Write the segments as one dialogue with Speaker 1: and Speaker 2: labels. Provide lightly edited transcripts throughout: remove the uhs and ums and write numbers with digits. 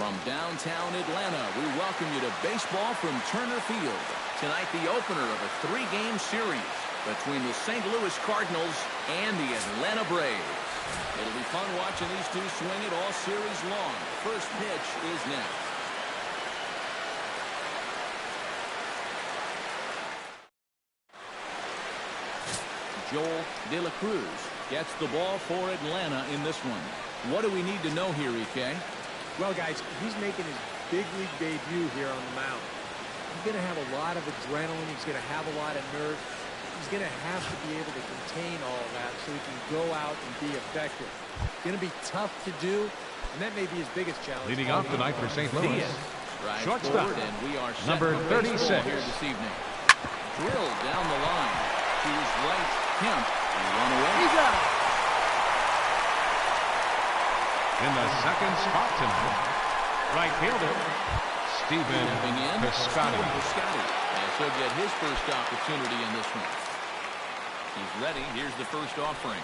Speaker 1: From downtown Atlanta, we welcome you to baseball from Turner Field. Tonight, the opener of a 3-game series between the St. Louis Cardinals and the Atlanta Braves. It'll be fun watching these two swing it all series long. First pitch is next. Joel De La Cruz gets the ball for Atlanta in this one. What do we need to know here, EK?
Speaker 2: Well, guys, he's making his big league debut here on the mound. He's going to have a lot of adrenaline. He's going to have a lot of nerve. He's going to have to be able to contain all of that so he can go out and be effective. It's going to be tough to do, and that may be his biggest challenge.
Speaker 3: Leading off tonight for St. Louis, shortstop,
Speaker 1: and we are
Speaker 3: number 36
Speaker 1: here this evening. Drilled down the line. To his right, Kemp. Run away.
Speaker 2: He's out.
Speaker 3: In the second spot tonight, right fielder, Stephen Piscotty.
Speaker 1: And so get his first opportunity in this one. He's ready. Here's the first offering.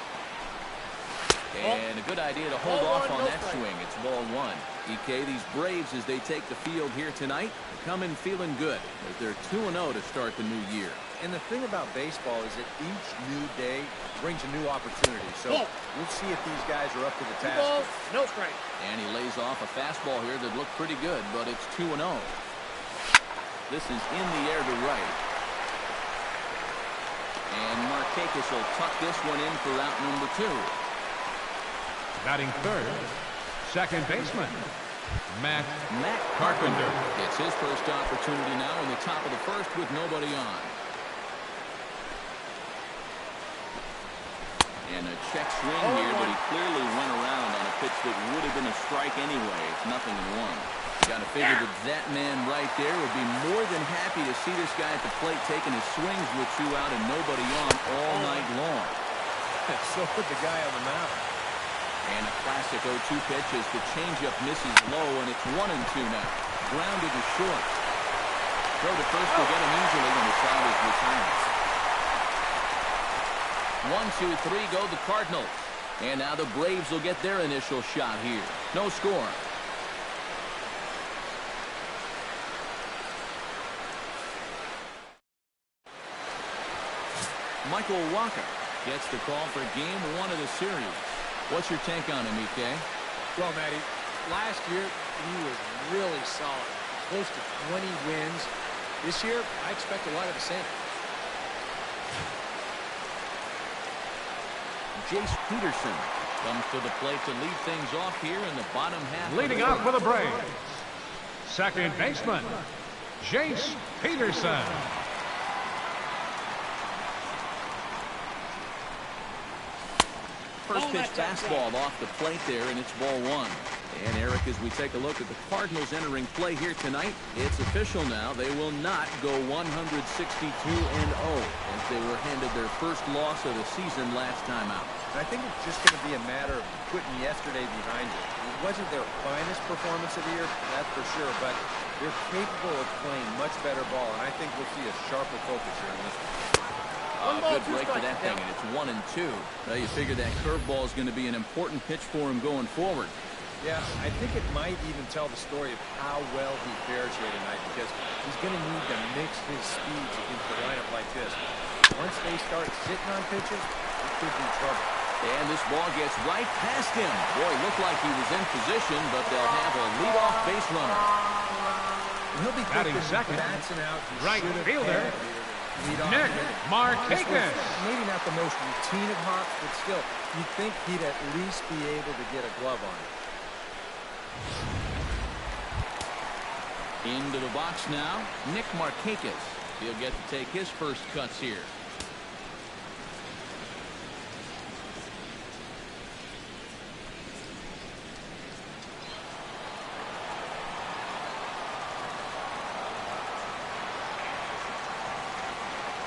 Speaker 1: And a good idea to hold off on that swing. It's ball one. EK, these Braves, as they take the field here tonight, come in feeling good as they're 2-0 to start the new year.
Speaker 4: And the thing about baseball is that each new day brings a new opportunity. So we'll see if these guys are up to the task.
Speaker 2: No strike.
Speaker 1: And he lays off a fastball here that looked pretty good, but it's 2-0. This is in the air to right. And Marcotte will tuck this one in for out number 2.
Speaker 3: Batting third, second baseman, Matt Carpenter.
Speaker 1: It's his first opportunity now in the top of the first with nobody on. And a check swing here, but he clearly went around on a pitch that would have been a strike anyway. It's 0-1. Got to figure that man right there would be more than happy to see this guy at the plate taking his swings with 2 out and nobody on all night long.
Speaker 4: So would the guy on the mound.
Speaker 1: And a classic 0-2 pitch as the changeup misses low, and it's 1-2 now. Grounded to short. Throw to first will get him easily when the side is retired. 1-2-3 go the Cardinals. And now the Braves will get their initial shot here. No score. Michael Wacha gets the call for game 1 of the series. What's your take on him, EK?
Speaker 2: Well, Matty, last year he was really solid. Close to 20 wins. This year, I expect a lot of the same.
Speaker 1: Joesph Peterson comes to the plate to lead things off here in the bottom half.
Speaker 3: Leading off for the Braves, second baseman, Joesph Peterson.
Speaker 1: First pitch fastball off the plate there, and it's ball 1. And Eric, as we take a look at the Cardinals entering play here tonight, it's official now. They will not go 162-0 as they were handed their first loss of the season last time out.
Speaker 4: And I think it's just going to be a matter of putting yesterday behind you. It wasn't their finest performance of the year, that's for sure, but they're capable of playing much better ball, and I think we'll see a sharper focus here in this one.
Speaker 1: Good break to that thing, and it's 1-2. Well, you figure that curveball is going to be an important pitch for him going forward.
Speaker 4: Yeah, I think it might even tell the story of how well he fares here tonight, because he's going to need to mix his speeds against a lineup like this. Once they start sitting on pitches, it could be trouble.
Speaker 1: And this ball gets right past him. Boy, looked like he was in position, but they'll have a leadoff base runner.
Speaker 4: He'll be
Speaker 3: batting second,
Speaker 4: out.
Speaker 3: right fielder, Nick Marcotte.
Speaker 4: Maybe not the most routine of hops, but still, you'd think he'd at least be able to get a glove on it.
Speaker 1: Into the box now, Nick Marcotte. He'll get to take his first cuts here.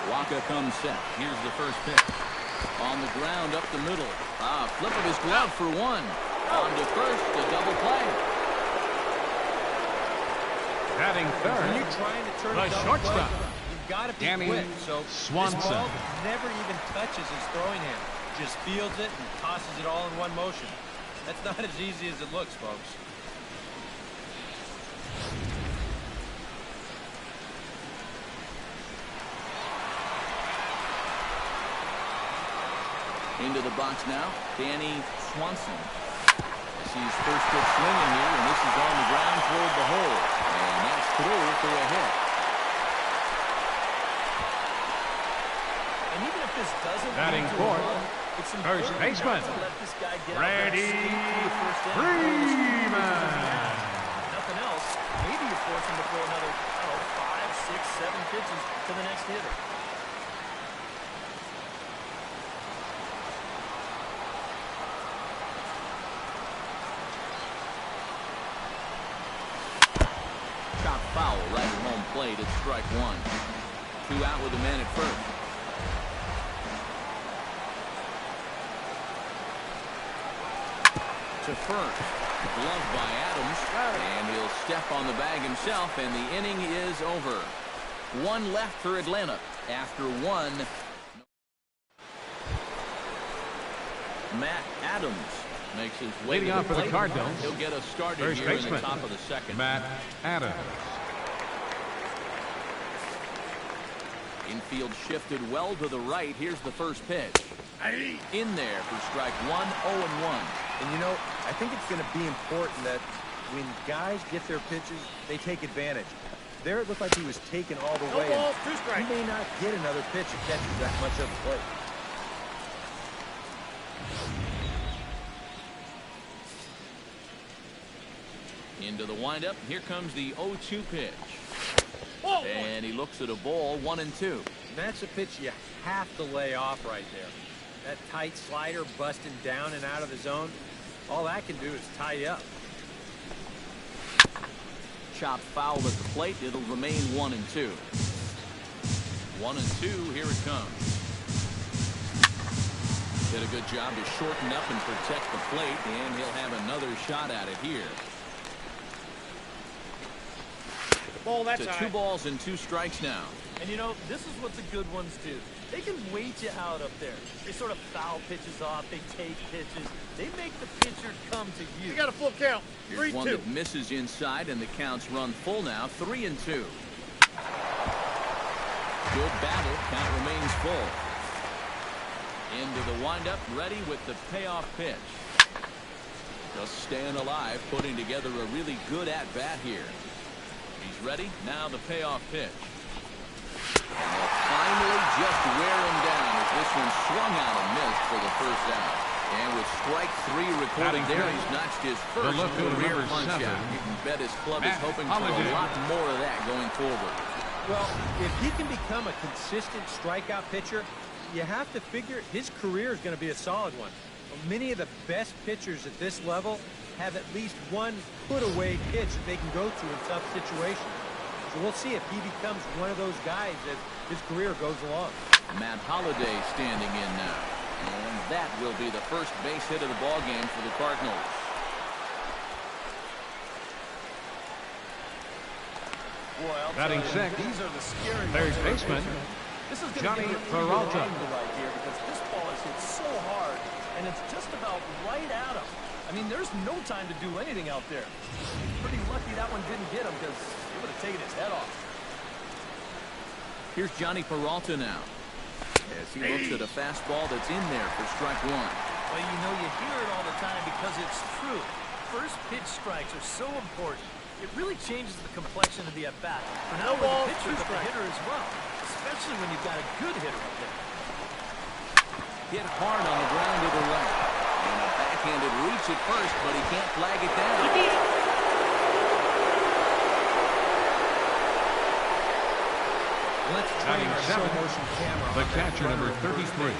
Speaker 1: Wacha comes set. Here's the first pitch. On the ground, up the middle. Flip of his glove for 1. On to first, a double play.
Speaker 3: Batting third,
Speaker 4: when you're trying to turn
Speaker 3: the shortstop,
Speaker 4: you've got to be
Speaker 3: Danny
Speaker 4: quick. So
Speaker 3: Swanson.
Speaker 4: this ball never even touches his throwing hand. Just fields it and tosses it all in one motion. That's not as easy as it looks, folks.
Speaker 1: Into the box now, Danny Swanson. Sees first pitch swinging here, and this is on the ground toward the hole. And that's through for a hit.
Speaker 5: And even if this doesn't
Speaker 3: Batting
Speaker 5: lead to a
Speaker 3: fourth,
Speaker 5: run, it's
Speaker 3: first
Speaker 5: important
Speaker 3: baseman,
Speaker 5: not to let this guy get
Speaker 3: Freddie
Speaker 5: out there Freeman.
Speaker 3: Freeman.
Speaker 5: Nothing else. Maybe you force him to throw another 5, 6, 7 pitches to the next hitter.
Speaker 1: Chopped foul right at home plate. It's strike one. 2 out with a man at first. To first. Glove by Adams. And he'll step on the bag himself, and the inning is over. 1 left for Atlanta. After 1. Matt Adams makes his way
Speaker 3: Leading
Speaker 1: to the
Speaker 3: off for the
Speaker 1: plate.
Speaker 3: Cardinals,
Speaker 1: He'll get us started
Speaker 3: first
Speaker 1: here in
Speaker 3: baseman,
Speaker 1: the top of the second.
Speaker 3: Matt Adams.
Speaker 1: Infield shifted well to the right. Here's the first pitch. In there for strike 1, 0-1.
Speaker 4: And you know, I think it's going to be important that when guys get their pitches, they take advantage. There it looked like he was taken all the way.
Speaker 5: ball, 2 strikes.
Speaker 4: He may not get another pitch that catches that much of the plate.
Speaker 1: Into the windup. Here comes the 0-2 pitch. And he looks at a ball, 1-2.
Speaker 4: And that's a pitch you have to lay off right there. That tight slider busting down and out of the zone, all that can do is tie you up.
Speaker 1: Chopped foul at the plate. It'll remain 1-2. 1-2. Here it comes. Did a good job to shorten up and protect the plate, and he'll have another shot at it here.
Speaker 5: Ball, that's
Speaker 1: to 2 balls and 2 strikes now.
Speaker 5: And you know, this is what the good ones do. They can wait you out up there. They sort of foul pitches off. They take pitches. They make the pitcher come to you.
Speaker 6: You got a full count.
Speaker 1: Here's
Speaker 6: 3-2.
Speaker 1: one that misses inside, and the count's run full now. 3-2. Good battle. Count remains full. Into the windup, ready with the payoff pitch. Just staying alive, putting together a really good at-bat here. He's ready. Now the payoff pitch. And they'll finally just wear him down as this one swung out and missed for the first out. And with strike 3 recording there, he's notched his first career punch out. You can bet his club is hoping for a lot more of that going forward.
Speaker 4: Well, if he can become a consistent strikeout pitcher, you have to figure his career is going to be a solid one. Many of the best pitchers at this level have at least one put-away pitch that they can go to in tough situations. So we'll see if he becomes one of those guys as his career goes along.
Speaker 1: Matt Holliday standing in now. And that will be the first base hit of the ball game for the Cardinals.
Speaker 5: Boy, I'll
Speaker 3: Batting
Speaker 5: tell you,
Speaker 3: 6,
Speaker 5: these are the scary
Speaker 3: third
Speaker 5: ones.
Speaker 3: baseman,
Speaker 5: This is going
Speaker 3: Johnny
Speaker 5: to be a
Speaker 3: Peralta.
Speaker 5: angle right here because this ball is hit so hard, and it's just about right at him. I mean, there's no time to do anything out there. Pretty lucky that one didn't hit him because it would have taken his head off.
Speaker 1: Here's Johnny Peralta now. As he looks at a fastball that's in there for strike 1.
Speaker 5: Well, you know, you hear it all the time because it's true. First pitch strikes are so important. It really changes the complexion of the at-bat. For not only the pitcher, but the hitter as well. Especially when you've got a good hitter up there.
Speaker 1: Hit hard on the ground to the right. And a backhanded reach at first, but he can't flag it down.
Speaker 4: Let's train our slow motion camera.
Speaker 3: The catcher, number 33.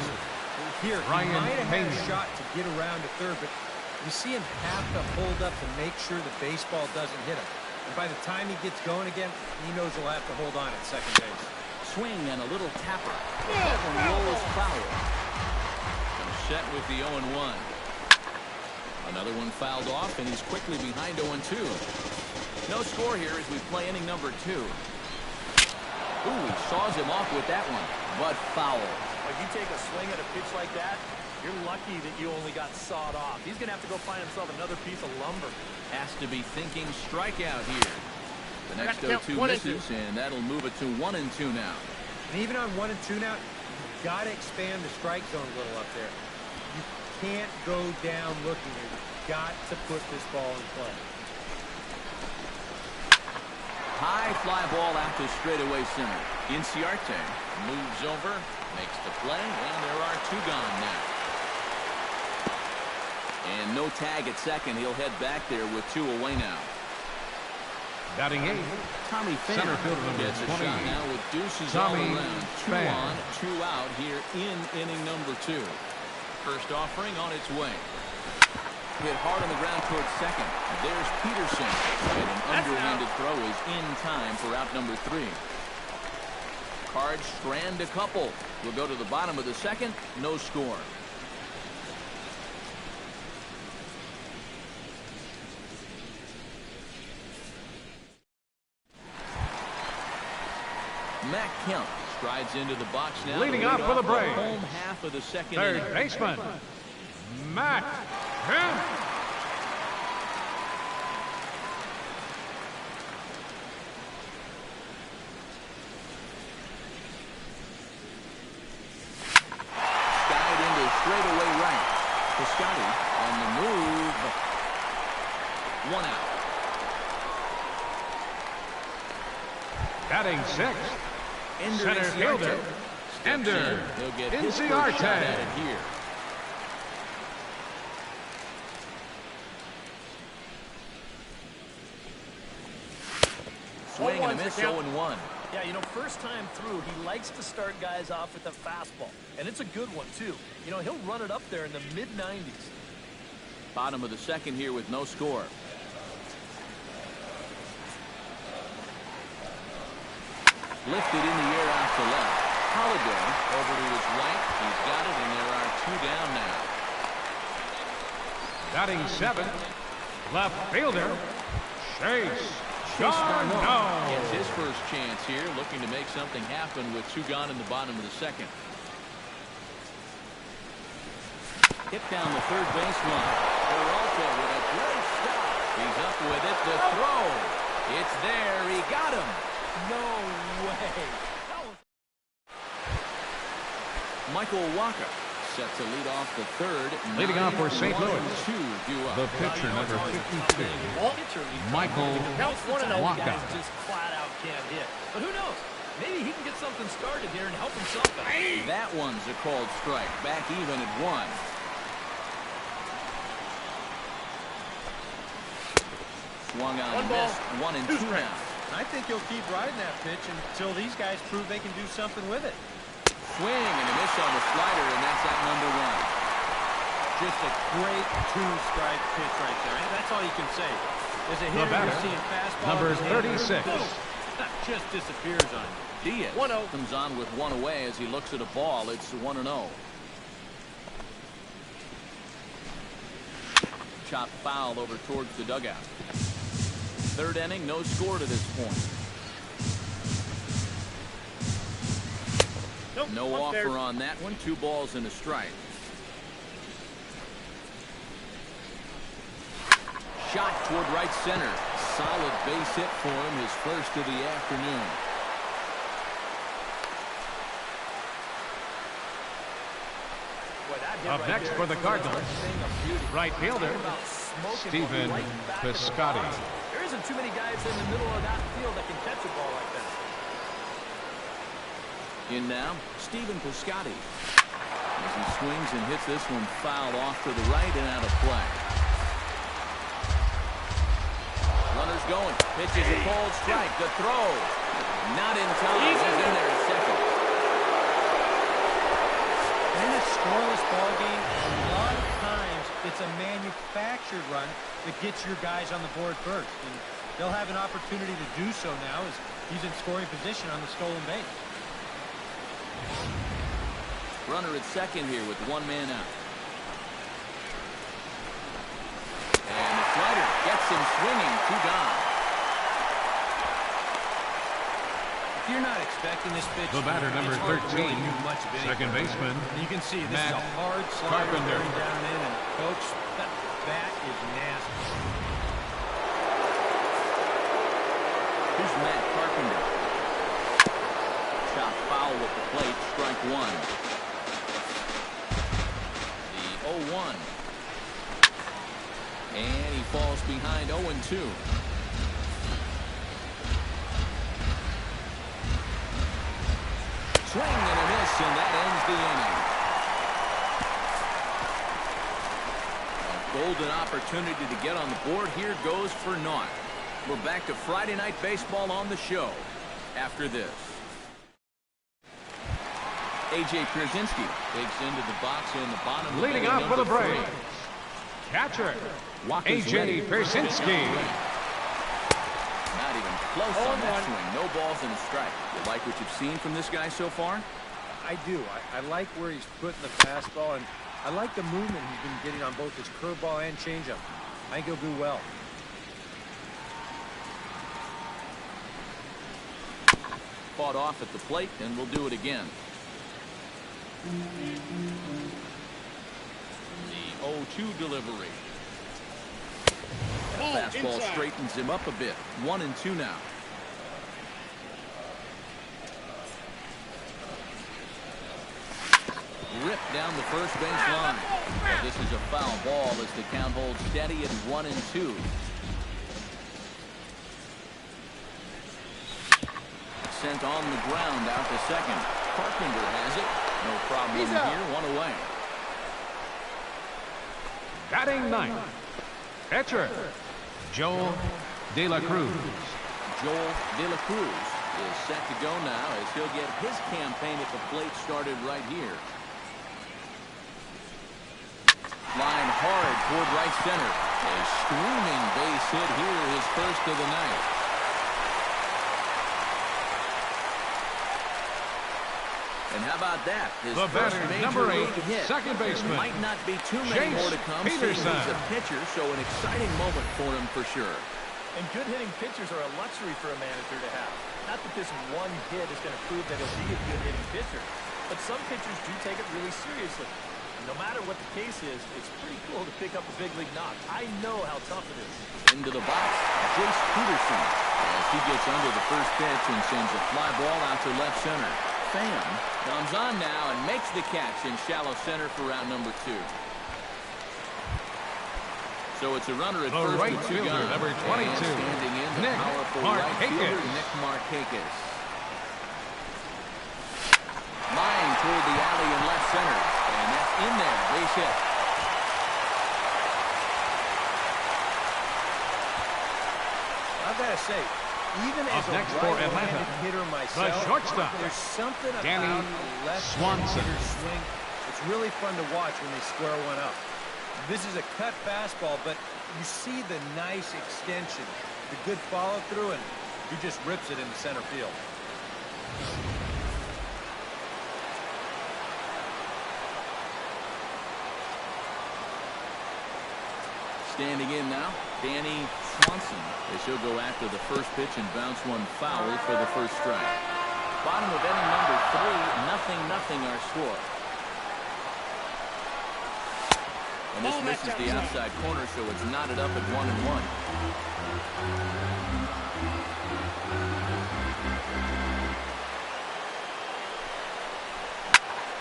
Speaker 4: Here,
Speaker 3: Ryan
Speaker 4: he might have had
Speaker 3: Pena.
Speaker 4: a shot to get around to third, but you see him have to hold up to make sure the baseball doesn't hit him. And by the time he gets going again, he knows he'll have to hold on at second base.
Speaker 1: Swing and a little tapper. That one rolls foul. And set with the 0-1. Another one fouled off, and he's quickly behind 0-2. No score here as we play inning number 2. Ooh, he saws him off with that one, but foul.
Speaker 5: When you take a swing at a pitch like that, you're lucky that you only got sawed off. He's going to have to go find himself another piece of lumber.
Speaker 1: Has to be thinking strikeout here. The next 0-2 misses, and that'll move it to 1-2 now.
Speaker 4: And even on 1-2 now, you've got to expand the strike zone a little up there. You can't go down looking here. You've got to put this ball in play.
Speaker 1: High fly ball out to straightaway center. Inciarte moves over, makes the play, and there are 2 gone now. And no tag at second. He'll head back there with 2 away now.
Speaker 3: Batting 8.
Speaker 1: Tommy Pham
Speaker 3: Center fielder number
Speaker 1: gets a
Speaker 3: 20.
Speaker 1: shot now with deuces
Speaker 3: Tommy
Speaker 1: all around. 2
Speaker 3: Pham.
Speaker 1: on, 2 out here in inning number 2. First offering on its way. Hit hard on the ground towards second. There's Peterson. And an underhanded throw is in time for out number 3. Cards strand a couple. We'll go to the bottom of the second. No score. Matt Kemp strides into the box now.
Speaker 3: Leading off for the Braves.
Speaker 1: Home half of the second
Speaker 3: Third
Speaker 1: inning.
Speaker 3: baseman, Matt Kemp.
Speaker 1: Skied into straightaway right. Piscotty on the move. 1 out.
Speaker 3: Batting 6.
Speaker 1: Ender
Speaker 3: Center
Speaker 1: Inciarte
Speaker 3: fielder,
Speaker 1: steps
Speaker 3: Ender
Speaker 1: in. He'll get his first
Speaker 3: Inciarte.
Speaker 1: shot at it here. Swing and a miss, 0-1.
Speaker 5: Yeah, you know, first time through, he likes to start guys off with a fastball. And it's a good one, too. You know, he'll run it up there in the mid-90s.
Speaker 1: Bottom of the second here with no score. Lifted in the air out to left. Holliday over to his right. He's got it, and there are 2 down now.
Speaker 3: Batting 7. Left fielder, Chase
Speaker 1: Garneau gets his first chance here, looking to make something happen with 2 gone in the bottom of the second. Hit down the third baseline. Peralta with a great stop. He's up with it. The throw. It's there. He got him.
Speaker 5: No way.
Speaker 1: Michael Wacha sets a lead off the third.
Speaker 3: Leading off for St. Louis,
Speaker 1: 2 due up.
Speaker 3: the pitcher number 52, Michael Wacha.
Speaker 5: Just flat out can't hit. But who knows? Maybe he can get something started here and help himself out.
Speaker 1: That one's a called strike. Back even at 1. Swung on and missed. 1-2 now.
Speaker 4: I think he'll keep riding that pitch until these guys prove they can do something with it.
Speaker 1: Swing and a miss on the slider, and that's out number 1.
Speaker 4: Just a great 2-strike pitch right there. That's all you can say. As a hitter, you're seeing fastball.
Speaker 3: Number 36.
Speaker 4: Just disappears on you.
Speaker 1: Diaz comes on with 1 away as he looks at a ball. It's 1-0. Chop foul over towards the dugout. Third inning, no score to this point.
Speaker 4: Nope,
Speaker 1: no offer on that one. 2 balls and a strike. Shot toward right center. Solid base hit for him, his first of the afternoon.
Speaker 3: Up next for the Cardinals, right fielder, Stephen Piscotty.
Speaker 5: There isn't too many guys in the middle of that field that can catch a ball like that.
Speaker 1: In now, Stephen Piscotty. As he swings and hits this one fouled off to the right and out of play. Runners going. Pitches a cold strike. The throw. Not in time. He's in there at second.
Speaker 4: In a scoreless ball game, a lot of times it's a manufactured run that gets your guys on the board first. And they'll have an opportunity to do so now as he's in scoring position on the stolen base.
Speaker 1: Runner at second here with 1 man out. And the slider gets him swinging. 2 gone.
Speaker 4: If you're not expecting this pitch,
Speaker 3: The batter, number 13, second baseman,
Speaker 4: you can see this
Speaker 3: Matt
Speaker 4: is a hard slider
Speaker 3: Carpenter.
Speaker 4: going down in, and folks, that is nasty.
Speaker 1: Here's Matt Carpenter. Shot foul with the plate. Strike one. The 0-1. And he falls behind 0-2. Swing and a miss, and that ends the inning. A golden opportunity to get on the board here goes for naught. We're back to Friday Night Baseball on the show after this. A.J. Pierzynski takes into the box in the bottom.
Speaker 3: Leading off for the Braves, catcher A.J. Pierzynski.
Speaker 1: Not even close on that swing. No balls and a strike. You like what you've seen from this guy so far?
Speaker 4: I do. I like where he's putting the fastball, and I like the movement he's been getting on both his curveball and changeup. I think he'll do well.
Speaker 1: Fought off at the plate, and we'll do it again. The 0-2 delivery. Fastball straightens him up a bit. 1-2 now. Ripped down the first base line. But this is a foul ball as the count holds steady at 1-2. Sent on the ground out to second. Carpenter has it. No problem here. One away.
Speaker 3: Batting ninth, catcher Joel De La Cruz.
Speaker 1: Joel De La Cruz is set to go now as he'll get his campaign at the plate started right here. Line hard toward right center. A screaming base hit here, his first of the night. And how about that? His
Speaker 3: the
Speaker 1: first
Speaker 3: batter,
Speaker 1: major
Speaker 3: number 8,
Speaker 1: league hit.
Speaker 3: second baseman.
Speaker 1: Might not be too many more to come. He's a pitcher, so an exciting moment for him for sure.
Speaker 5: And good hitting pitchers are a luxury for a manager to have. Not that this one hit is going to prove that he'll be a good hitting pitcher, but some pitchers do take it really seriously. No matter what the case is, it's pretty cool to pick up a big league knock. I know how tough it is.
Speaker 1: Into the box, Joesph Peterson, as he gets under the first pitch and sends a fly ball out to left center. Pham comes on now and makes the catch in shallow center for out number 2. So it's a runner at first
Speaker 3: right
Speaker 1: with 2
Speaker 3: fielder,
Speaker 1: guns.
Speaker 3: number 22,
Speaker 1: And standing in the
Speaker 3: Nick
Speaker 1: powerful right fielder,
Speaker 3: Markakis.
Speaker 1: Nick Markakis. Line toward the alley in left center. And that's in there. Base hit.
Speaker 4: I've got to say, even as a right-handed hitter myself,
Speaker 3: the shortstop,
Speaker 4: there's something about
Speaker 3: Danny
Speaker 4: the left-handed hitter's swing. It's really fun to watch when they square one up. This is a cut fastball, but you see the nice extension, the good follow-through, and he just rips it into center field.
Speaker 1: Standing in now, Danny Swanson, as he'll go after the first pitch and bounce one foul for the first strike. Bottom of inning number 3, 0-0 our score. And this misses the outside corner, so it's knotted up at 1-1.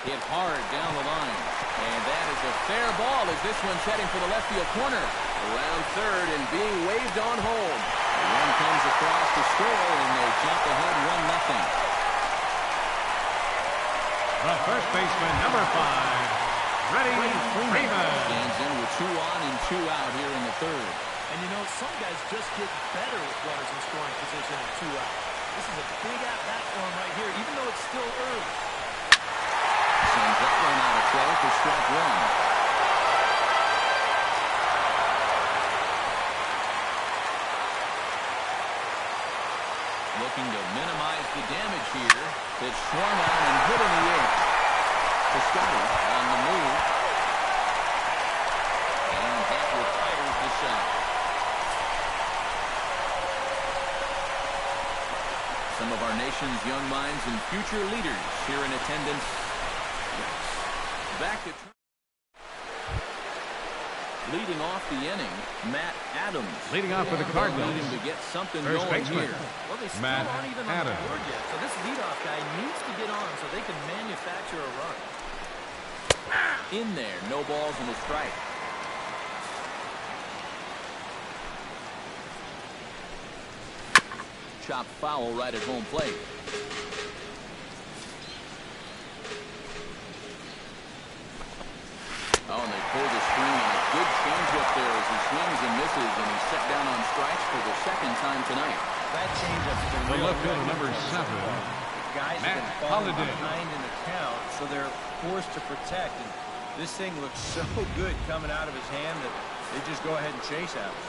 Speaker 1: Hit hard down the line. And that is a fair ball as this one's heading for the left field corner. Around third and being waved on hold. The run comes across to score, and they jump ahead 1-0.
Speaker 3: The first baseman, number 5, Freddie Freeman.
Speaker 1: Stands in with 2 on and 2 out here in the third.
Speaker 5: And you know, some guys just get better with runners in scoring position at 2 out. This is a big at-bat for him right here, even though it's still early.
Speaker 1: Sends that one out of play for strike 1. Looking to minimize the damage here. It's swung on and hit in the air. Piscotty on the move. And that retires the shot. Some of our nation's young minds and future leaders here in attendance. Back to the Leading off the inning, Matt Adams.
Speaker 3: Leading off for the Cardinals.
Speaker 1: Need him to get something
Speaker 3: First
Speaker 1: going
Speaker 3: baseman,
Speaker 1: here.
Speaker 5: Well, they still
Speaker 3: Matt
Speaker 5: aren't even on
Speaker 3: Adams.
Speaker 5: the board yet, so this leadoff guy needs to get on so they can manufacture a run.
Speaker 1: In there, no balls and a strike. Chopped foul right at home plate. Oh, and they pull the string, and a good changeup there as he swings and misses, and he's set down on strikes for the second time tonight.
Speaker 4: That changeup's been
Speaker 3: The
Speaker 4: real
Speaker 3: left fielder,
Speaker 4: effective
Speaker 3: number
Speaker 4: for him.
Speaker 3: 7,
Speaker 4: Guys
Speaker 3: Matt
Speaker 4: have been falling
Speaker 3: Holliday.
Speaker 4: behind in the count, so they're forced to protect. And this thing looks so good coming out of his hand that they just go ahead and chase at him.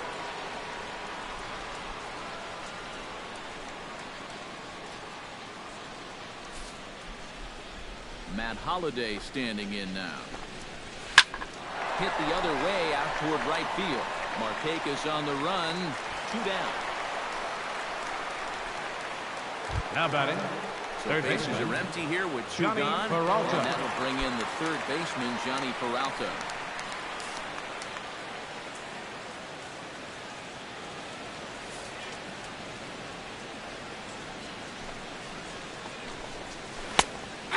Speaker 1: Matt Holliday standing in now. Hit the other way out toward right field. Marcotte is on the run. 2 down.
Speaker 3: Now batting,
Speaker 1: So
Speaker 3: third
Speaker 1: bases
Speaker 3: baseman,
Speaker 1: are empty here with 2
Speaker 3: Johnny
Speaker 1: gone.
Speaker 3: Peralta.
Speaker 1: And that'll bring in the third baseman, Johnny Peralta.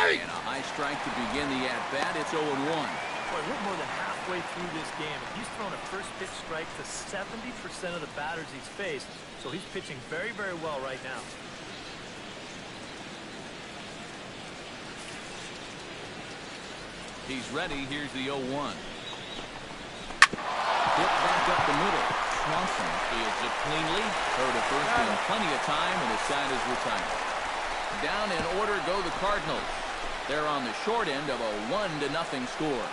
Speaker 1: And a high strike to begin the at-bat. It's 0-1.
Speaker 5: Boy, we're more than halfway through this game, and he's thrown a first pitch strike to 70% of the batters he's faced, so he's pitching very, very well right now.
Speaker 1: He's ready. Here's the 0-1. Hit back up the middle. Swanson fields it cleanly. Throw to first in plenty of time, and his side is retired. Down in order go the Cardinals. They're on the short end of a 1-0 score.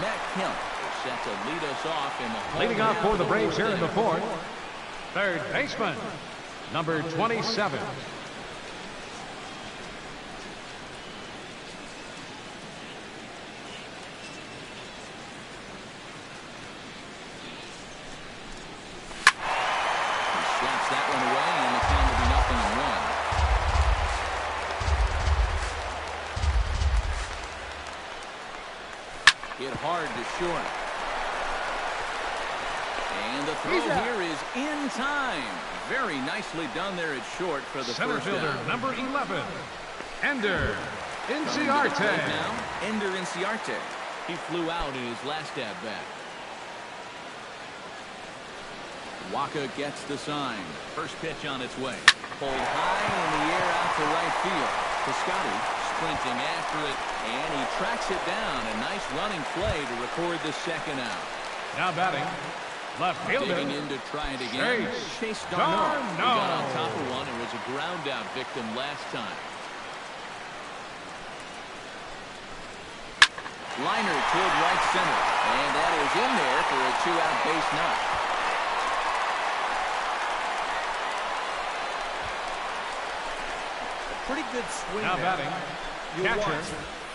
Speaker 1: Matt Kemp is set to lead us off in the home
Speaker 3: leading off
Speaker 1: half
Speaker 3: for
Speaker 1: of
Speaker 3: the Braves here in the
Speaker 1: fourth.
Speaker 3: 4th, third baseman, number 27.
Speaker 1: He slaps that one away, and the count will be 0-1. Hit hard to short. And the throw here is in time. Very nicely done there at short for the
Speaker 3: Center
Speaker 1: first
Speaker 3: fielder,
Speaker 1: down.
Speaker 3: number 11, Ender
Speaker 1: Coming to the
Speaker 3: Inciarte.
Speaker 1: plate now, Ender Inciarte. He flew out in his last at-bat. Waka gets the sign. First pitch on its way. Pulled high in the air out to right field. Piscotty sprinting after it, and he tracks it down. A nice running play to record the second out.
Speaker 3: Now batting, left fielder,
Speaker 1: Digging in to try it again. Chase Darno. He got on top of one and was a ground out victim last time. Liner toward right center, and that is in there for a 2-out base knock.
Speaker 4: Pretty good swing
Speaker 3: now
Speaker 4: there.
Speaker 3: batting,
Speaker 4: You'll
Speaker 3: catcher,
Speaker 4: watch.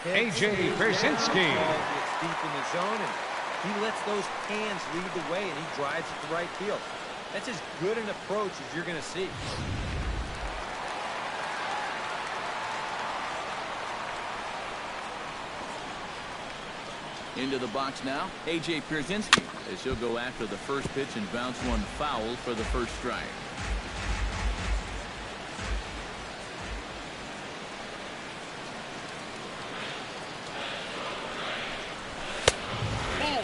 Speaker 3: A.J. Persinski.
Speaker 4: Ball gets deep in the zone, and he lets those hands lead the way, and he drives it to right field. That's as good an approach as you're going to see.
Speaker 1: Into the box now, A.J. Pierzynski, as he'll go after the first pitch and bounce one foul for the first strike.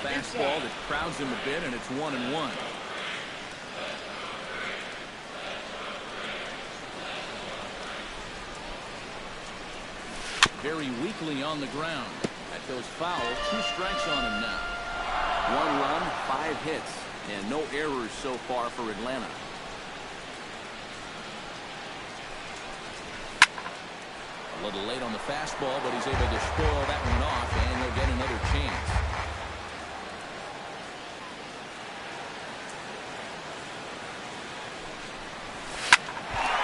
Speaker 1: Fastball that crowds him a bit, and it's 1-1. Very weakly on the ground. That goes foul. 2 strikes on him now. 1 run, 5 hits, and no errors so far for Atlanta. A little late on the fastball, but he's able to spoil that one off, and he'll get another chance.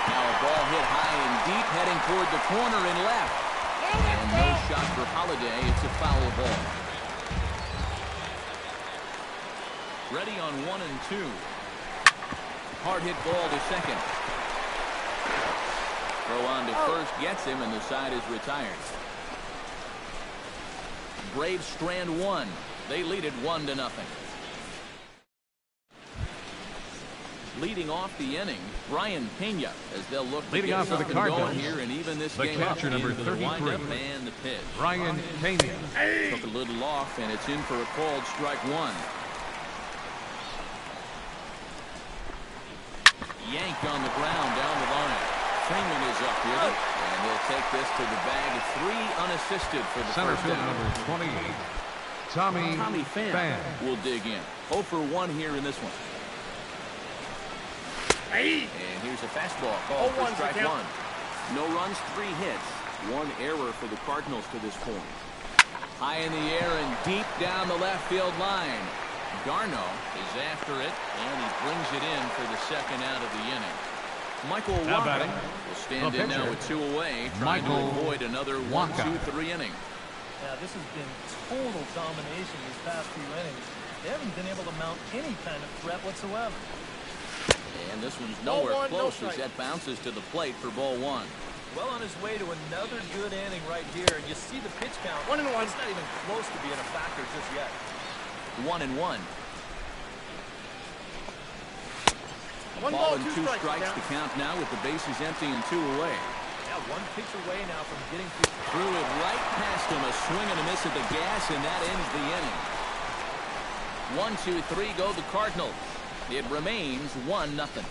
Speaker 1: Now a ball hit high and deep, heading toward the corner and left. And no shot for Holliday. It's a foul ball. Ready on 1 and 2. Hard hit ball to second. Throw on to first gets him, and the side is retired. Braves strand one. They lead it 1-0. Leading off the inning, Brian Pena, as they'll look to
Speaker 3: Leading
Speaker 1: get
Speaker 3: off for the
Speaker 1: something
Speaker 3: Cardinals,
Speaker 1: going here and even this
Speaker 3: the
Speaker 1: game
Speaker 3: catcher,
Speaker 1: up
Speaker 3: number
Speaker 1: into the
Speaker 3: 33,
Speaker 1: windup and the pitch.
Speaker 3: Brian Pena.
Speaker 1: Took a little off, and it's in for a called strike one. Yanked on the ground down the line. Freeman is up with it, and he'll take this to the bag. 3 unassisted for the
Speaker 3: Center
Speaker 1: first
Speaker 3: field
Speaker 1: down.
Speaker 3: number 28, Tommy Pham.
Speaker 1: will dig in. 0 for 1 here in this one. And here's a fastball called for strike one. No runs, 3 hits. 1 error for the Cardinals to this point. High in the air and deep down the left field line. Garno is after it, and he brings it in for the second out of the inning. Michael Wacha will stand in now with 2 away, trying to avoid another 1-2-3 inning.
Speaker 5: Yeah, this has been total domination these past few innings. They haven't been able to mount any kind of threat whatsoever.
Speaker 1: And this one's nowhere close as that bounces to the plate for ball 1.
Speaker 5: Well on his way to another good inning right here, and you see the pitch count.
Speaker 6: 1-1.
Speaker 5: It's not even close to being a factor just yet.
Speaker 1: 1-1.
Speaker 6: Ball
Speaker 1: and 2 strikes to count now with the bases empty and 2 away.
Speaker 5: Yeah, 1 pitch away now from getting
Speaker 1: through it right past him. A swing and a miss at the gas, and that ends the inning. 1-2-3 go the Cardinals. It remains 1-0.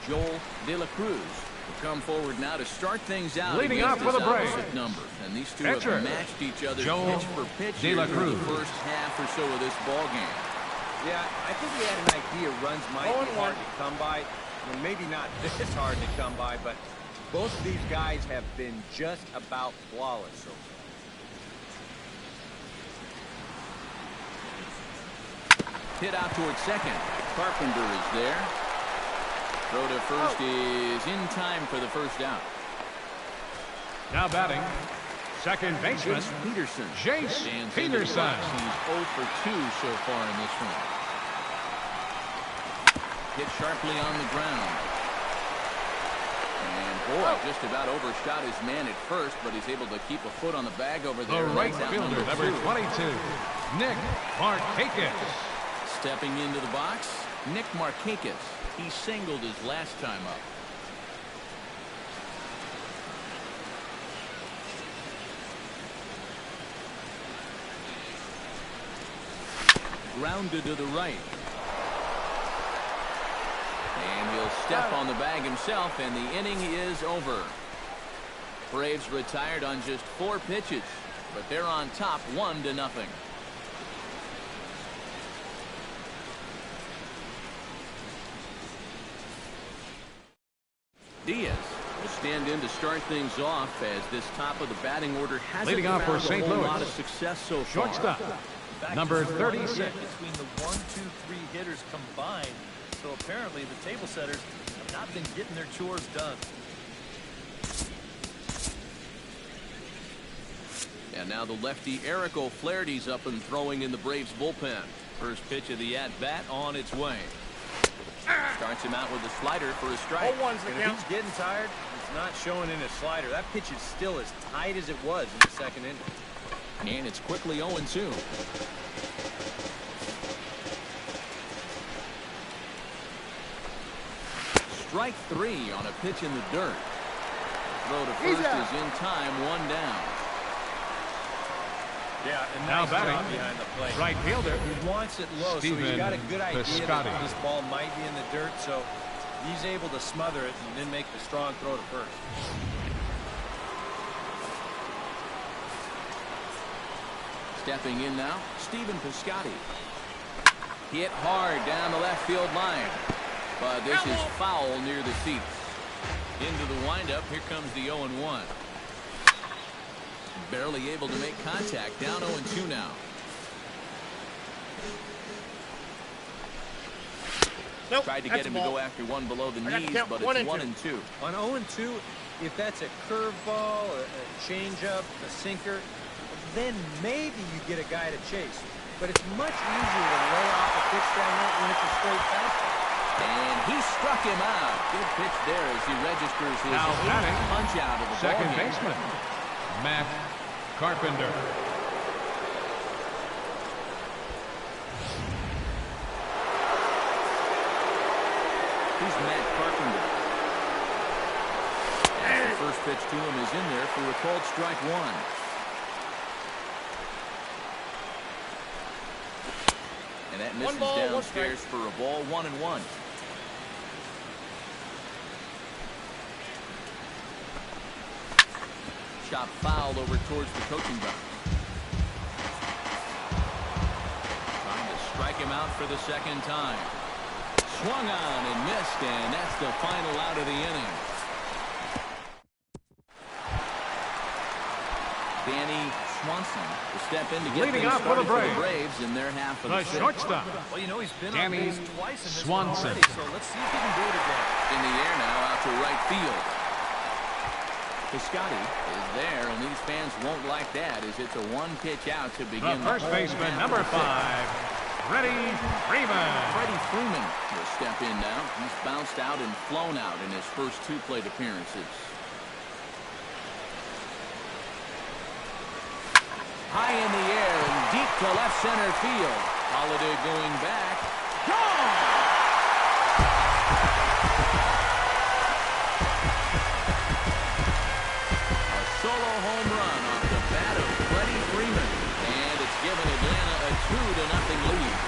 Speaker 1: Joel De La Cruz will come forward now to start things out.
Speaker 3: Leading off for the Braves,
Speaker 1: number. And these two
Speaker 3: pitcher,
Speaker 1: have matched each other
Speaker 3: Joel
Speaker 1: pitch for pitch
Speaker 3: De La Cruz.
Speaker 1: the first half or so of this ball game.
Speaker 4: Yeah, I think we had an idea runs might be hard to come by. Well, maybe not this hard to come by, but both of these guys have been just about flawless so far.
Speaker 1: Hit out towards second. Carpenter is there. Throw to first is in time for the first out.
Speaker 3: Now batting, second baseman, Joesph Peterson.
Speaker 1: He's 0 for 2 so far in this one. Hit sharply on the ground. And boy, just about overshot his man at first, but he's able to keep a foot on the bag over there.
Speaker 3: The right fielder, number 22, Nick Markakis.
Speaker 1: Stepping into the box, Nick Markakis. He singled his last time up. Grounded to the right. And he'll step on the bag himself, and the inning is over. Braves retired on just 4 pitches, but they're on top 1-0. Diaz will stand in to start things off as this top of the batting order hasn't
Speaker 3: Leading off for
Speaker 1: found
Speaker 3: St.
Speaker 1: a whole
Speaker 3: Louis,
Speaker 1: lot of success so far.
Speaker 3: shortstop, number 36.
Speaker 5: Between the 1, 2, 3 hitters combined, so apparently the table setters have not been getting their chores done.
Speaker 1: And now the lefty Eric O'Flaherty's up and throwing in the Braves bullpen. First pitch of the at-bat on its way. Starts him out with a slider for a strike.
Speaker 4: And if he's getting tired, it's not showing in his slider. That pitch is still as tight as it was in the second inning.
Speaker 1: And it's quickly 0-2. Strike 3 on a pitch in the dirt. Throw to first is in time, 1 down.
Speaker 4: Yeah, and
Speaker 3: Now
Speaker 4: nice job
Speaker 3: batting,
Speaker 4: behind the plate.
Speaker 3: right fielder,
Speaker 4: He wants it low, so he's got a good idea
Speaker 3: Piscotty.
Speaker 4: that this ball might be in the dirt, so he's able to smother it and then make the strong throw to first.
Speaker 1: Stepping in now, Stephen Piscotty. Hit hard down the left field line. But this is foul near the seats. Into the windup, here comes the 0-1. Barely able to make contact, down 0-2 now. Tried to get him to go after one below the knees, but it's 1-2.
Speaker 4: On 0-2, if that's a curveball, a changeup, a sinker, then maybe you get a guy to chase. But it's much easier to lay off a pitch down there when it's a straight fastball.
Speaker 1: And he struck him out. Good pitch there as he registers his
Speaker 3: Now batting,
Speaker 1: punch out of the
Speaker 3: second
Speaker 1: ballgame.
Speaker 3: baseman, Matt Carpenter.
Speaker 1: He's Matt Carpenter. And the first pitch to him is in there for a called strike one. And that misses downstairs for a ball, 1-1. Shot foul over towards the coaching box. Trying to strike him out for the second time. Swung on and missed, and that's the final out of the inning. Danny Swanson to step in to get
Speaker 3: Leading
Speaker 1: things
Speaker 3: off for the
Speaker 1: started for the
Speaker 3: Braves.
Speaker 1: Braves in their half of
Speaker 3: The
Speaker 1: the sixth.
Speaker 3: shortstop,
Speaker 5: Well, you know, he's been
Speaker 3: Danny
Speaker 5: on base twice in this one
Speaker 3: Swanson.
Speaker 5: already, so let's see if he can do it again.
Speaker 1: In the air now, out to right field. Piscotty is there, and these fans won't like that as it's a one-pitch out to
Speaker 3: the
Speaker 1: begin.
Speaker 3: first baseman, number 5, Freddie Freeman.
Speaker 1: Freddie Freeman will step in now. He's bounced out and flown out in his first 2 plate appearances. High in the air and deep to left center field. Holiday going back. Gone! A solo home run off the bat of Freddie Freeman. And it's given Atlanta a 2-0 lead.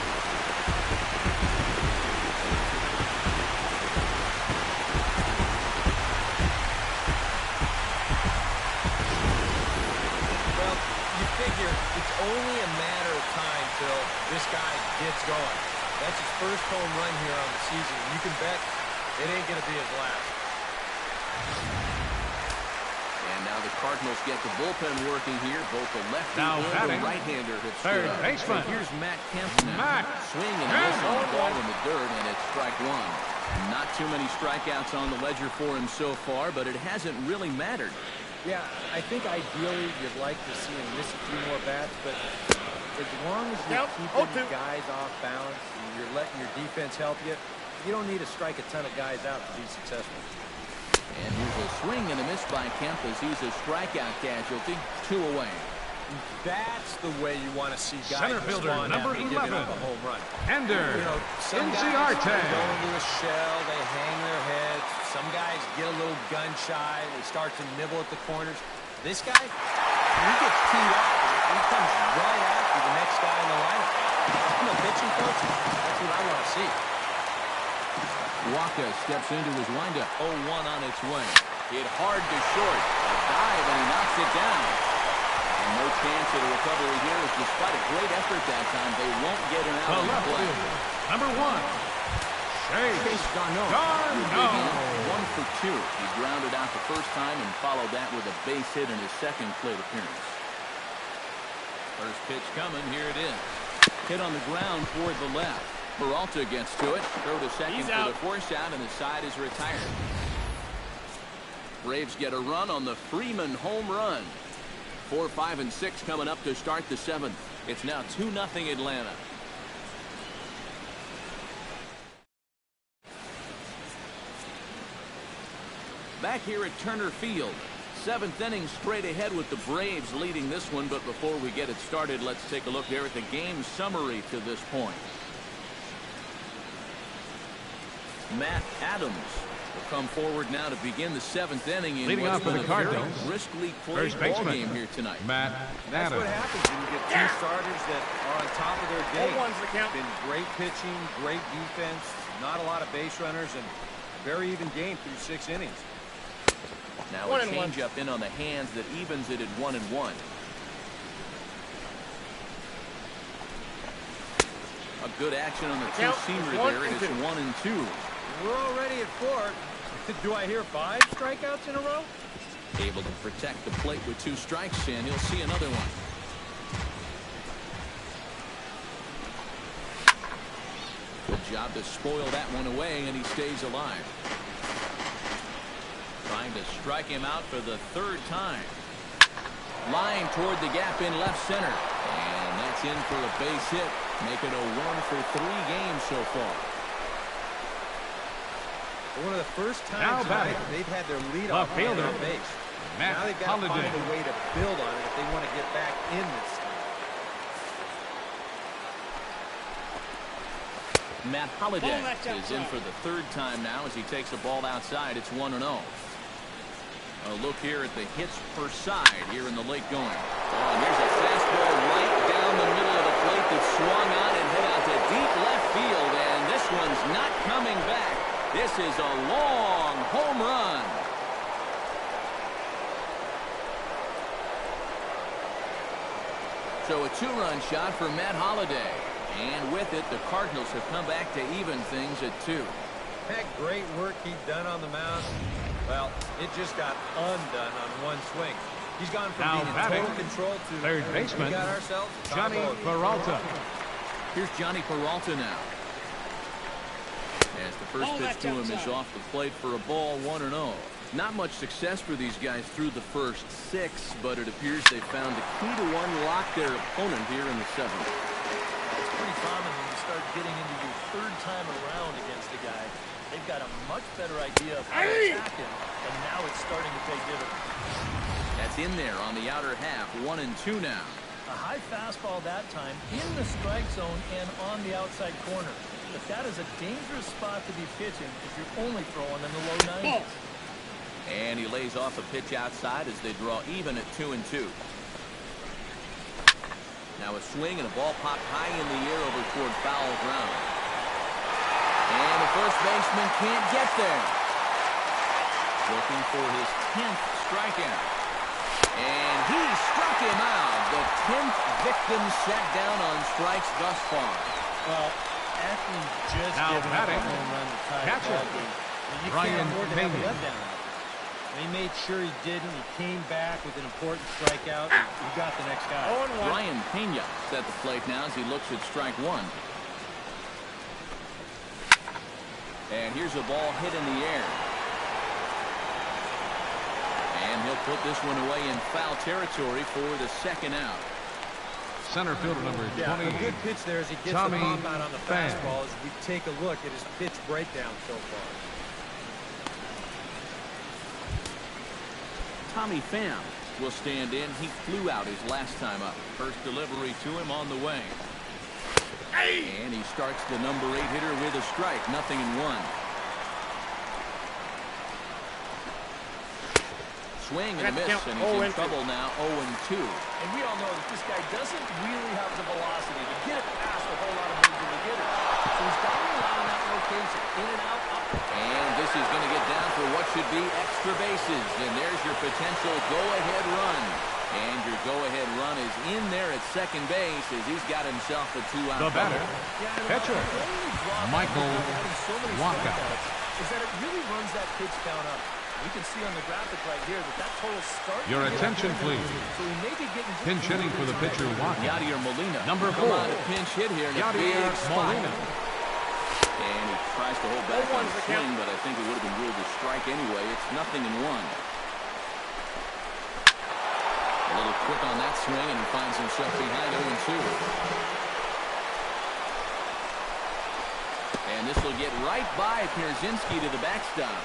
Speaker 4: Figure it's only a matter of time till this guy gets going. That's his first home run here on the season. You can bet it ain't going to be his last.
Speaker 1: And now the Cardinals get the bullpen working here. Both the lefty
Speaker 3: Now
Speaker 1: and
Speaker 3: batting,
Speaker 1: the right-hander have
Speaker 3: third
Speaker 1: stood up.
Speaker 3: baseman,
Speaker 1: So here's Matt Kemp now.
Speaker 3: Matt
Speaker 1: Swing and a miss on the ball in the dirt, and it's strike one. Not too many strikeouts on the ledger for him so far, but it hasn't really mattered.
Speaker 4: Yeah, I think ideally you'd like to see him miss a few more bats, but as long as you're keeping guys off balance and you're letting your defense help you, you don't need to strike a ton of guys out to be successful.
Speaker 1: And here's a swing and a miss by Kemp as he's a strikeout casualty. 2 away.
Speaker 4: That's the way you want to see guys
Speaker 3: Center fielder,
Speaker 4: respond
Speaker 3: number
Speaker 4: after giving
Speaker 3: 11,
Speaker 4: up a home run.
Speaker 3: Ender
Speaker 4: You know, some guys
Speaker 3: Inciarte.
Speaker 4: go into a shell, they hang their heads. Some guys get a little gun shy, they start to nibble at the corners. This guy, when he gets teed up, he comes right after the next guy in the lineup. I'm a pitching coach. That's what I want to see.
Speaker 1: Waka steps into his windup. 0-1 on its way. Hit hard to short. A dive, and he knocks it down. And no chance at a recovery here, as despite a great effort that time, they won't get an out
Speaker 3: The
Speaker 1: on the
Speaker 3: left
Speaker 1: play.
Speaker 3: fielder, number 1, Chase
Speaker 1: Garneau.
Speaker 3: Garneau.
Speaker 1: 1 for 2. He grounded out the first time and followed that with a base hit in his second plate appearance. First pitch coming. Here it is. Hit on the ground toward the left. Peralta gets to it. Throw to second for the force out, and the side is retired. Braves get a run on the Freeman home run. 4, 5, and 6 coming up to start the 7th. It's now 2-0 Atlanta. Back here at Turner Field. 7th inning straight ahead with the Braves leading this one. But before we get it started, let's take a look here at the game summary to this point. Matt Adams will come forward now to begin the 7th inning in
Speaker 3: Leading
Speaker 1: what's
Speaker 3: off for
Speaker 1: been
Speaker 3: the
Speaker 1: a very
Speaker 3: Cardinals,
Speaker 1: briskly played
Speaker 3: first
Speaker 1: ball
Speaker 3: baseman,
Speaker 1: game here tonight.
Speaker 3: Matt
Speaker 4: That's
Speaker 3: Adams.
Speaker 4: what happens when you get 2 starters that are on top of their game.
Speaker 6: 0-1's the count.
Speaker 4: Been great pitching, great defense, not a lot of base runners, and very even game through 6 innings.
Speaker 1: Now a changeup in on the hands that evens it at 1-1. A good action on the two-seamer there. It is 1-2.
Speaker 4: We're already at 4. Do I hear 5 strikeouts in a row?
Speaker 1: Able to protect the plate with 2 strikes, and he'll see another one. Good job to spoil that one away, and he stays alive. Trying to strike him out for the 3rd time. Line toward the gap in left center. And that's in for a base hit. Make it a 1 for 3 games so far.
Speaker 4: One of the first
Speaker 3: Now
Speaker 4: times
Speaker 3: batting.
Speaker 4: they've had their lead
Speaker 3: Left
Speaker 4: off
Speaker 3: fielder,
Speaker 4: on base.
Speaker 3: Matt
Speaker 4: Now they've got to
Speaker 3: Holliday.
Speaker 4: find a way to build on it if they want to get back in this game.
Speaker 1: Matt Holliday is in for the third time now as he takes the ball outside. It's 1-0. A look here at the hits per side here in the late going. Oh, and here's a fastball right down the middle of the plate that swung on and hit out to deep left field, and this one's not coming back. This is a long home run. So a two-run shot for Matt Holliday. And with it, the Cardinals have come back to even things at 2.
Speaker 4: That great work he'd done on the mound, well, it just got undone on one swing. He's gone from
Speaker 3: Now
Speaker 4: being in
Speaker 3: batting,
Speaker 4: total control to
Speaker 3: third baseman,
Speaker 4: we got ourselves
Speaker 3: Johnny Peralta.
Speaker 1: Here's Johnny Peralta now. As the first pitch to him is off the plate for a ball, 1-0. Not much success for these guys through the first 6, but it appears they found the key to unlock their opponent here in the 7th.
Speaker 5: It's pretty common when you start getting into your third time around against a guy. They've got a much better idea of how to attack him, and now it's starting to pay dividends.
Speaker 1: That's in there on the outer half, 1-2 now.
Speaker 5: A high fastball that time in the strike zone and on the outside corner. But that is a dangerous spot to be pitching if you're only throwing in the low 90s.
Speaker 1: And he lays off a pitch outside as they draw even at 2-2. Now a swing and a ball popped high in the air over toward foul ground. And the first baseman can't get there. Looking for his 10th strikeout. And he struck him out. The 10th victim set down on strikes thus far.
Speaker 2: Well, after just
Speaker 3: Now
Speaker 2: giving up a
Speaker 3: batting,
Speaker 2: home run to tie the
Speaker 3: catcher,
Speaker 2: ball game, I mean, you
Speaker 3: Ryan
Speaker 2: can't afford to have a
Speaker 3: Pena.
Speaker 2: letdown. He made sure he didn't. He came back with an important strikeout. He got the next guy.
Speaker 1: Ryan Pena is at the plate now as he looks at strike 1. And here's a ball hit in the air. And he'll put this one away in foul territory for the second out.
Speaker 3: Center fielder number 20.
Speaker 4: Yeah, a good pitch there as he gets
Speaker 3: Tommy
Speaker 4: the pop out on the
Speaker 3: Pham.
Speaker 4: fastball as we take a look at his pitch breakdown so far.
Speaker 1: Tommy Pham will stand in. He flew out his last time up. First delivery to him on the way. And he starts the number 8 hitter with a strike. 0-1. Swing and a miss, and he's in trouble now. 0-2.
Speaker 5: And we all know that this guy doesn't really have the velocity to get it past a whole lot of major league hitters. So he's got to rely on that location, in and out, up.
Speaker 1: And this is going to get down for what should be extra bases. And there's your potential go-ahead run. And your go-ahead run is in there at second base as he's got himself a 2-out.
Speaker 3: The batter, pitcher, Michael Wacha.
Speaker 5: Is that it really runs that pitch count up. You can see on the graphic right here that total start.
Speaker 3: Your attention, please.
Speaker 5: So he may be getting
Speaker 3: Pinch hitting for the pitcher, Wacha.
Speaker 1: Yadier Molina.
Speaker 3: Number 4.
Speaker 1: Come on, a pinch hit here. And a big
Speaker 3: Yadier
Speaker 1: spot.
Speaker 3: Molina.
Speaker 1: And he tries to hold back on the swing, but I think it would have been ruled a strike anyway. It's 0-1. A little quick on that swing, and he finds himself behind 0-2. And this will get right by Pierzynski to the backstop.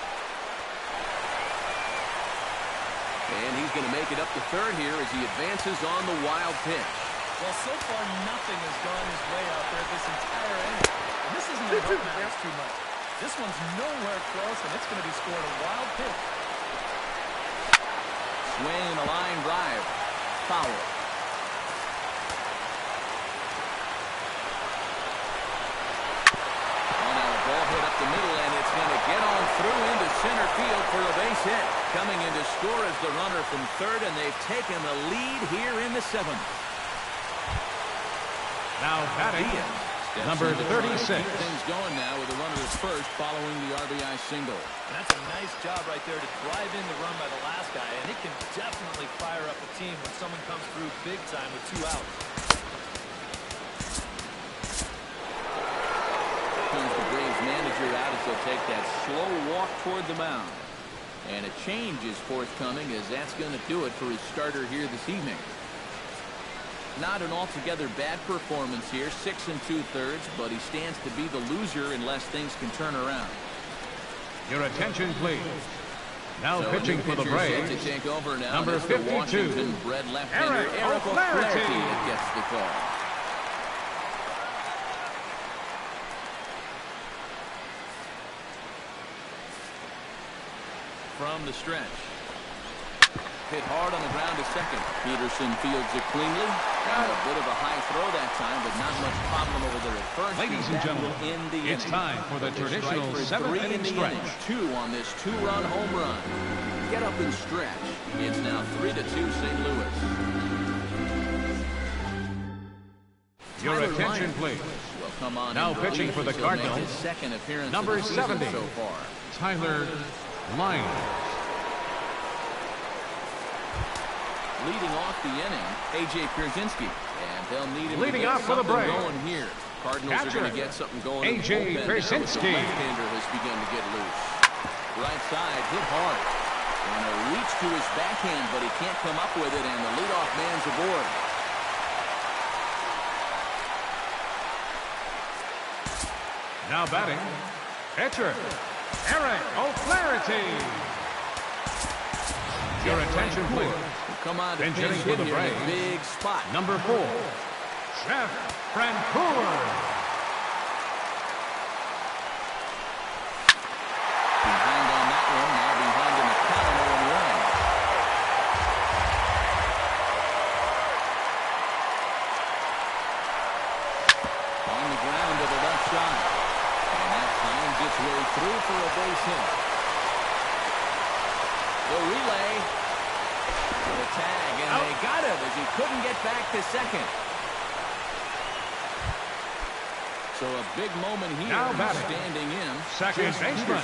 Speaker 1: And he's going to make it up to third here as he advances on the wild pitch.
Speaker 5: Well, so far nothing has gone his way out there this entire inning. And this isn't going to matter too much. This one's nowhere close, and it's going to be scored a wild pitch.
Speaker 1: Swing and a line drive. Foul. Oh, now a ball hit up the middle, and it's going to get on through into center field for a base hit. Coming in to score is the runner from third, and they've taken the lead here in the 7th.
Speaker 3: Now batting, number 36.
Speaker 1: Things going now with the runner at first following the RBI single.
Speaker 5: And that's a nice job right there to drive in the run by the last guy, and it can definitely fire up a team when someone comes through big time with 2 outs.
Speaker 1: Comes the Braves manager out as they'll take that slow walk toward the mound. And a change is forthcoming as that's going to do it for his starter here this evening. Not an altogether bad performance here, 6 2/3, but he stands to be the loser unless things can turn around.
Speaker 3: Your attention, please. Now
Speaker 1: So
Speaker 3: pitching for the Braves,
Speaker 1: to take over now.
Speaker 3: number 52,
Speaker 1: Washington-bred left-hander
Speaker 3: Eric
Speaker 1: O'Flaherty that gets the call. From the stretch. Hit hard on the ground to second. Peterson fields it cleanly. Got a bit of a high throw that time, but not much problem over there at first.
Speaker 3: Ladies and gentlemen, it's time for the traditional seventh-inning stretch.
Speaker 1: 2 on this 2-run home run. Get up and stretch. It's now 3-2 St. Louis.
Speaker 3: Your attention, please.
Speaker 1: Will come on
Speaker 3: now pitching for the Cardinals,
Speaker 1: his second appearance
Speaker 3: number 70,
Speaker 1: so far.
Speaker 3: Tyler
Speaker 1: Leading off the inning, A.J. Pierzynski. And they'll need him
Speaker 3: leading
Speaker 1: to get
Speaker 3: off for the
Speaker 1: something
Speaker 3: Braves.
Speaker 1: going here. Cardinals are going to get something going.
Speaker 3: A.J. Pierzynski.
Speaker 1: The left-hander has begun to get loose. Right side, hit hard. And a reach to his backhand, but he can't come up with it, and the leadoff man's aboard.
Speaker 3: Now batting, pitcher, Eric O'Flaherty. Your attention, please.
Speaker 1: Come on to
Speaker 3: Bench
Speaker 1: pinch
Speaker 3: hitting for the
Speaker 1: hit here in
Speaker 3: Braves.
Speaker 1: a big spot.
Speaker 3: Number 4, Joesph Marcotte.
Speaker 1: Behind on that one, now behind in the count, 0-1. On the ground to the left side. And that finds its way through for a base hit. The relay. The tag, and they got him as he couldn't get back to second. So a big moment here.
Speaker 3: Now batting,
Speaker 1: standing in.
Speaker 3: second baseman,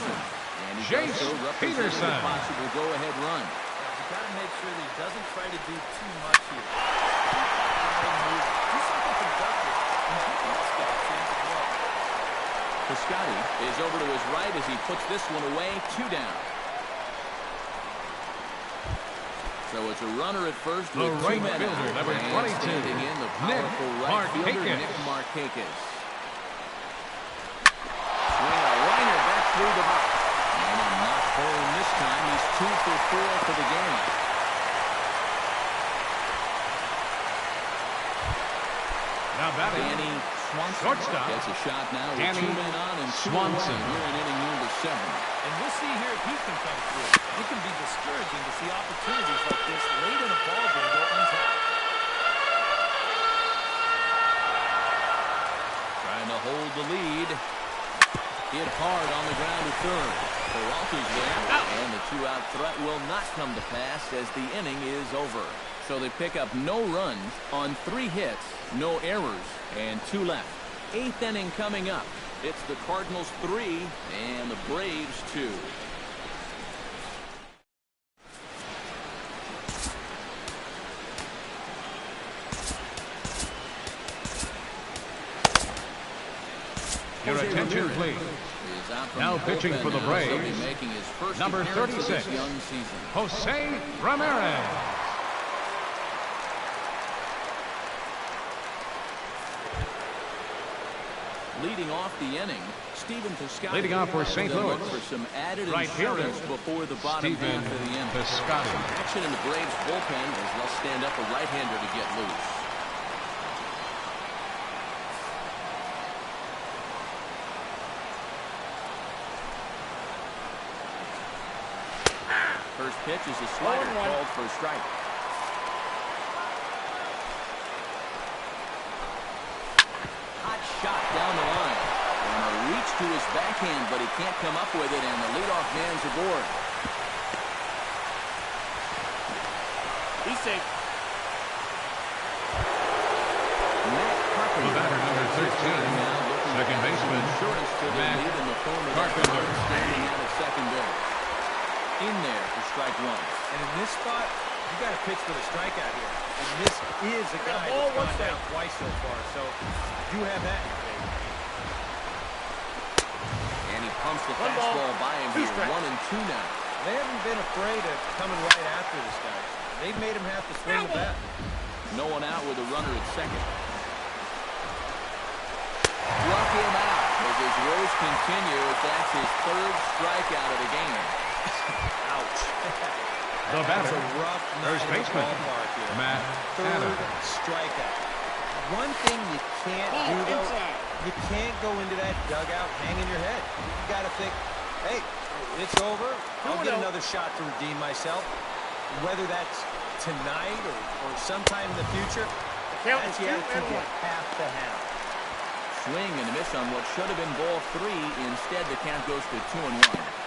Speaker 1: Joesph
Speaker 3: Peterson.
Speaker 1: Possible go-ahead run.
Speaker 5: You got to make sure that he doesn't try to do too much here. Do something productive. And give this guy a chance as well.
Speaker 1: Piscotty is over to his right as he puts this one away. 2 down. So it's a runner at first
Speaker 3: The
Speaker 1: with 2
Speaker 3: right
Speaker 1: men
Speaker 3: fielder,
Speaker 1: out.
Speaker 3: number
Speaker 1: And
Speaker 3: 22,
Speaker 1: standing in the powerful right fielder, Nick Markakis. Swing a liner back through the box. And a knock for him this time. He's 2 for 4 for the game.
Speaker 3: Now batting,
Speaker 1: Danny Swanson
Speaker 3: shortstop,
Speaker 1: gets a shot now with
Speaker 3: Danny
Speaker 1: 2 men on and 2
Speaker 3: Swanson.
Speaker 1: away here in inning number 7.
Speaker 5: And we'll see here if he can come through. It can be discouraging to see opportunities like this late in a ball game go untapped.
Speaker 1: Trying to hold the lead. Hit hard on the ground to third. Peralta's there, and the 2-out threat will not come to pass as the inning is over. So they pick up no runs on 3 hits, no errors, and 2 left. 8th inning coming up. It's the Cardinals 3 and the Braves 2.
Speaker 3: your attention, please. Now pitching for the Braves, number 36, Jose Ramirez.
Speaker 1: Leading off the inning, Stephen Piscotty.
Speaker 3: Leading off for St. Louis,
Speaker 1: for some added
Speaker 3: right fielder,
Speaker 1: insurance before the bottom
Speaker 3: Stephen
Speaker 1: half of the inning.
Speaker 3: Piscotty.
Speaker 1: Action in the Braves bullpen as they'll stand up a right-hander to get loose. First pitch is a slider called for a strike. Hot shot down the line. And a reach to his backhand, but he can't come up with it, and the leadoff man's aboard.
Speaker 6: He's safe.
Speaker 3: The batter, number 13, second baseman,
Speaker 1: Insurance to the lead in the form of
Speaker 3: Carpenter.
Speaker 1: standing out at second base. In there for strike 1.
Speaker 4: And in this spot, you got to pitch for the strikeout here. And this is a guy
Speaker 6: ball,
Speaker 4: that's gone
Speaker 6: one
Speaker 4: down twice so far. So you have that in your favor.
Speaker 1: And he pumps the
Speaker 6: One ball,
Speaker 1: fastball by him
Speaker 6: 2
Speaker 1: here.
Speaker 6: strikes.
Speaker 1: 1 and 2 now.
Speaker 4: They haven't been afraid of coming right after this guy. They've made him have to swing the bat.
Speaker 1: No one out with a runner at second. Struck him out as his woes continue. That's his third strikeout of the game.
Speaker 4: Ouch.
Speaker 3: The batter,
Speaker 4: That's a rough
Speaker 3: first
Speaker 4: night at the
Speaker 3: baseman,
Speaker 4: ballpark here.
Speaker 3: Matt
Speaker 4: Third
Speaker 3: Adams.
Speaker 4: strikeout. One thing you can't do, though, you can't go into that dugout hanging your head. You got to think, hey, it's over. I'll get another shot to redeem myself. Whether that's tonight or sometime in the future, that's the attitude you have to have.
Speaker 1: Swing and a miss on what should have been ball 3. Instead, the count goes to 2-1.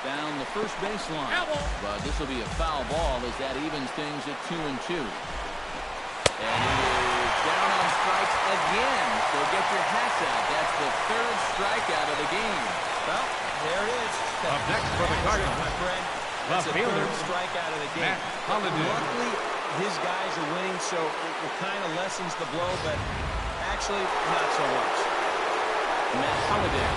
Speaker 1: Down the first baseline. But this will be a foul ball as that evens things at 2-2. And he is down on strikes again. So get your hats out. That's the third strikeout of the game.
Speaker 4: Well, there it is.
Speaker 3: Up next for the Cardinals,
Speaker 4: my friend.
Speaker 3: the
Speaker 4: That's the
Speaker 3: fielder,
Speaker 4: third strikeout of the game.
Speaker 3: Matt Holliday.
Speaker 4: Luckily, his guys are winning, so it kind of lessens the blow, but actually, not so much.
Speaker 1: Matt Holliday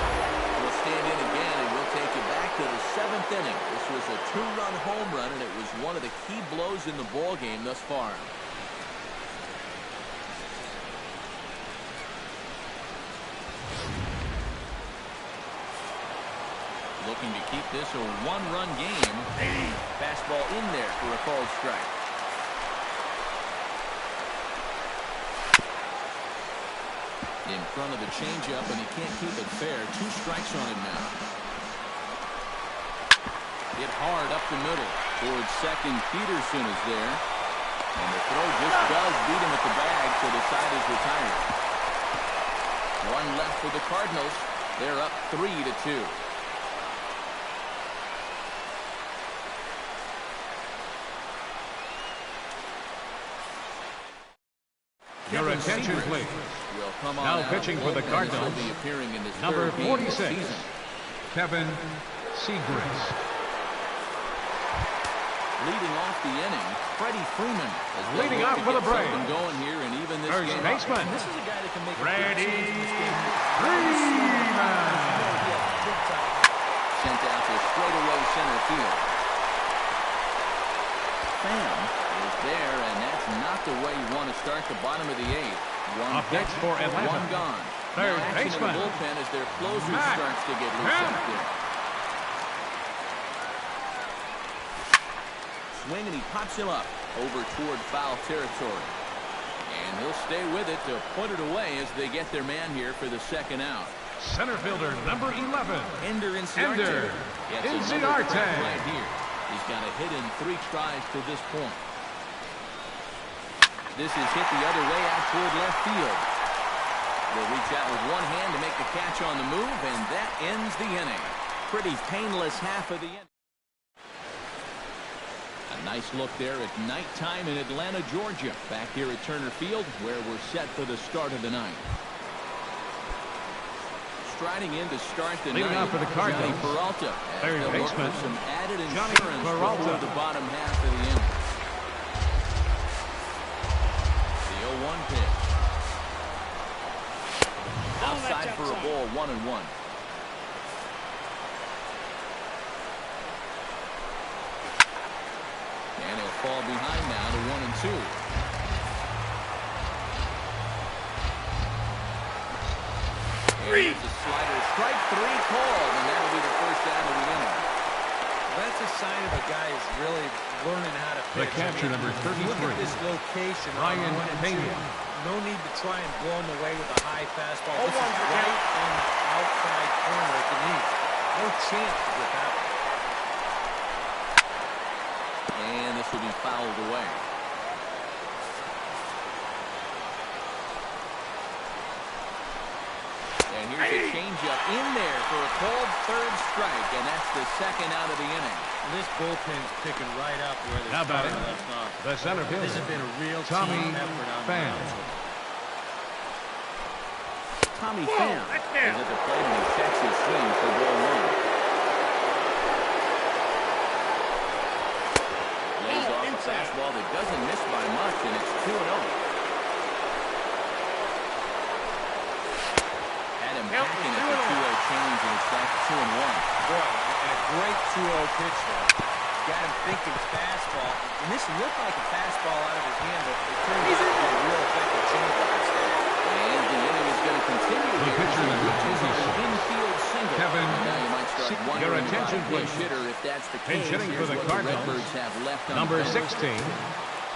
Speaker 1: will stand in again, and we'll take you back to the 7th inning. This was a 2-run home run, and it was one of the key blows in the ball game thus far. Looking to keep this a 1-run game. Fastball in there for a called strike. In front of the changeup, and he can't keep it fair. 2 strikes on him now. Hit hard up the middle. Towards second, Peterson is there. And the throw just does beat him at the bag, so the side is retired. 1 left for the Cardinals. They're up 3-2.
Speaker 3: Your attention, please. Now pitching for the Cardinals, number 46, Kevin Seagrass.
Speaker 1: Leading off the inning, Freddie Freeman.
Speaker 3: Leading off for the Braves.
Speaker 1: Going here and even this
Speaker 3: First
Speaker 1: game.
Speaker 3: baseman,
Speaker 5: And this is a guy that can make
Speaker 3: Freddie
Speaker 5: a big change.
Speaker 3: Freeman.
Speaker 1: Sent out to straightaway center field. Pham is there, and that's not the way you want to start the bottom of the 8th.
Speaker 3: Up next for Atlanta,
Speaker 1: 1 gone.
Speaker 3: third
Speaker 1: now action
Speaker 3: baseman,
Speaker 1: in the bullpen as their closer
Speaker 3: Matt
Speaker 1: starts to get loose out there. Swing, and he pops him up over toward foul territory. And he'll stay with it to put it away as they get their man here for the 2nd out.
Speaker 3: Center fielder, number 11,
Speaker 1: Ender Inciarte. Gets another crack right here. He's got a hit in 3 tries to this point. This is hit the other way out toward left field. Will reach out with one hand to make the catch on the move, and that ends the inning. Pretty painless half of the inning. A nice look there at nighttime in Atlanta, Georgia. Back here at Turner Field, where we're set for the start of the ninth. Striding in to start the
Speaker 3: Leading
Speaker 1: ninth,
Speaker 3: off for the Cardinals,
Speaker 1: Johnny Peralta.
Speaker 3: third baseman,
Speaker 1: Some added
Speaker 3: Johnny
Speaker 1: insurance
Speaker 3: Peralta.
Speaker 1: before the bottom half of the inning. The 0-1 pitch. Outside for a ball, 1-1. And he'll fall behind now to 1-2. Here's a slider, strike 3 called, and that'll be the first out of the inning.
Speaker 4: That's a sign of a guy who's really learning how to
Speaker 3: The
Speaker 4: pitch.
Speaker 3: catcher, number
Speaker 4: Look
Speaker 3: 33,
Speaker 4: at this location.
Speaker 3: Ryan
Speaker 4: on 1 and 2.
Speaker 3: Pena.
Speaker 4: No need to try and blow him away with a high fastball. This is right on the outside corner at the knee. No chance to get that one.
Speaker 1: And this will be fouled away. And here's a changeup in there for a called 3rd strike, and that's the 2nd out of the inning.
Speaker 4: This bullpen's picking right up where the
Speaker 3: How about
Speaker 4: starter
Speaker 3: it?
Speaker 4: left off.
Speaker 3: The center fielder,
Speaker 4: This has been a real
Speaker 3: Tommy
Speaker 4: team effort on the
Speaker 3: Pham.
Speaker 4: mound.
Speaker 1: Tommy Pham is at the plate, and he checks his swing for ball 1. Lays off a fastball that doesn't miss by much, and it's 2-0. Hacking at the 2-0 change, and it's back to 2-1.
Speaker 4: Boy, and a great 2-0 pitch there. Got him thinking fastball, and this looked like a fastball out of his hand, but it turned out to be a real effective changeup instead.
Speaker 1: And the inning is going to continue
Speaker 3: The
Speaker 1: here.
Speaker 3: pitcher, number
Speaker 1: This is an
Speaker 3: 26,
Speaker 1: infield
Speaker 3: attention, please.
Speaker 1: hitter if that's the case.
Speaker 3: Pinch hitting for the
Speaker 1: Here's what
Speaker 3: Cardinals.
Speaker 1: Redbirds have left on
Speaker 3: Number
Speaker 1: the bench.
Speaker 3: 16,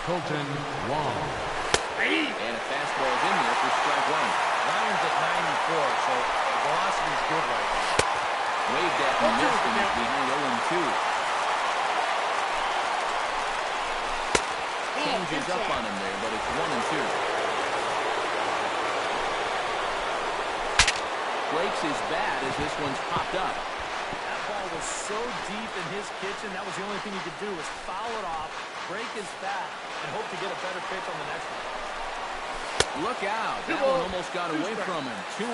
Speaker 3: Colton Wong.
Speaker 1: And a fastball's in there for strike one.
Speaker 4: Lions at 94, so the velocity's good right now.
Speaker 1: Waved at and missed him. He's behind 0-2. Changes up on him there, but it's 1-2. Breaks his bat as this one's popped up.
Speaker 5: That ball was so deep in his kitchen, that was the only thing he could do was foul it off, break his bat, and hope to get a better pitch on the next one.
Speaker 1: Look out. That one almost got away from him. 2-2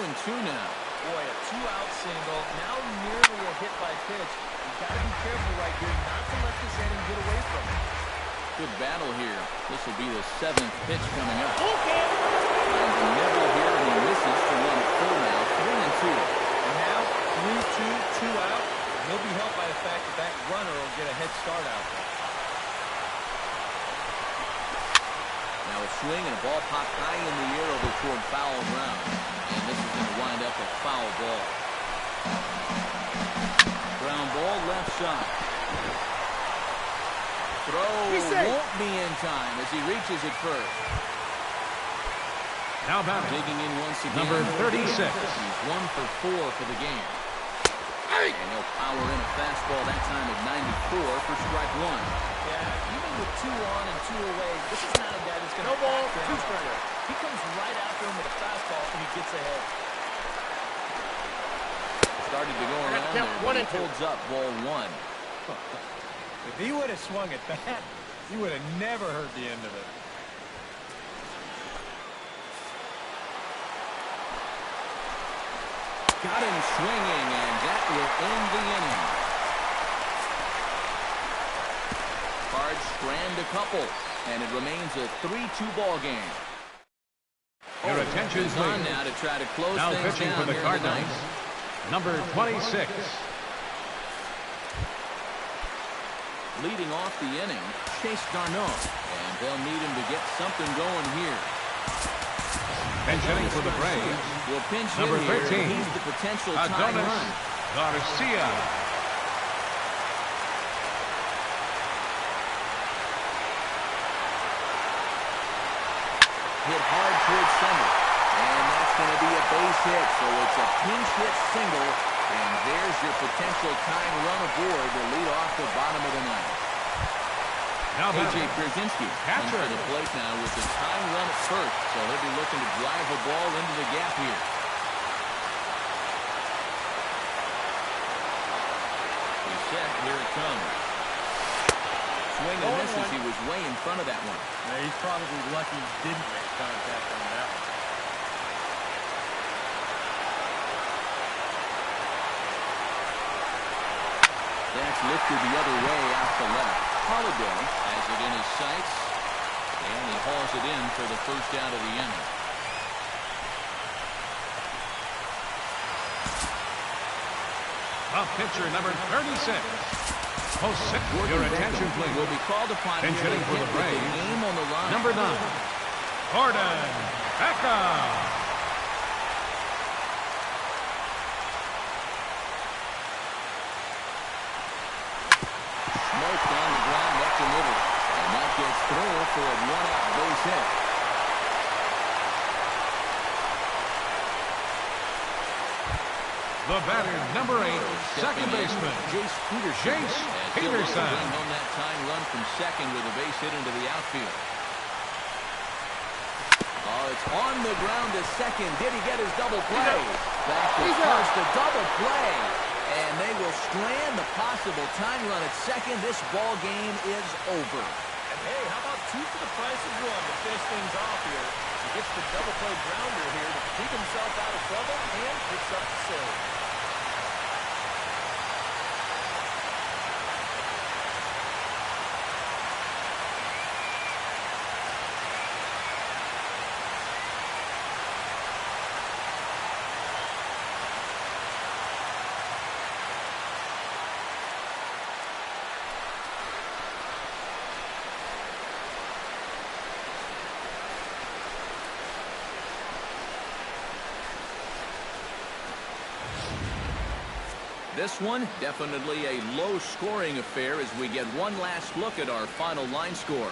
Speaker 1: now.
Speaker 5: Boy, a two-out single, now nearly a hit by pitch. You've got to be careful right here not to let this inning get away from him.
Speaker 1: Good battle here. This will be the 7th pitch coming up. And the nibble here, and he misses for 1-4 now. 3-2.
Speaker 4: And now, 3-2, 2 out. He'll be helped by the fact that that runner will get a head start out there.
Speaker 1: Now a swing and a ball popped high in the air over toward foul ground. And this is going to wind up a foul ball. Ground ball left side. Throw won't be in time as he reaches it first.
Speaker 3: Now batting,
Speaker 1: Digging in once again.
Speaker 3: number 36.
Speaker 1: He's 1 for 4 for the game. And he'll power in a fastball that time at 94 for strike one.
Speaker 5: Yeah, even with 2 on and 2 away, this is not a guy that's going to
Speaker 6: ball,
Speaker 5: back down.
Speaker 6: 2 strikes.
Speaker 5: He comes right after him with a fastball, and he gets ahead.
Speaker 1: Started to go around there, but he holds up ball 1.
Speaker 4: If he would have swung at that, he would have never heard the end of it.
Speaker 1: Got him swinging, and that will end the inning. Cards strand a couple, and it remains a 3-2 ball game.
Speaker 3: Your attention,
Speaker 1: He's on
Speaker 3: please.
Speaker 1: now to try to close
Speaker 3: Now
Speaker 1: things
Speaker 3: pitching
Speaker 1: down
Speaker 3: for the
Speaker 1: here in the
Speaker 3: Cardinals,
Speaker 1: ninth.
Speaker 3: number 26.
Speaker 1: Leading off the inning, Chase Darno, and they'll need him to get something going here.
Speaker 3: Pinch hitting for the Braves,
Speaker 1: Will pinch
Speaker 3: number
Speaker 1: hit here.
Speaker 3: 13.
Speaker 1: He's the potential tying
Speaker 3: Adonis
Speaker 1: run.
Speaker 3: Garcia.
Speaker 1: Hit hard towards center, and that's going to be a base hit, so it's a pinch hit single, and there's your potential tying run aboard to lead off the bottom of the ninth.
Speaker 3: Now
Speaker 1: A.J.
Speaker 3: batting,
Speaker 1: Pierzynski comes
Speaker 3: catcher.
Speaker 1: to the plate now with the tying run at first, so he'll be looking to drive a ball into the gap here. He's set, here it comes. Swing and misses, he was way in front of that one.
Speaker 4: Yeah, he's probably lucky he didn't make contact on that one.
Speaker 1: That's lifted the other way out to left. Holiday has it in his sights, and he hauls it in for the first out of the inning.
Speaker 3: A pitcher, number 36. Your attention, please.
Speaker 1: Will be called upon
Speaker 3: Pinch
Speaker 1: here to
Speaker 3: hitting for
Speaker 1: hit
Speaker 3: the
Speaker 1: with
Speaker 3: Braves,
Speaker 1: game on the line.
Speaker 3: number 9. Gordon Beckham.
Speaker 1: Smoked on the ground up the middle, and that gets through for a one-out base hit.
Speaker 3: The batter, number 8, second baseman,
Speaker 1: Joesph
Speaker 3: Jace Peterson.
Speaker 1: Bring home that tying run from second with a base hit into the outfield. Oh, it's on the ground to second. Did he get his double play? Back to first, a double play. And they will strand the possible tying run at second. This ball game is over.
Speaker 5: And hey, how about 2 for the price of 1 to finish things off here? He gets the double play grounder here to keep himself out of trouble and picks up the save.
Speaker 1: This one, definitely a low-scoring affair as we get one last look at our final line score.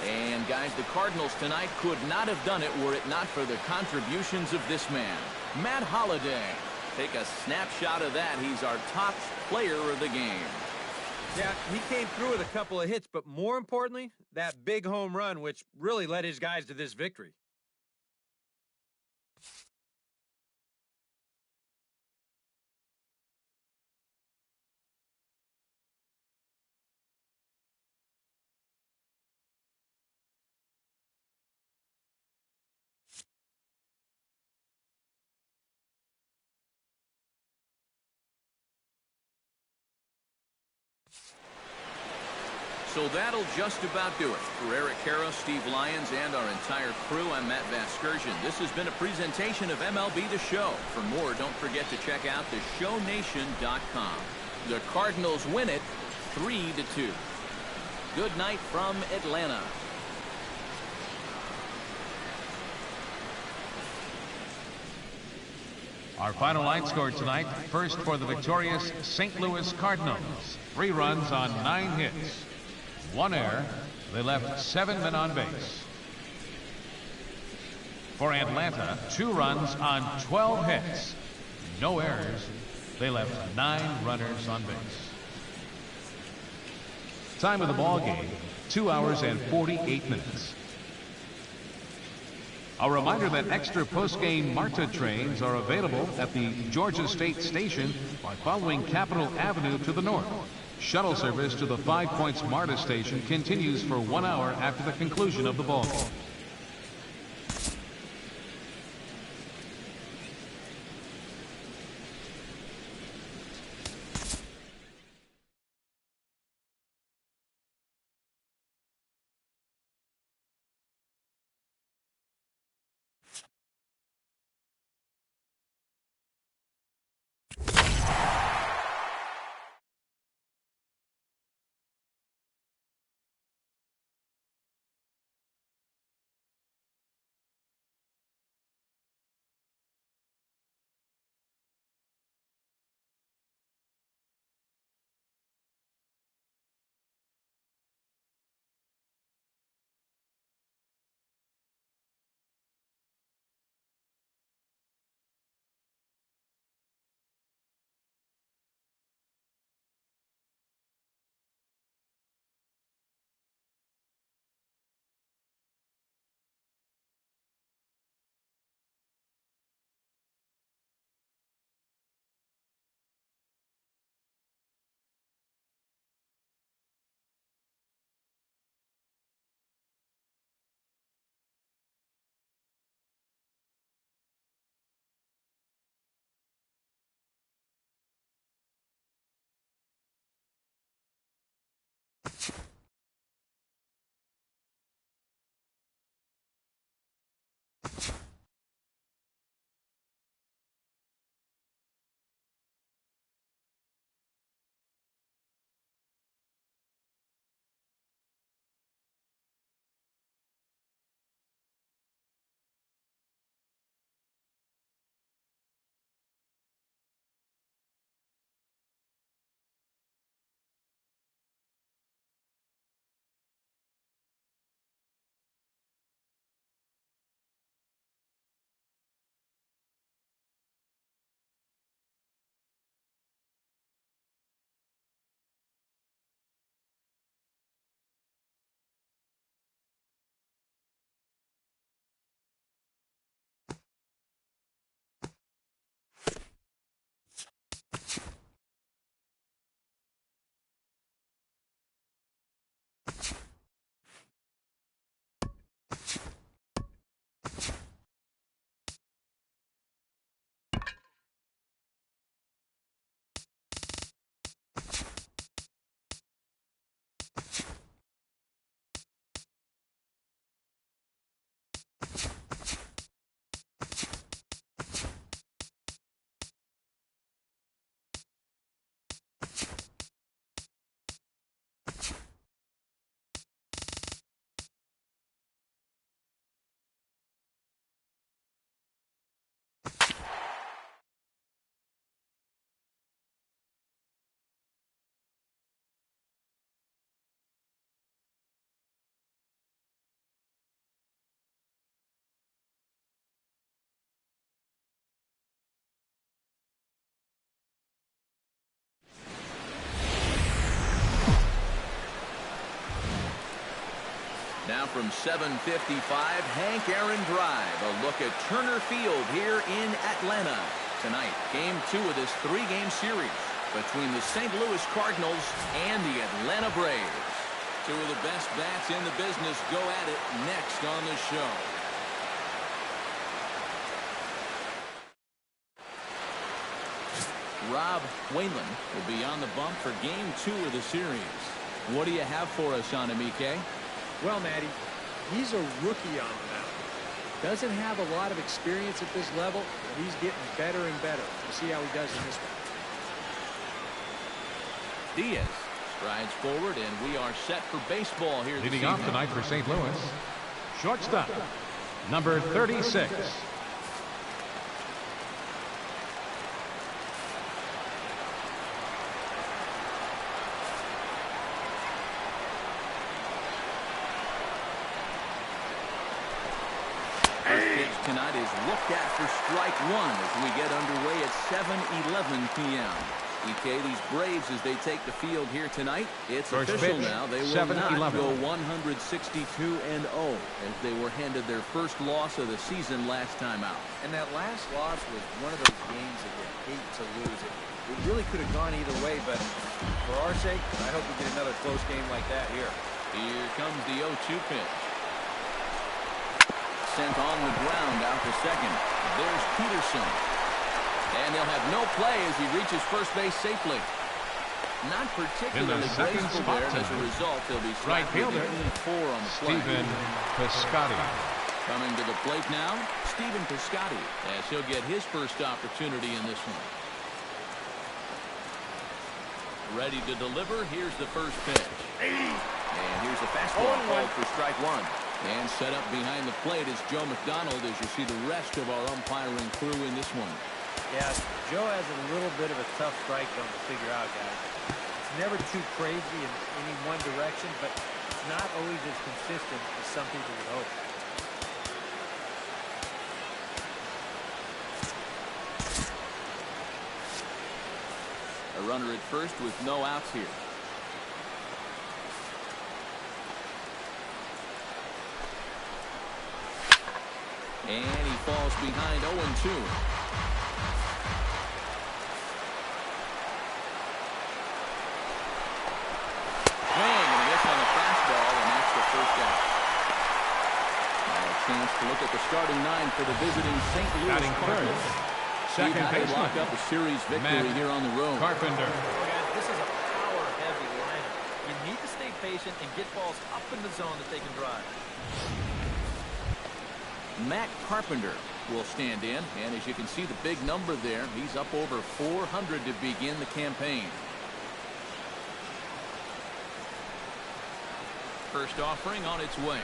Speaker 1: And guys, the Cardinals tonight could not have done it were it not for the contributions of this man, Matt Holliday. Take a snapshot of that. He's our top player of the game.
Speaker 4: Yeah, he came through with a couple of hits, but more importantly, that big home run, which really led his guys to this victory.
Speaker 1: So that'll just about do it. For Eric Harrow, Steve Lyons, and our entire crew, I'm Matt Vasgersian. This has been a presentation of MLB The Show. For more, don't forget to check out theshownation.com. The Cardinals win it 3-2. Good night from Atlanta.
Speaker 3: Our final line score tonight, first for the victorious St. Louis Cardinals. 3 runs on 9 hits. 1 error. They left 7 men on base. For Atlanta, 2 runs on 12 hits. No errors. They left 9 runners on base. Time of the ball game, 2 hours and 48 minutes. A reminder that extra post-game MARTA trains are available at the Georgia State Station by following Capitol Avenue to the north. Shuttle service to the 5 Points MARTA station continues for 1 hour after the conclusion of the ball game.
Speaker 1: from 7:55, Hank Aaron Drive. A look at Turner Field here in Atlanta. Tonight, game 2 of this 3-game series between the St. Louis Cardinals and the Atlanta Braves. 2 of the best bats in the business go at it next on the show. Rob Whalen will be on the bump for game 2 of the series. What do you have for us on him, EK?
Speaker 2: Well, Matty, he's a rookie on the mound. Doesn't have a lot of experience at this level, but he's getting better and better. We'll see how he does in this one.
Speaker 1: Diaz strides forward, and we are set for baseball here this
Speaker 3: Leading off
Speaker 1: evening.
Speaker 3: tonight for St. Louis, shortstop, number 36.
Speaker 1: Tonight is looked at for strike 1 as we get underway at 7:11 p.m. EK, these Braves, as they take the field here tonight, it's
Speaker 3: First
Speaker 1: official
Speaker 3: pitch,
Speaker 1: now. They will not
Speaker 3: 7-11.
Speaker 1: go 162-0 as they were handed their first loss of the season last time out.
Speaker 4: And that last loss was one of those games that you hate to lose. It really could have gone either way, but for our sake, I hope we get another close game like that here.
Speaker 1: Here comes the 0-2 pitch. Sent on the ground out to second. There's Peterson. And they'll have no play as he reaches first base safely. Not particularly graceful there, and as a result, they'll be
Speaker 3: Right
Speaker 1: slapped with
Speaker 3: fielder,
Speaker 1: the 4 on the play.
Speaker 3: Stephen Piscotty.
Speaker 1: Coming to the plate now, Stephen Piscotty, as he'll get his first opportunity in this one. Ready to deliver. Here's the first pitch. And here's a fastball called for strike 1. And set up behind the plate is Joe McDonald as you see the rest of our umpiring crew in this one.
Speaker 4: Yeah, Joe has a little bit of a tough strike zone to figure out, guys. It's never too crazy in any one direction, but it's not always as consistent as some people would hope.
Speaker 1: A runner at first with no outs here. And he falls behind 0-2. Swing and a miss on the fastball, and that's the first out. Now a chance to look at the starting 9 for the visiting St. Louis
Speaker 3: Batting
Speaker 1: Cardinals.
Speaker 3: first,
Speaker 1: Steve,
Speaker 3: second
Speaker 1: how do you
Speaker 3: baseman,
Speaker 1: lock up a series victory here on the road?
Speaker 3: Carpenter.
Speaker 5: Well, guys, this is a power-heavy lineup. You need to stay patient and get balls up in the zone that they can drive.
Speaker 1: Matt Carpenter will stand in, and as you can see the big number there, he's up over 400 to begin the campaign. First offering on its way.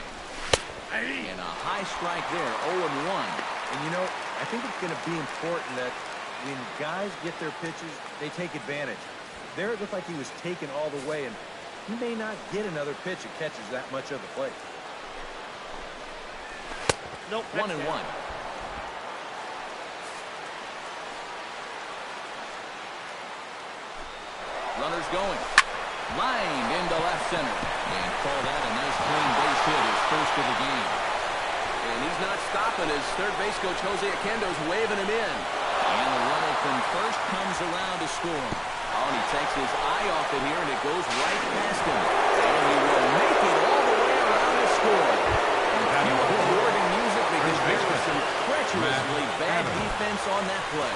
Speaker 1: And a high strike there, 0-1.
Speaker 4: And you know, I think it's going to be important that when guys get their pitches, they take advantage. There it looked like he was taken all the way, and he may not get another pitch that catches that much of the plate.
Speaker 6: Nope.
Speaker 1: 1-1. Runners going. Lined into left center. And call that a nice clean base hit, his first of the game. And he's not stopping as third base coach Jose Oquendo's waving him in. And the runner from first comes around to score. Oh, and he takes his eye off it here, and it goes right past him. And he will make it all the way around to score. And cue up the organ music because there was some treacherously bad defense on that play.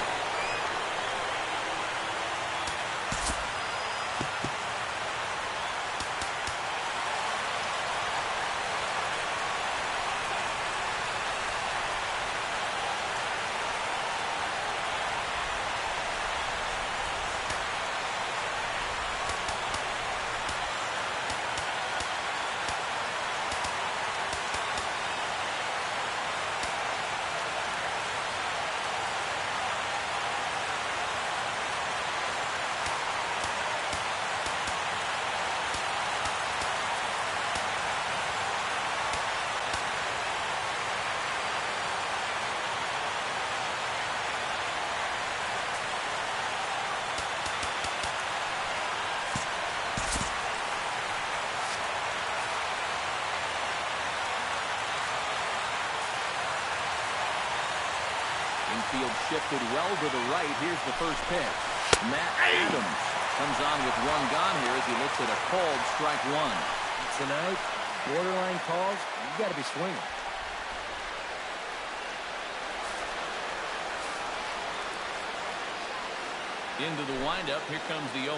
Speaker 1: Infield shifted well to the right. Here's the first pitch. Matt Adams comes on with one gone here as he looks at a called strike one.
Speaker 4: Tonight, borderline calls, you got to be swinging.
Speaker 1: Into the windup. Here comes the 0-1.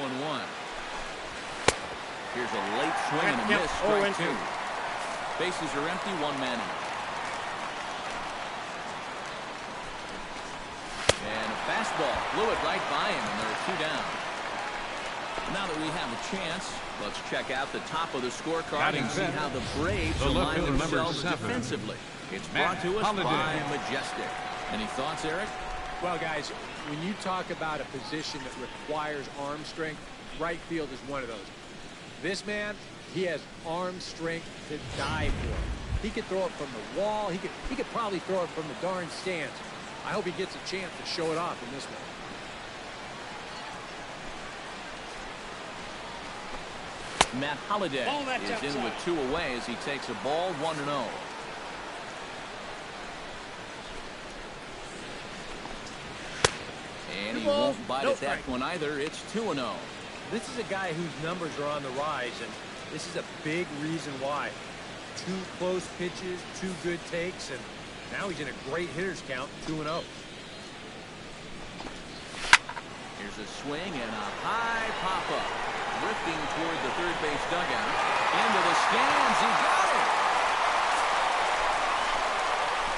Speaker 1: Here's a late swing and a miss. Strike two. Bases are empty. One man out. And a fastball blew it right by him, and there are two down. Now that we have a chance, let's check out the top of the scorecard and see how the Braves align themselves defensively. It's brought to us by Majestic. Any thoughts, Eric?
Speaker 2: Well, guys, when you talk about a position that requires arm strength, right field is one of those. This man, he has arm strength to die for. He could throw it from the wall. He could probably throw it from the darn stands. I hope he gets a chance to show it off in this one.
Speaker 1: Matt Holliday is in with two away as he takes a ball 1-0. And he won't bite at that one either. It's 2-0.
Speaker 4: This is a guy whose numbers are on the rise, and this is a big reason why. Two close pitches, two good takes, and now he's in a great hitter's count, 2-0.
Speaker 1: Here's a swing and a high pop-up. Drifting toward the third base dugout. Into the stands. He got it!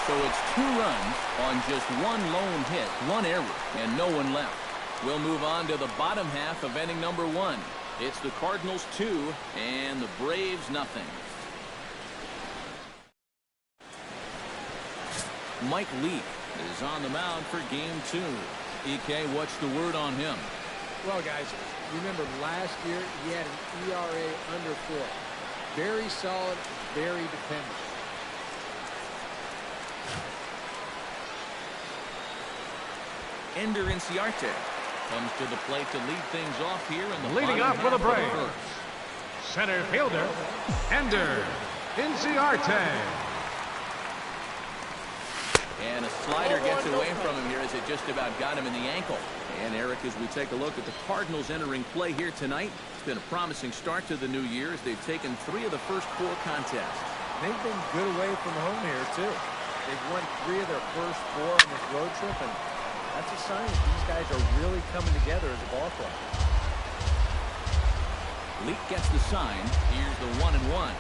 Speaker 1: So it's 2 runs on just one lone hit, one error, and no one left. We'll move on to the bottom half of inning number 1. It's the Cardinals 2 and the Braves nothing. Mike Leake is on the mound for game 2. EK, what's the word on him?
Speaker 2: Well, guys, remember last year he had an ERA under 4. Very solid, very dependable.
Speaker 1: Ender Inciarte comes to the plate to lead things off here in the
Speaker 3: leading off for the Braves. Center fielder, Ender Inciarte.
Speaker 1: And a slider gets away from him here as it just about got him in the ankle. And Eric, as we take a look at the Cardinals entering play here tonight, it's been a promising start to the new year as they've taken 3 of the first 4 contests.
Speaker 4: They've been good away from home here, too. They've won 3 of their first 4 on this road trip, and that's a sign that these guys are really coming together as a ball club.
Speaker 1: Leak gets the sign. Here's the 1-1.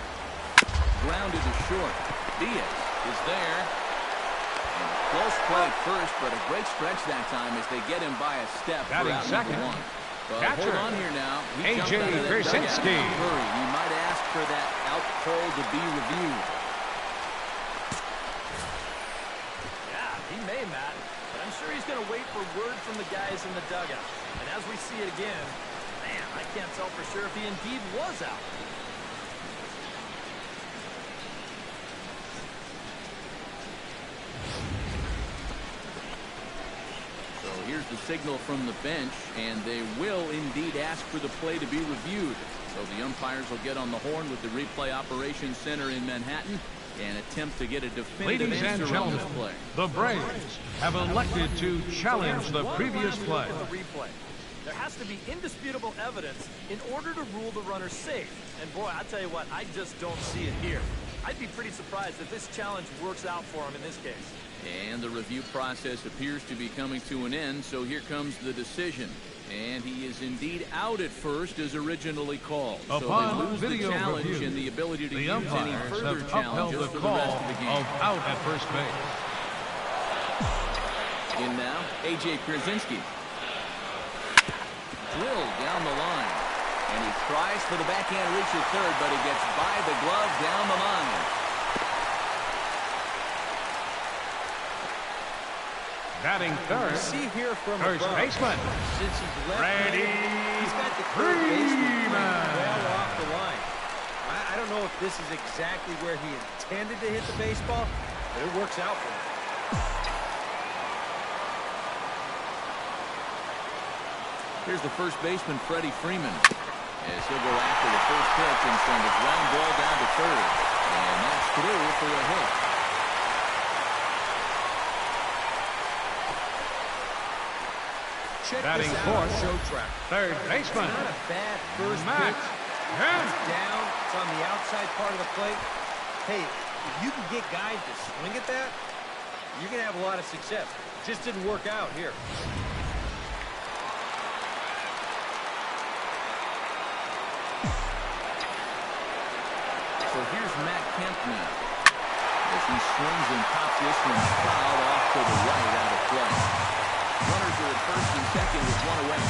Speaker 1: Grounded to short. Diaz is there. Close play at first, but a great stretch that time as they get him by a step for out number 1. Well, hold on here now.
Speaker 3: A.J. Pierzynski.
Speaker 1: He might ask for that out call to be reviewed.
Speaker 5: Yeah, he may, Matt. But I'm sure he's going to wait for word from the guys in the dugout. And as we see it again, man, I can't tell for sure if he indeed was out.
Speaker 1: Here's the signal from the bench, and they will indeed ask for the play to be reviewed. So the umpires will get on the horn with the replay operations center in Manhattan and attempt to get a definitive answer on this play.
Speaker 3: The Braves have elected to challenge the previous play.
Speaker 5: There has to be indisputable evidence in order to rule the runner safe. And boy, I tell you what, I just don't see it here. I'd be pretty surprised if this challenge works out for him in this case.
Speaker 1: And the review process appears to be coming to an end, so here comes the decision. And he is indeed out at first as originally called. So they lose the challenge
Speaker 3: review,
Speaker 1: and the ability to
Speaker 3: the
Speaker 1: use any further challenges for the rest of the game.
Speaker 3: Out at first base.
Speaker 1: In now, A.J. Pierzynski. Drilled down the line. And he tries for the backhand reach at third, but he gets by the glove down the line.
Speaker 3: Batting third,
Speaker 4: See here from
Speaker 3: first
Speaker 4: above,
Speaker 3: baseman,
Speaker 4: since he's left
Speaker 3: Freddie
Speaker 4: he's got the third baseman
Speaker 3: Freeman.
Speaker 4: well off the line. I don't know if this is exactly where he intended to hit the baseball, but it works out for him.
Speaker 1: Here's the first baseman, Freddie Freeman, as he'll go after the first pitch and send a ground ball down to third. And that's through for a hit.
Speaker 4: check
Speaker 3: Batting
Speaker 4: this out on
Speaker 3: fourth,
Speaker 4: show track.
Speaker 3: third baseman,
Speaker 4: Not a bad first
Speaker 3: Matt
Speaker 4: pitch.
Speaker 3: Kemp.
Speaker 4: It's down. It's on the outside part of the plate. Hey, if you can get guys to swing at that, you're going to have a lot of success. Just didn't work out here.
Speaker 1: So here's Matt Kemp now. As he swings and pops this one foul off to the right out of play. Runners are at first and second with one away.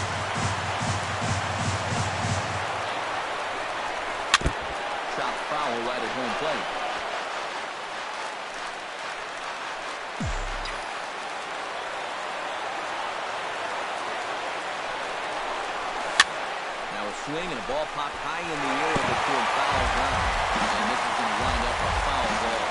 Speaker 1: Chopped foul right at home plate. Now a swing and a ball popped high in the air before foul ground. And this is going to wind up a foul ball.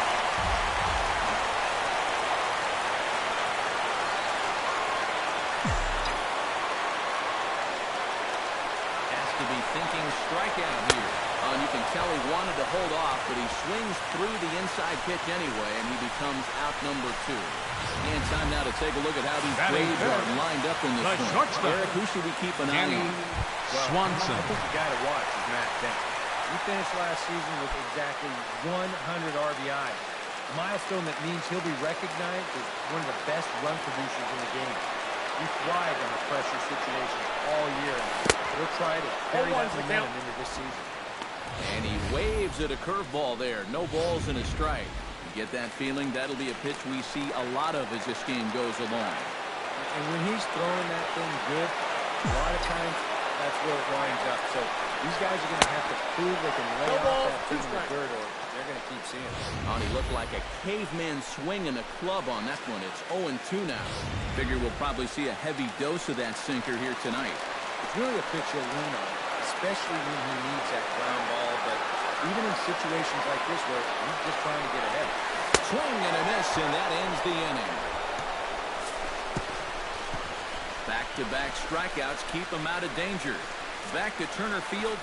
Speaker 1: Has to be thinking strikeout here. And you can tell he wanted to hold off, but he swings through the inside pitch anyway, and he becomes out number 2. And time now to take a look at how these grades are lined up in this one. Eric, who should we keep an eye on?
Speaker 3: Swanson.
Speaker 4: I think the guy to watch is Matt Kemp. He finished last season with exactly 100 RBI. A milestone that means he'll be recognized as one of the best run producers in the game. He thrived under pressure situations all year. We'll try to carry that momentum into this season.
Speaker 1: And he waves at a curveball there. No balls and a strike. You get that feeling that'll be a pitch we see a lot of as this game goes along.
Speaker 4: And when he's throwing that thing good, a lot of times that's where it winds up. So these guys are going to have to prove they can lay off that thing in the dirt, or they're going to keep seeing it.
Speaker 1: Oh, he looked like a caveman swinging a club on that one. It's 0-2 now. Figure we'll probably see a heavy dose of that sinker here tonight.
Speaker 4: It's really a pitch you'll lean on, especially when he needs that ground ball. But even in situations like this where he's just trying to get ahead.
Speaker 1: Swing and a miss, and that ends the inning. Back-to-back strikeouts keep him out of danger. Back to Turner Field.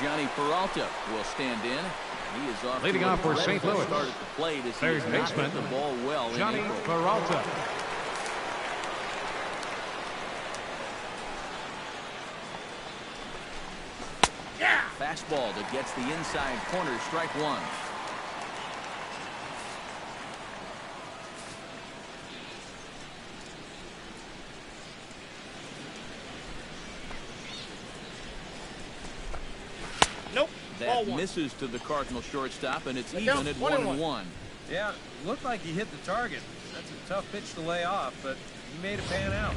Speaker 1: Johnny Peralta will stand in. He is off.
Speaker 3: Leading off for St. Louis.
Speaker 1: Start at the plate as
Speaker 3: Third
Speaker 1: he has not
Speaker 3: baseman,
Speaker 1: hit the ball well
Speaker 3: Johnny
Speaker 1: in April.
Speaker 3: Peralta.
Speaker 1: Fastball that gets the inside corner. Strike one.
Speaker 6: Nope.
Speaker 1: That misses to the Cardinal shortstop, and it's even at 1-1.
Speaker 4: Yeah, looked like he hit the target. That's a tough pitch to lay off, but he made it pan out.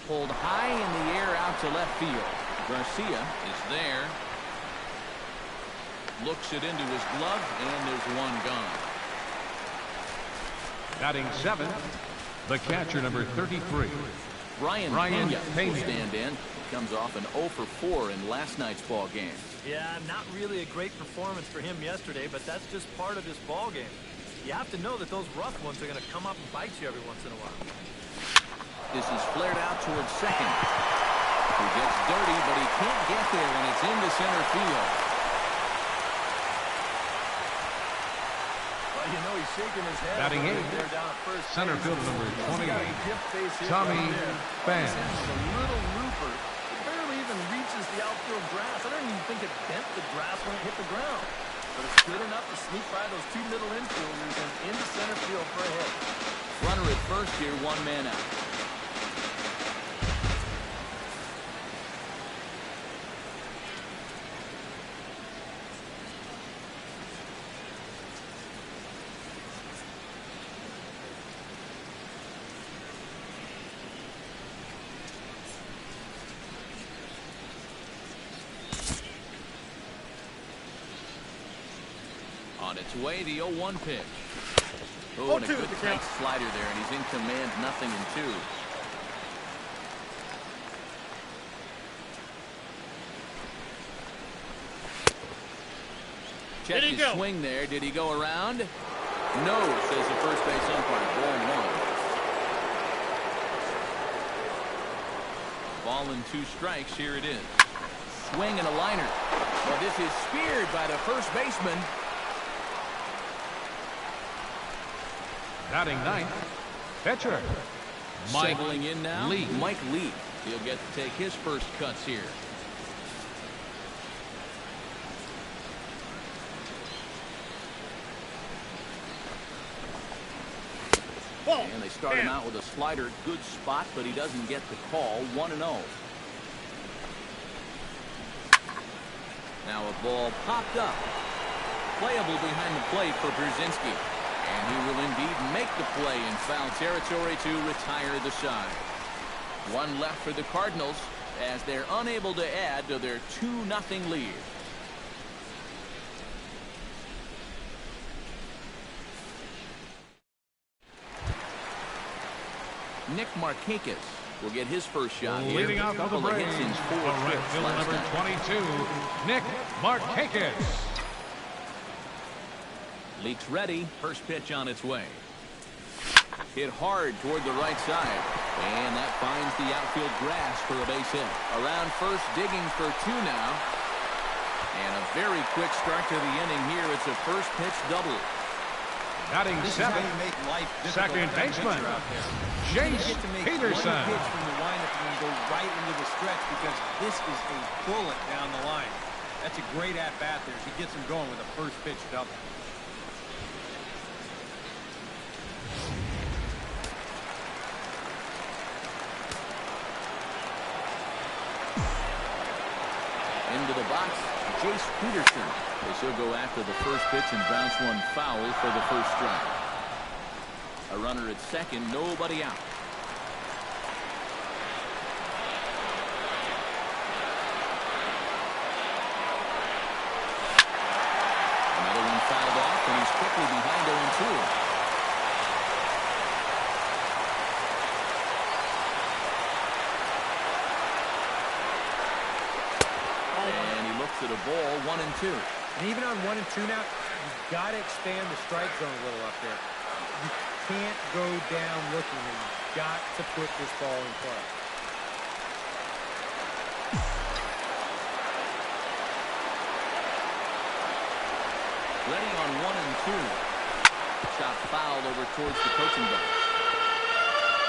Speaker 1: Pulled high in the air out to left field. Garcia is there. Looks it into his glove, and there's one gone.
Speaker 3: Batting 7th, the catcher, number 33.
Speaker 1: Ryan
Speaker 3: Pena.
Speaker 1: will stand in. Comes off an 0 for 4 in last night's ball game.
Speaker 5: Yeah, not really a great performance for him yesterday, but that's just part of this ball game. You have to know that those rough ones are going to come up and bite you every once in a while.
Speaker 1: This is flared out towards second. He gets dirty, but he can't get there, and it's into center field.
Speaker 5: Well, you know he's shaking his head.
Speaker 3: Batting 8th,
Speaker 5: there down at first
Speaker 3: center
Speaker 5: base.
Speaker 3: fielder, number
Speaker 5: He's got
Speaker 3: 28,
Speaker 5: a dip face hit
Speaker 3: Tommy
Speaker 5: right there.
Speaker 3: Pham.
Speaker 5: It's a little looper. It barely even reaches the outfield grass. I don't even think it bent the grass when it hit the ground. But it's good enough to sneak by those two middle infielders and into center field for a hit.
Speaker 1: Runner at first here, one man out. On its way, the 0-1 pitch. Oh, and a good tight slider there, and he's in command, 0-2. Check his swing there. Did he go around? No, says the first base umpire. Ball 1. Ball and 2 strikes. Here it is. swing and a liner. Well, this is speared by the first baseman.
Speaker 3: Batting ninth, pitcher Mike
Speaker 1: Settling in now,
Speaker 3: Lee.
Speaker 1: Mike Lee. He'll get to take his first cuts here. And they start him out with a slider. Good spot, but he doesn't get the call. 1-0. Now a ball popped up. Playable behind the plate for Brzezinski. And he will indeed make the play in foul territory to retire the side. One left for the Cardinals as they're unable to add to their 2-0 lead. Nick Markakis will get his first shot here.
Speaker 3: Leading off of the Braves, right field number 22, Nick Markakis.
Speaker 1: Leaks ready. First pitch on its way. Hit hard toward the right side. And that finds the outfield grass for a base hit. Around first, digging for two now. And a very quick start to the inning here. It's a first pitch double.
Speaker 3: Batting seventh, second baseman, Joesph Peterson.
Speaker 4: Pitch from the windup and go right into the stretch because this is a bullet down the line. That's a great at-bat there. He gets him going with a first pitch double.
Speaker 1: Into the box, Joesph Peterson. As he'll go after the first pitch and bounce one foul for the first strike. A runner at second, nobody out. Another one fouled off, and he's quickly behind 0-2. To the ball, 1-2.
Speaker 4: And even on 1-2 now, you've got to expand the strike zone a little up there. You can't go down looking. You've got to put this ball in play.
Speaker 1: Ready on 1-2. Shot fouled over towards the coaching box.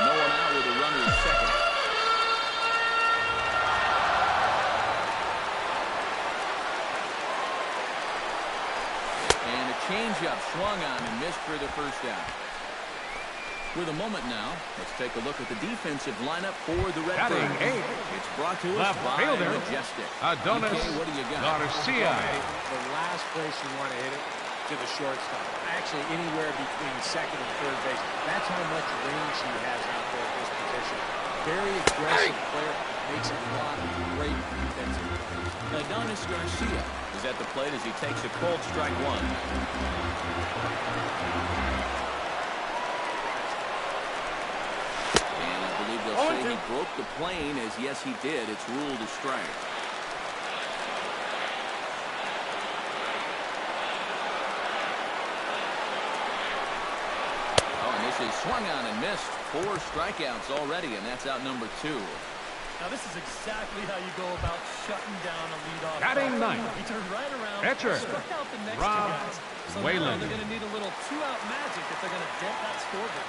Speaker 1: No one out with a runner at second. Changeup swung on and missed for the first down. With a moment now, let's take a look at the defensive lineup for the Red Birds. It's brought to us by Majestic.
Speaker 3: Adonis
Speaker 1: what do you got?
Speaker 3: Garcia.
Speaker 2: The last place you want to hit it, to the shortstop. Actually, anywhere between second and third base. That's how much range he has out there at this position. Very aggressive player. Makes a lot of great defensive plays.
Speaker 1: Adonis Garcia is at the plate as he takes a cold strike one. And I believe they'll say he broke the plane, as yes he did. It's ruled a strike. Oh, and this is swung on and missed. 4 strikeouts already, and that's out number 2.
Speaker 5: Now, this is exactly how you go about shutting down a leadoff.
Speaker 3: Batting ninth.
Speaker 5: He turned right around,
Speaker 3: pitcher
Speaker 5: struck out the next
Speaker 3: Rob
Speaker 5: two guys. So
Speaker 3: Whalen.
Speaker 5: now they're going to need a little 2-out magic if they're going to dent that scoreboard.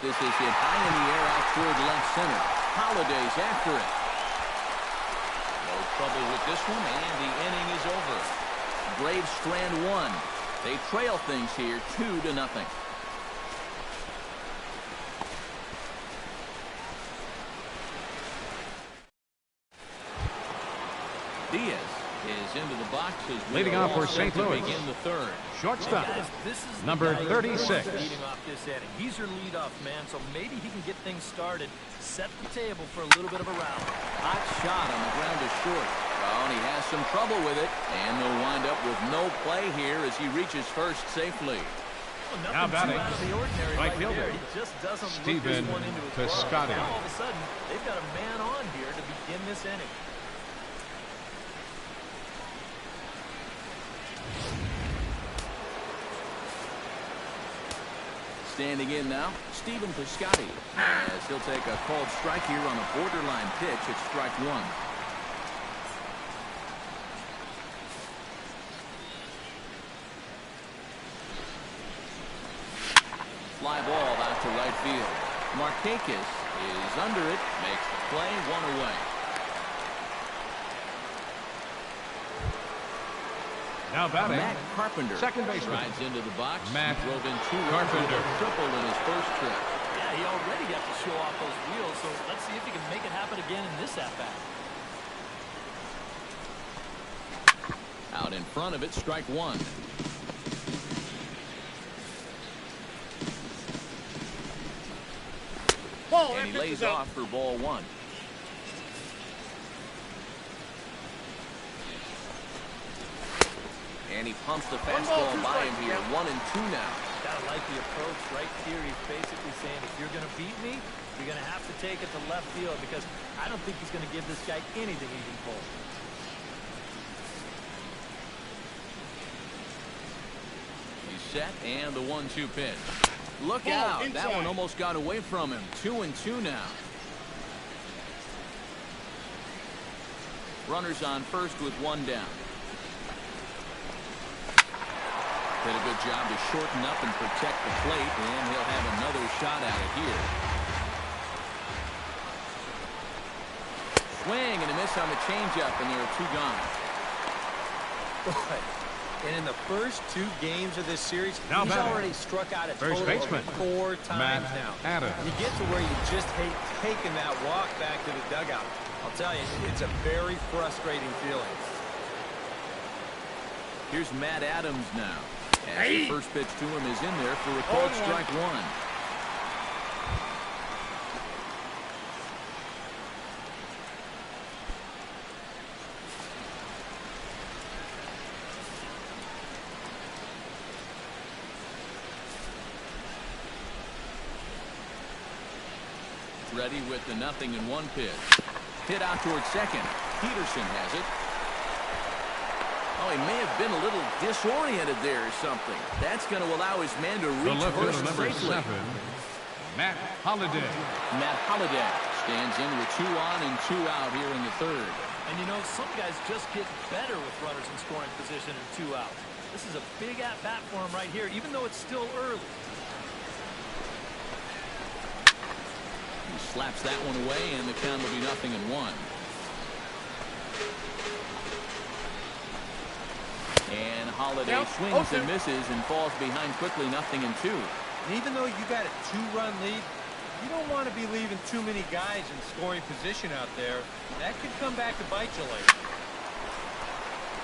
Speaker 1: This is hit high in the air out toward left center. Holiday's after it. No trouble with this one, and the inning is over. Braves strand 1. They trail things here 2-0. Diaz is into the box as
Speaker 3: leading off for St. Louis.
Speaker 1: Begin the third.
Speaker 3: Shortstop,
Speaker 5: Guys, this is
Speaker 3: number
Speaker 5: the guy
Speaker 3: 36.
Speaker 5: leading off this inning. He's your leadoff man, so maybe he can get things started, set the table for a little bit of a rally.
Speaker 1: Hot shot on the ground is short. Well, and he has some trouble with it, and they'll wind up with no play here as he reaches first safely.
Speaker 5: Well,
Speaker 3: Now batting,
Speaker 5: out of the ordinary
Speaker 3: right
Speaker 5: right
Speaker 3: fielder,
Speaker 5: there. He just doesn't
Speaker 3: Stephen
Speaker 5: look this one into his glove.
Speaker 3: Piscotty.
Speaker 5: Now all of a sudden, they've got a man on here to begin this inning.
Speaker 1: Standing in now, Stephen Piscotty, as he'll take a called strike here on a borderline pitch at strike one. Fly ball out to right field. Marcotte is under it, makes the play, one away.
Speaker 3: Now batting,
Speaker 1: Matt Carpenter,
Speaker 3: second baseman.
Speaker 1: rides into the box.
Speaker 3: Matt
Speaker 1: he drove in 2 runs
Speaker 3: Carpenter.
Speaker 1: with a triple in his first trip.
Speaker 5: Yeah, he already got to show off those wheels, so let's see if he can make it happen again in this at-bat.
Speaker 1: Out in front of it, strike one. And he lays off for ball one. And he pumps the fastball by him here. 1-2 now.
Speaker 5: Gotta like the approach right here. He's basically saying, if you're going to beat me, you're going to have to take it to left field, because I don't think he's going to give this guy anything he can pull.
Speaker 1: He's set, and the 1-2 pitch. Look out.
Speaker 6: Inside.
Speaker 1: That one almost got away from him. 2-2 now. Runners on first with one down. Did a good job to shorten up and protect the plate, and he'll have another shot at it here. Swing and a miss on the changeup, and there are 2 gone.
Speaker 4: And in the first 2 games of this series,
Speaker 3: Now
Speaker 4: he's
Speaker 3: batting,
Speaker 4: already struck out a
Speaker 3: first
Speaker 4: total
Speaker 3: baseman,
Speaker 4: of 4 times
Speaker 3: Matt
Speaker 4: now.
Speaker 3: Adams.
Speaker 4: You get to where you just hate taking that walk back to the dugout. I'll tell you, it's a very frustrating feeling.
Speaker 1: Here's Matt Adams now. As the first pitch to him is in there for a called strike one. Ready with the 0-1 pitch. Hit out towards second. Peterson has it. Oh, he may have been a little disoriented there or something. That's going to allow his man to
Speaker 3: The
Speaker 1: reach
Speaker 3: left
Speaker 1: first
Speaker 3: fielder, number
Speaker 1: safely.
Speaker 3: 7, Matt Holliday.
Speaker 1: Matt Holliday stands in with 2 on and 2 out here in the third.
Speaker 5: And you know, some guys just get better with runners in scoring position and 2 outs. This is a big at-bat for him right here, even though it's still early.
Speaker 1: He slaps that one away, and the count will be 0-1. And Holliday swings and misses and falls behind quickly, 0-2.
Speaker 4: And even though you got a 2-run lead, you don't want to be leaving too many guys in scoring position out there. That could come back to bite you later.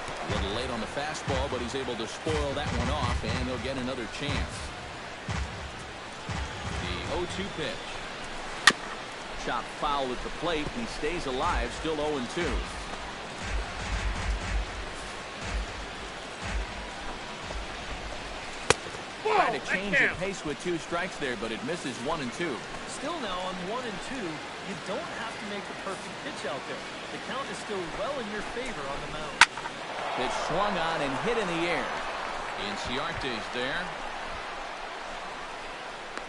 Speaker 1: A little late on the fastball, but he's able to spoil that one off, and they'll get another chance. The 0-2 pitch. Shot foul at the plate, and he stays alive, still 0-2. Trying to change the pace with 2 strikes there, but it misses 1-2.
Speaker 5: Still now on 1-2, you don't have to make the perfect pitch out there. The count is still well in your favor on the mound.
Speaker 1: Pitch swung on and hit in the air. Inciarte's there.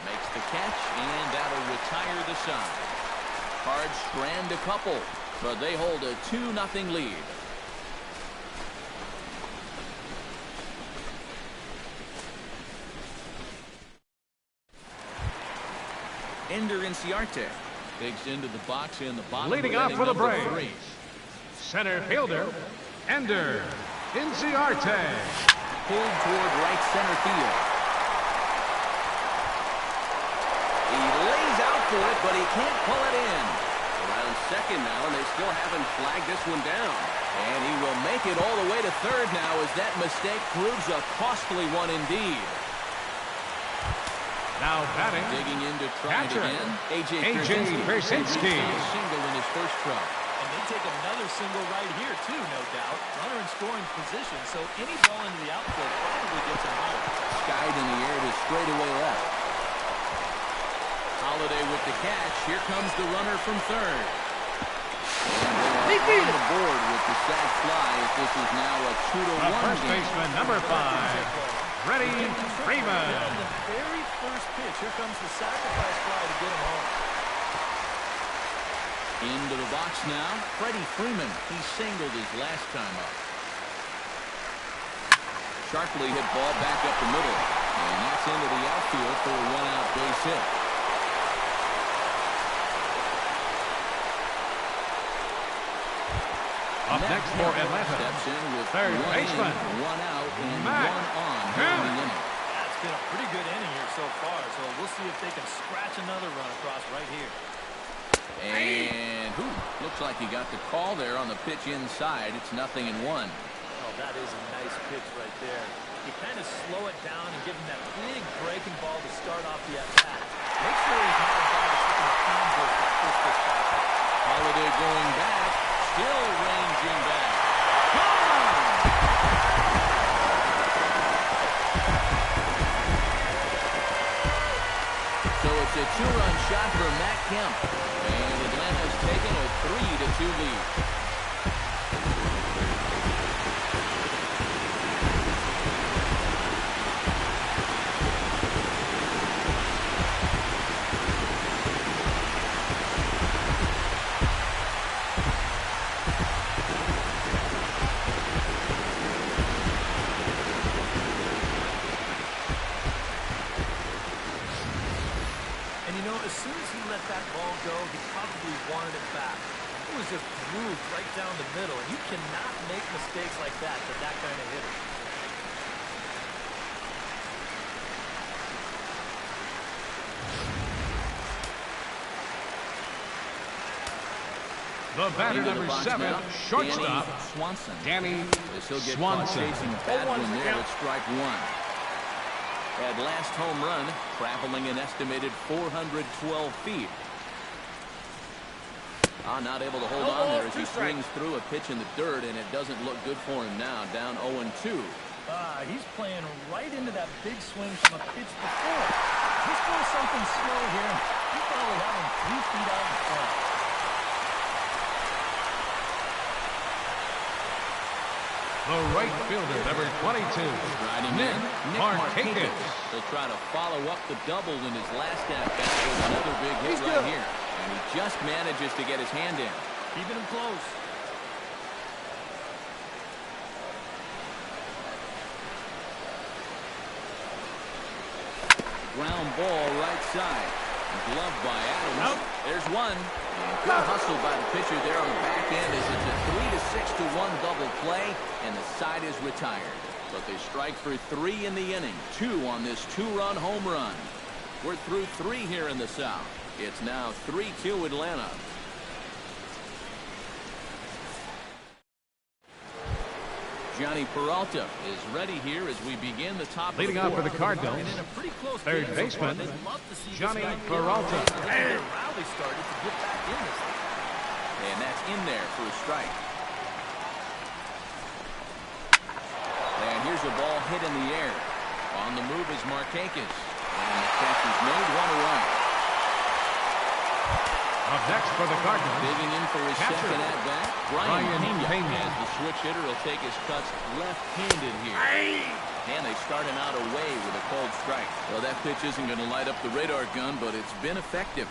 Speaker 1: Makes the catch, and that'll retire the side. Cards strand a couple, but they hold a 2-0 lead. Ender Inciarte digs into the box in the bottom.
Speaker 3: Leading off for the Braves, center fielder, Ender Inciarte.
Speaker 1: Pulled toward right center field. He lays out for it, but he can't pull it in. Around second now, and they still haven't flagged this one down. And he will make it all the way to third now, as that mistake proves a costly one indeed.
Speaker 3: Now batting,
Speaker 1: Digging in to try it
Speaker 3: catcher,
Speaker 1: again.
Speaker 3: A.J. Pierzynski.
Speaker 1: A single in his first try.
Speaker 5: And they take another single right here, too, no doubt. Runner in scoring position, so any ball into the outfield probably gets him home.
Speaker 1: Skied in the air to straightaway left. Holliday with the catch. Here comes the runner from third. And they are on the board with the sac fly, as this is now a 2-1
Speaker 3: The first
Speaker 1: game.
Speaker 3: baseman, number 5, Freddie Freeman.
Speaker 5: On the very first pitch, here comes the sacrifice fly to get him home.
Speaker 1: Into the box now, Freddie Freeman. He singled his last time up. Sharply hit ball back up the middle. And that's into the outfield for a one-out base hit.
Speaker 3: Up next for Atlanta,
Speaker 1: steps in with
Speaker 3: third baseman,
Speaker 1: one out, and one on here in the inning.
Speaker 5: It's been a pretty good inning here so far, so we'll see if they can scratch another run across right here.
Speaker 1: And looks like he got the call there on the pitch inside. It's 0-1.
Speaker 5: Oh, that is a nice pitch right there. You kind of slow it down and give him that big breaking ball to start off the at-bat. Make sure he's not involved in the arm burst to push this back.
Speaker 1: Holiday going back, still ranging back. So it's a two-run shot for Matt Kemp. And Atlanta's taken a 3-2 lead.
Speaker 5: As soon as he let that ball go, he probably wanted it back. It was just grooved right down the middle, and you cannot make mistakes like that to that kind of hitter.
Speaker 3: The batter, number 7, shortstop, Danny Swanson.
Speaker 1: Chasing bad one there at strike one. That last home run, traveling an estimated 412 feet. Not able to hold on there as he swings through a pitch in the dirt, and it doesn't look good for him now. Down 0-2.
Speaker 5: He's playing right into that big swing from a pitch before. He's doing something slow here. He's probably having 3 feet out in front.
Speaker 3: The right fielder, number 22, Nick Markakis.
Speaker 1: He'll try to follow up the double in his last at-bat with another big hit right here. And he just manages to get his hand in.
Speaker 5: Keeping him close.
Speaker 1: Ground ball right side. Gloved by Adams. There's one. And good hustle by the pitcher there on the back end as it's a 3-6-1 double play, and the side is retired. But they strike for 3 in the inning. 2 on this 2-run home run. We're through 3 here in the South. It's now 3-2 Atlanta. Johnny Peralta is ready here as we begin the top of the 4th.
Speaker 3: Leading off for the Cardinals, third baseman, Johnny Peralta.
Speaker 5: Rally started to get back in this thing.
Speaker 1: And that's in there for a strike. And here's a ball hit in the air. On the move is Markakis. And the catch is made, 1 away.
Speaker 3: Up next for the Cardinals,
Speaker 1: digging in for his
Speaker 3: catcher,
Speaker 1: second at-bat, Brian Pena. As the switch hitter will take his cuts left-handed here. And they start him out away with a cold strike. Well, that pitch isn't going to light up the radar gun, but it's been effective.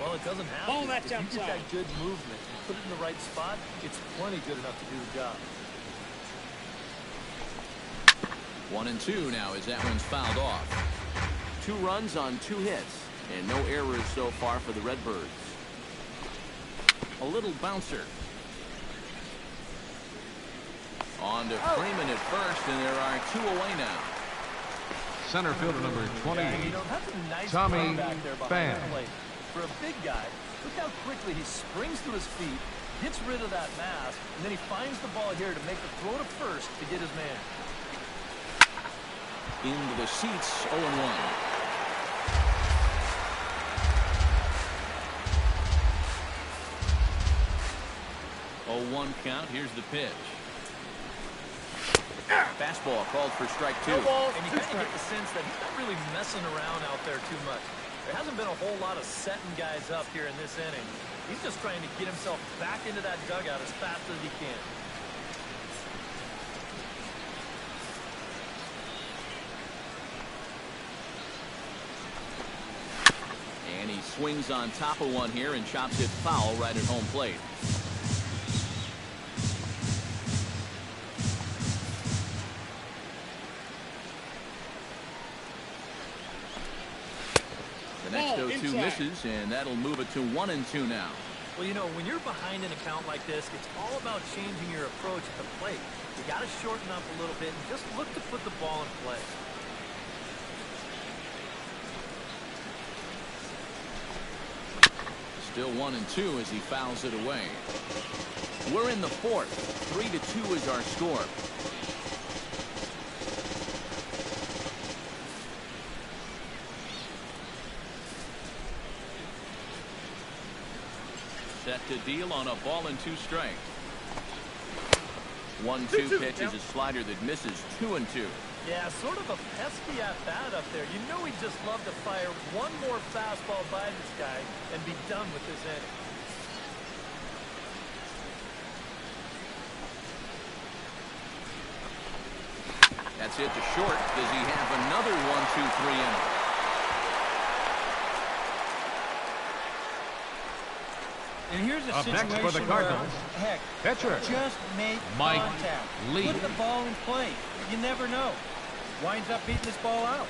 Speaker 5: Well, it doesn't have to. If you get that good movement and put it in the right spot, it's plenty good enough to do the job.
Speaker 1: 1-2 now as that one's fouled off. 2 runs on 2 hits, and no errors so far for the Redbirds. A little bouncer. On to Freeman at first, and there are 2 away now.
Speaker 3: Center fielder number 20,
Speaker 5: that's a nice
Speaker 3: Tommy
Speaker 5: back there
Speaker 3: Pham.
Speaker 5: the plate. For a big guy, look how quickly he springs to his feet, gets rid of that mass, and then he finds the ball here to make the throw to first to get his man.
Speaker 1: Into the seats, 0-1. 0-1 count. Here's the pitch. Fastball called for strike 2.
Speaker 5: And you kind of get the sense that he's not really messing around out there too much. There hasn't been a whole lot of setting guys up here in this inning. He's just trying to get himself back into that dugout as fast as he can.
Speaker 1: swings on top of one here and chops it foul right at home plate. The next 0-2 misses, and that'll move it to 1-2 now.
Speaker 5: Well, you know, when you're behind an account like this, it's all about changing your approach at the plate. You got to shorten up a little bit and just look to put the ball in play.
Speaker 1: Still 1-2 as he fouls it away. We're in the fourth. 3-2 is our score. Set to deal on a ball and 2 strikes. 1-2 pitch is a slider that misses. 2-2.
Speaker 5: Yeah, sort of a pesky at-bat up there. You know he'd just love to fire one more fastball by this guy and be done with this inning.
Speaker 1: That's it to short. Does he have another 1-2-3 inning?
Speaker 4: And here's a
Speaker 3: Up
Speaker 4: situation
Speaker 3: next for the Cardinals,
Speaker 4: where, heck,
Speaker 3: pitcher
Speaker 4: just make
Speaker 3: Mike
Speaker 4: contact.
Speaker 3: Lee.
Speaker 4: Put the ball in play. You never know. Winds up beating this ball out.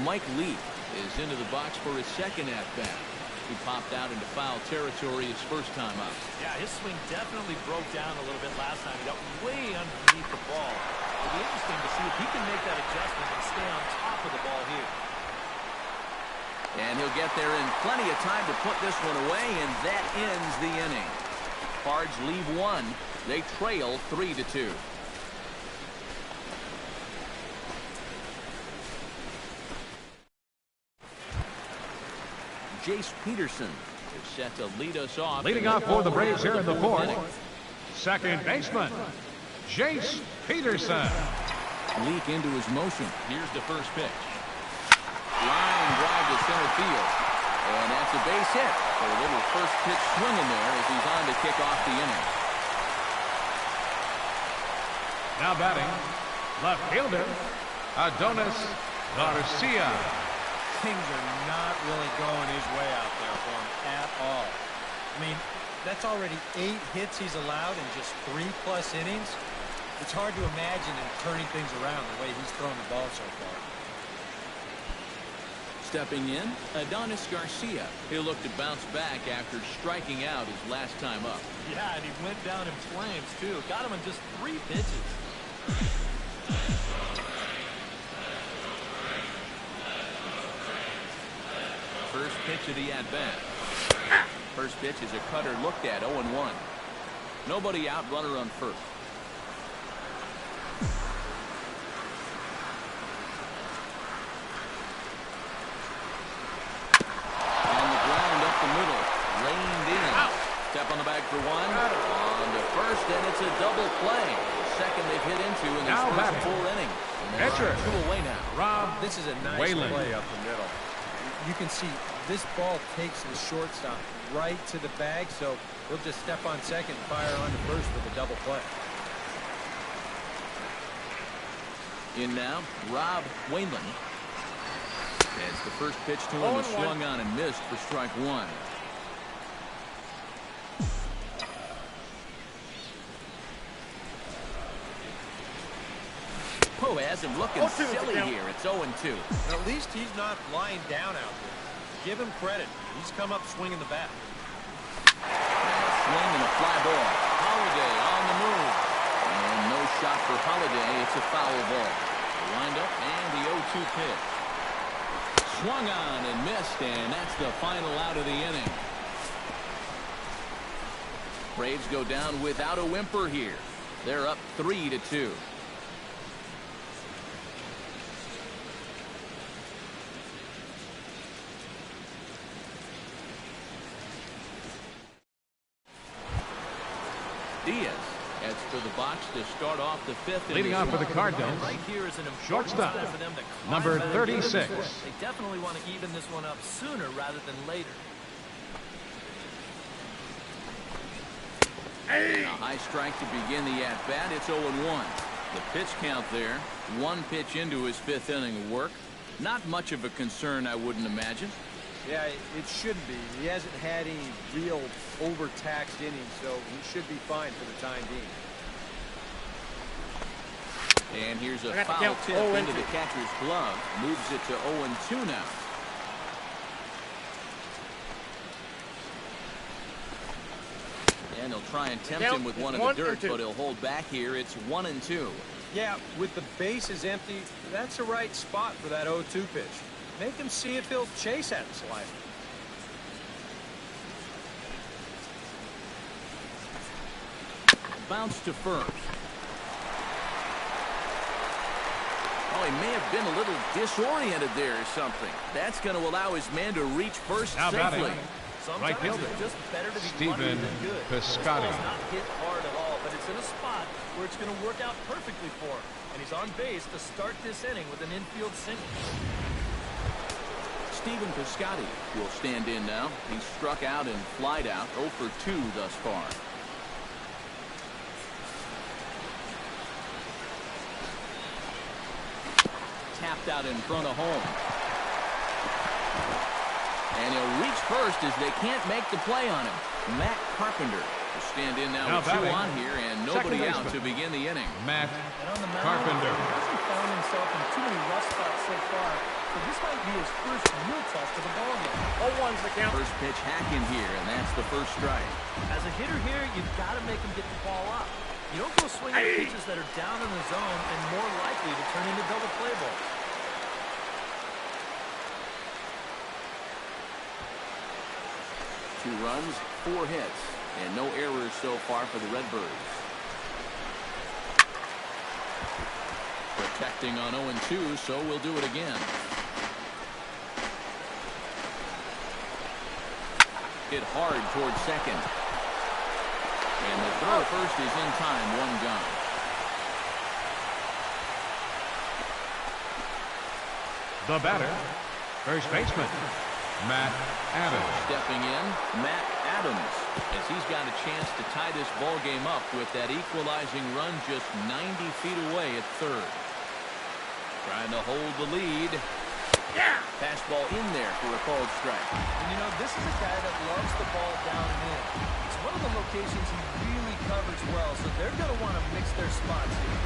Speaker 1: Mike Lee is into the box for his second at-bat. He popped out into foul territory his first time out.
Speaker 5: Yeah, his swing definitely broke down a little bit last time. He got way underneath the ball. It'll be interesting to see if he can make that adjustment and stay on top of the ball here.
Speaker 1: And he'll get there in plenty of time to put this one away, and that ends the inning. Cards leave one. They trail 3-2. Jace Peterson is set to lead us off.
Speaker 3: Leading off for the Braves here in the fourth, second baseman, Jace Peterson.
Speaker 1: Leak into his motion. Here's the first pitch. Line drive to center field. And that's a base hit. So a little first pitch swinging there as he's on to kick off the inning.
Speaker 3: Now batting, left fielder, Adonis Garcia.
Speaker 4: Things are not really going his way out there for him at all. I mean, that's already 8 hits he's allowed in just 3+ innings. It's hard to imagine him turning things around the way he's thrown the ball so far.
Speaker 1: Stepping in, Adonis Garcia. He'll look to bounce back after striking out his last time up.
Speaker 5: Yeah, and he went down in flames, too. Got him in just 3 pitches.
Speaker 1: First pitch of the at-bat. First pitch is a cutter looked at, 0-1. Nobody out, runner on first. Step on the bag for one. On to first, and it's a double play. Second they've hit into in this first full inning.
Speaker 3: Pitcher.
Speaker 1: 2 away now.
Speaker 3: Rob
Speaker 4: This is a nice
Speaker 3: Wayland.
Speaker 4: play up the middle. You can see this ball takes the shortstop right to the bag, so he'll just step on second and fire on to first with a double play.
Speaker 1: In now, Rob Wayland. It's the first pitch to him, was swung on and missed for strike one. Poe has him looking silly here. It's 0-2.
Speaker 4: At least he's not lying down out there. Give him credit. He's come up swinging the bat.
Speaker 1: Swing and a fly ball. Holiday on the move. And no shot for Holiday. It's a foul ball. Lined up and the 0-2 pitch. Swung on and missed, and that's the final out of the inning. Braves go down without a whimper here. They're up 3-2. Diaz heads for the box to start off the fifth.
Speaker 3: Leading off for the Cardinals,
Speaker 5: Right here is an important
Speaker 3: shortstop,
Speaker 5: step for them to climb
Speaker 3: number
Speaker 5: out of the
Speaker 3: 36.
Speaker 5: gate. They definitely want to even this one up sooner rather than later.
Speaker 1: A high strike to begin the at-bat. It's 0-1. The pitch count there. 1 pitch into his 5th inning of work. Not much of a concern, I wouldn't imagine.
Speaker 4: Yeah, it shouldn't be. He hasn't had any real overtaxed innings, so he should be fine for the time being.
Speaker 1: And here's a foul tip into the catcher's glove. Moves it to 0-2 now. And he'll try and tempt him with one of the dirt, but he'll hold back here. It's 1-2.
Speaker 4: Yeah, with the bases empty, that's the right spot for that 0-2 pitch. Make him see if he'll chase that slider.
Speaker 1: Bounce to first. Oh, he may have been a little disoriented there or something. That's going to allow his man to reach first safely.
Speaker 3: Right fielder, Joesph Marcotte.
Speaker 5: Not hit hard at all, but it's in a spot where it's going to work out perfectly for him. And he's on base to start this inning with an infield single.
Speaker 1: Joesph Marcotte will stand in now. He's struck out and flied out 0 for 2 thus far. Tapped out in front of home. And he'll reach first as they can't make the play on him. Matt Carpenter will stand in now with 2 on here and nobody out to begin the inning.
Speaker 3: Matt
Speaker 5: Carpenter.
Speaker 3: Carpenter.
Speaker 5: He hasn't found himself in too many rough spots so far, so this might be his first real test of the ballgame.
Speaker 6: 0-1's the count.
Speaker 1: First pitch hacking here, and that's the first strike.
Speaker 5: As a hitter here, you've got to make him get the ball up. You don't go swinging at pitches that are down in the zone and more likely to turn into double play balls.
Speaker 1: Two runs, 4 hits, and no errors so far for the Redbirds. Protecting on 0-2, so we'll do it again. Hit hard towards second. And the throw to first is in time, 1 gone.
Speaker 3: The batter, first baseman, Matt Adams.
Speaker 1: Stepping in, Matt Adams, as he's got a chance to tie this ball game up with that equalizing run just 90 feet away at third. Trying to hold the lead.
Speaker 6: Yeah!
Speaker 1: Fastball in there for a called strike.
Speaker 5: And you know, this is a guy that loves the ball down and in. It's one of the locations he really covers well, so they're going to want to mix their spots here.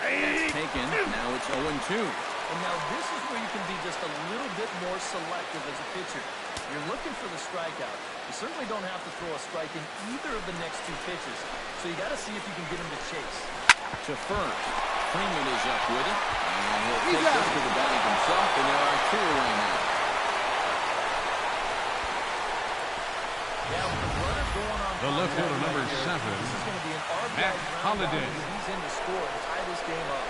Speaker 1: That's taken. Now it's 0-2.
Speaker 5: And now this is where you can be just a little bit more selective as a pitcher. You're looking for the strikeout. You certainly don't have to throw a strike in either of the next 2 pitches, so you got to see if you can get him to chase.
Speaker 1: To first. Freeman is up with it. And he'll take this to the bag himself, and there are 2 away now.
Speaker 5: Yeah, with the runner going on.
Speaker 3: The left fielder, number 7,
Speaker 5: This is going to be an RBI
Speaker 3: Matt
Speaker 5: ground
Speaker 3: Holliday.
Speaker 5: ball. He's in to score and tie this game up.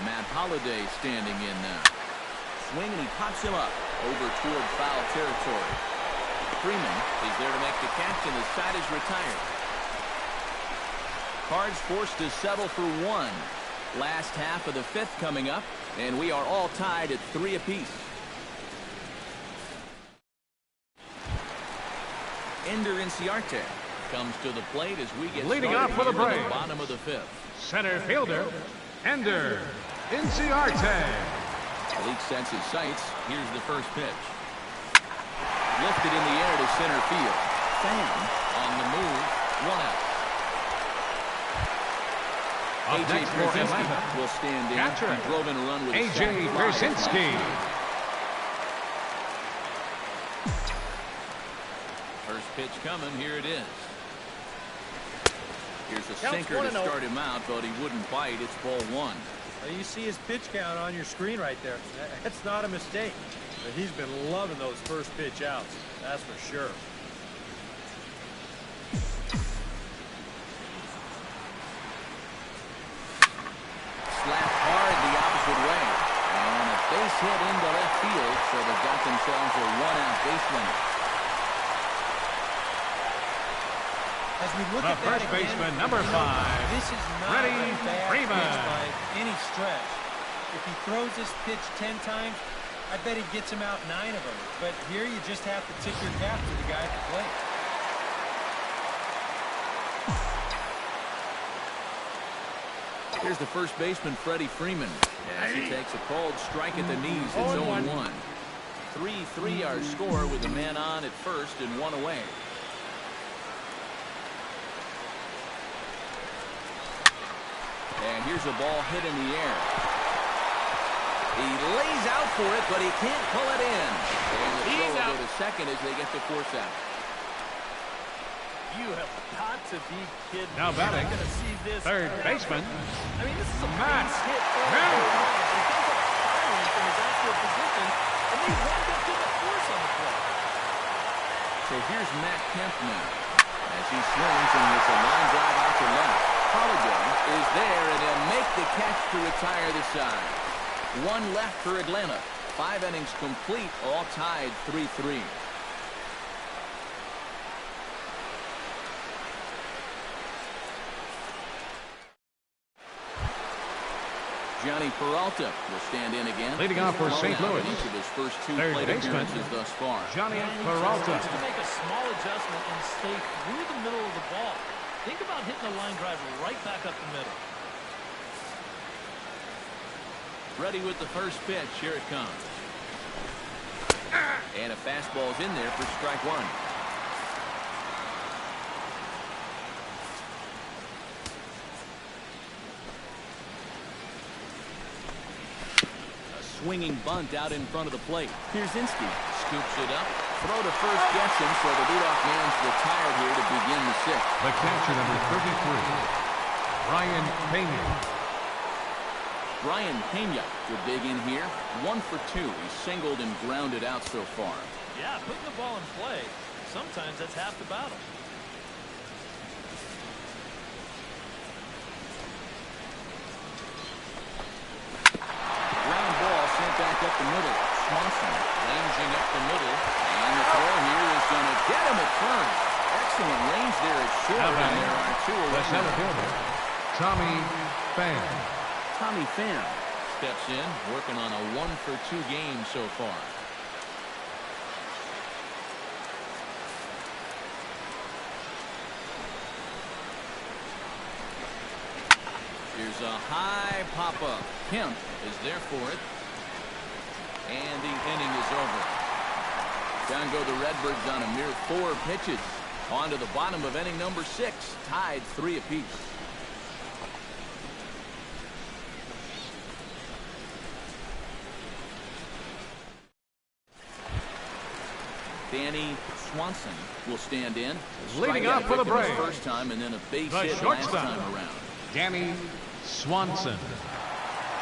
Speaker 1: Matt Holliday standing in now. Swing, and he pops him up over toward foul territory. Freeman is there to make the catch, and the side is retired. Cards forced to settle for 1. Last half of the 5th coming up, and we are all tied at 3 apiece. Ender Inciarte comes to the plate as we get
Speaker 3: Leading
Speaker 1: started
Speaker 3: off for the
Speaker 1: here in
Speaker 3: Braves.
Speaker 1: bottom of the 5th.
Speaker 3: Center fielder, Ender Inciarte.
Speaker 1: Leak sets his sights. Here's the first pitch. Lifted in the air to center field. Fan on the move. 1 out.
Speaker 3: Up
Speaker 1: A.J.
Speaker 3: next for
Speaker 1: Pierzynski
Speaker 3: Atlanta,
Speaker 1: will stand in.
Speaker 3: catcher,
Speaker 1: He drove in a run with a
Speaker 3: A.J.
Speaker 1: sac fly.
Speaker 3: Pierzynski.
Speaker 1: First pitch coming. Here it is. Here's a
Speaker 6: Counts
Speaker 1: sinker to
Speaker 6: 1-0.
Speaker 1: start him out, but he wouldn't bite. It's ball 1.
Speaker 4: Well, you see his pitch count on your screen right there. That's not a mistake. But he's been loving those first pitch outs. That's for sure.
Speaker 1: Slapped hard the opposite way. And a base hit into left field, so they've got themselves a 1-out base runner.
Speaker 4: As we look
Speaker 3: The
Speaker 4: at that
Speaker 3: first
Speaker 4: again,
Speaker 3: baseman, number 5,
Speaker 4: this is not
Speaker 3: Freddie
Speaker 4: a bad
Speaker 3: Freeman.
Speaker 4: pitch by any stretch. If he throws this pitch 10 times, I bet he gets him out 9 of them. But here you just have to tip your cap to the guy at the plate.
Speaker 1: Here's the first baseman, Freddie Freeman. As he takes a called strike at the knees, it's 0-1. 3-3 our score with a man on at first and 1 away. And here's a ball hit in the air. He lays out for it, but he can't pull it in. And the throw will go to second as they get the force out.
Speaker 5: You have got to be kidding.
Speaker 3: Now batting,
Speaker 5: You're not going to see this.
Speaker 3: third baseman,
Speaker 5: I mean, this is a
Speaker 3: Matt
Speaker 5: base hit.
Speaker 3: Kemp.
Speaker 5: He comes up firing from his actual position, and he runs up to the force on the play.
Speaker 1: So here's Matt Kemp now. As he swings and with a line drive out to left. Holiday is there, and he'll make the catch to retire the side. 1 left for Atlanta. 5 innings complete, all tied 3-3. Johnny Peralta will stand in again.
Speaker 3: Leading off for St. Louis,
Speaker 1: each of his first 2
Speaker 3: third
Speaker 1: plate
Speaker 3: baseman,
Speaker 1: appearances thus far.
Speaker 3: Johnny
Speaker 5: And he
Speaker 3: Peralta.
Speaker 5: just wants to make a small adjustment and stay through the middle of the ball. Think about hitting a line drive right back up the middle.
Speaker 1: Ready with the first pitch. Here it comes. And a fastball's in there for strike 1. Swinging bunt out in front of the plate. Pierzynski scoops it up. Throw to first gets him, so the leadoff man's retired here to begin the 6th.
Speaker 3: The catcher, number 33, Brian Pena.
Speaker 1: Brian Pena will dig in here. 1 for 2. He's singled and grounded out so far.
Speaker 5: Yeah, putting the ball in play, sometimes that's half the battle.
Speaker 1: Ground ball sent back up the middle. Swanson ranging up the middle. And the throw here is going to get him at first. Excellent range there at short. And there are 2 away.
Speaker 3: The center fielder, Tommy Pham.
Speaker 1: Tommy Pham steps in, working on a 1 for 2 game so far. Here's a high pop-up. Kemp is there for it. And the inning is over. Down go the Redbirds on a mere 4 pitches. On to the bottom of inning number 6. Tied 3 apiece. Danny Swanson will stand in.
Speaker 3: Leading off for the Braves.
Speaker 1: First time and then a base
Speaker 3: The
Speaker 1: hit
Speaker 3: shortstop,
Speaker 1: last time around.
Speaker 3: Danny Swanson.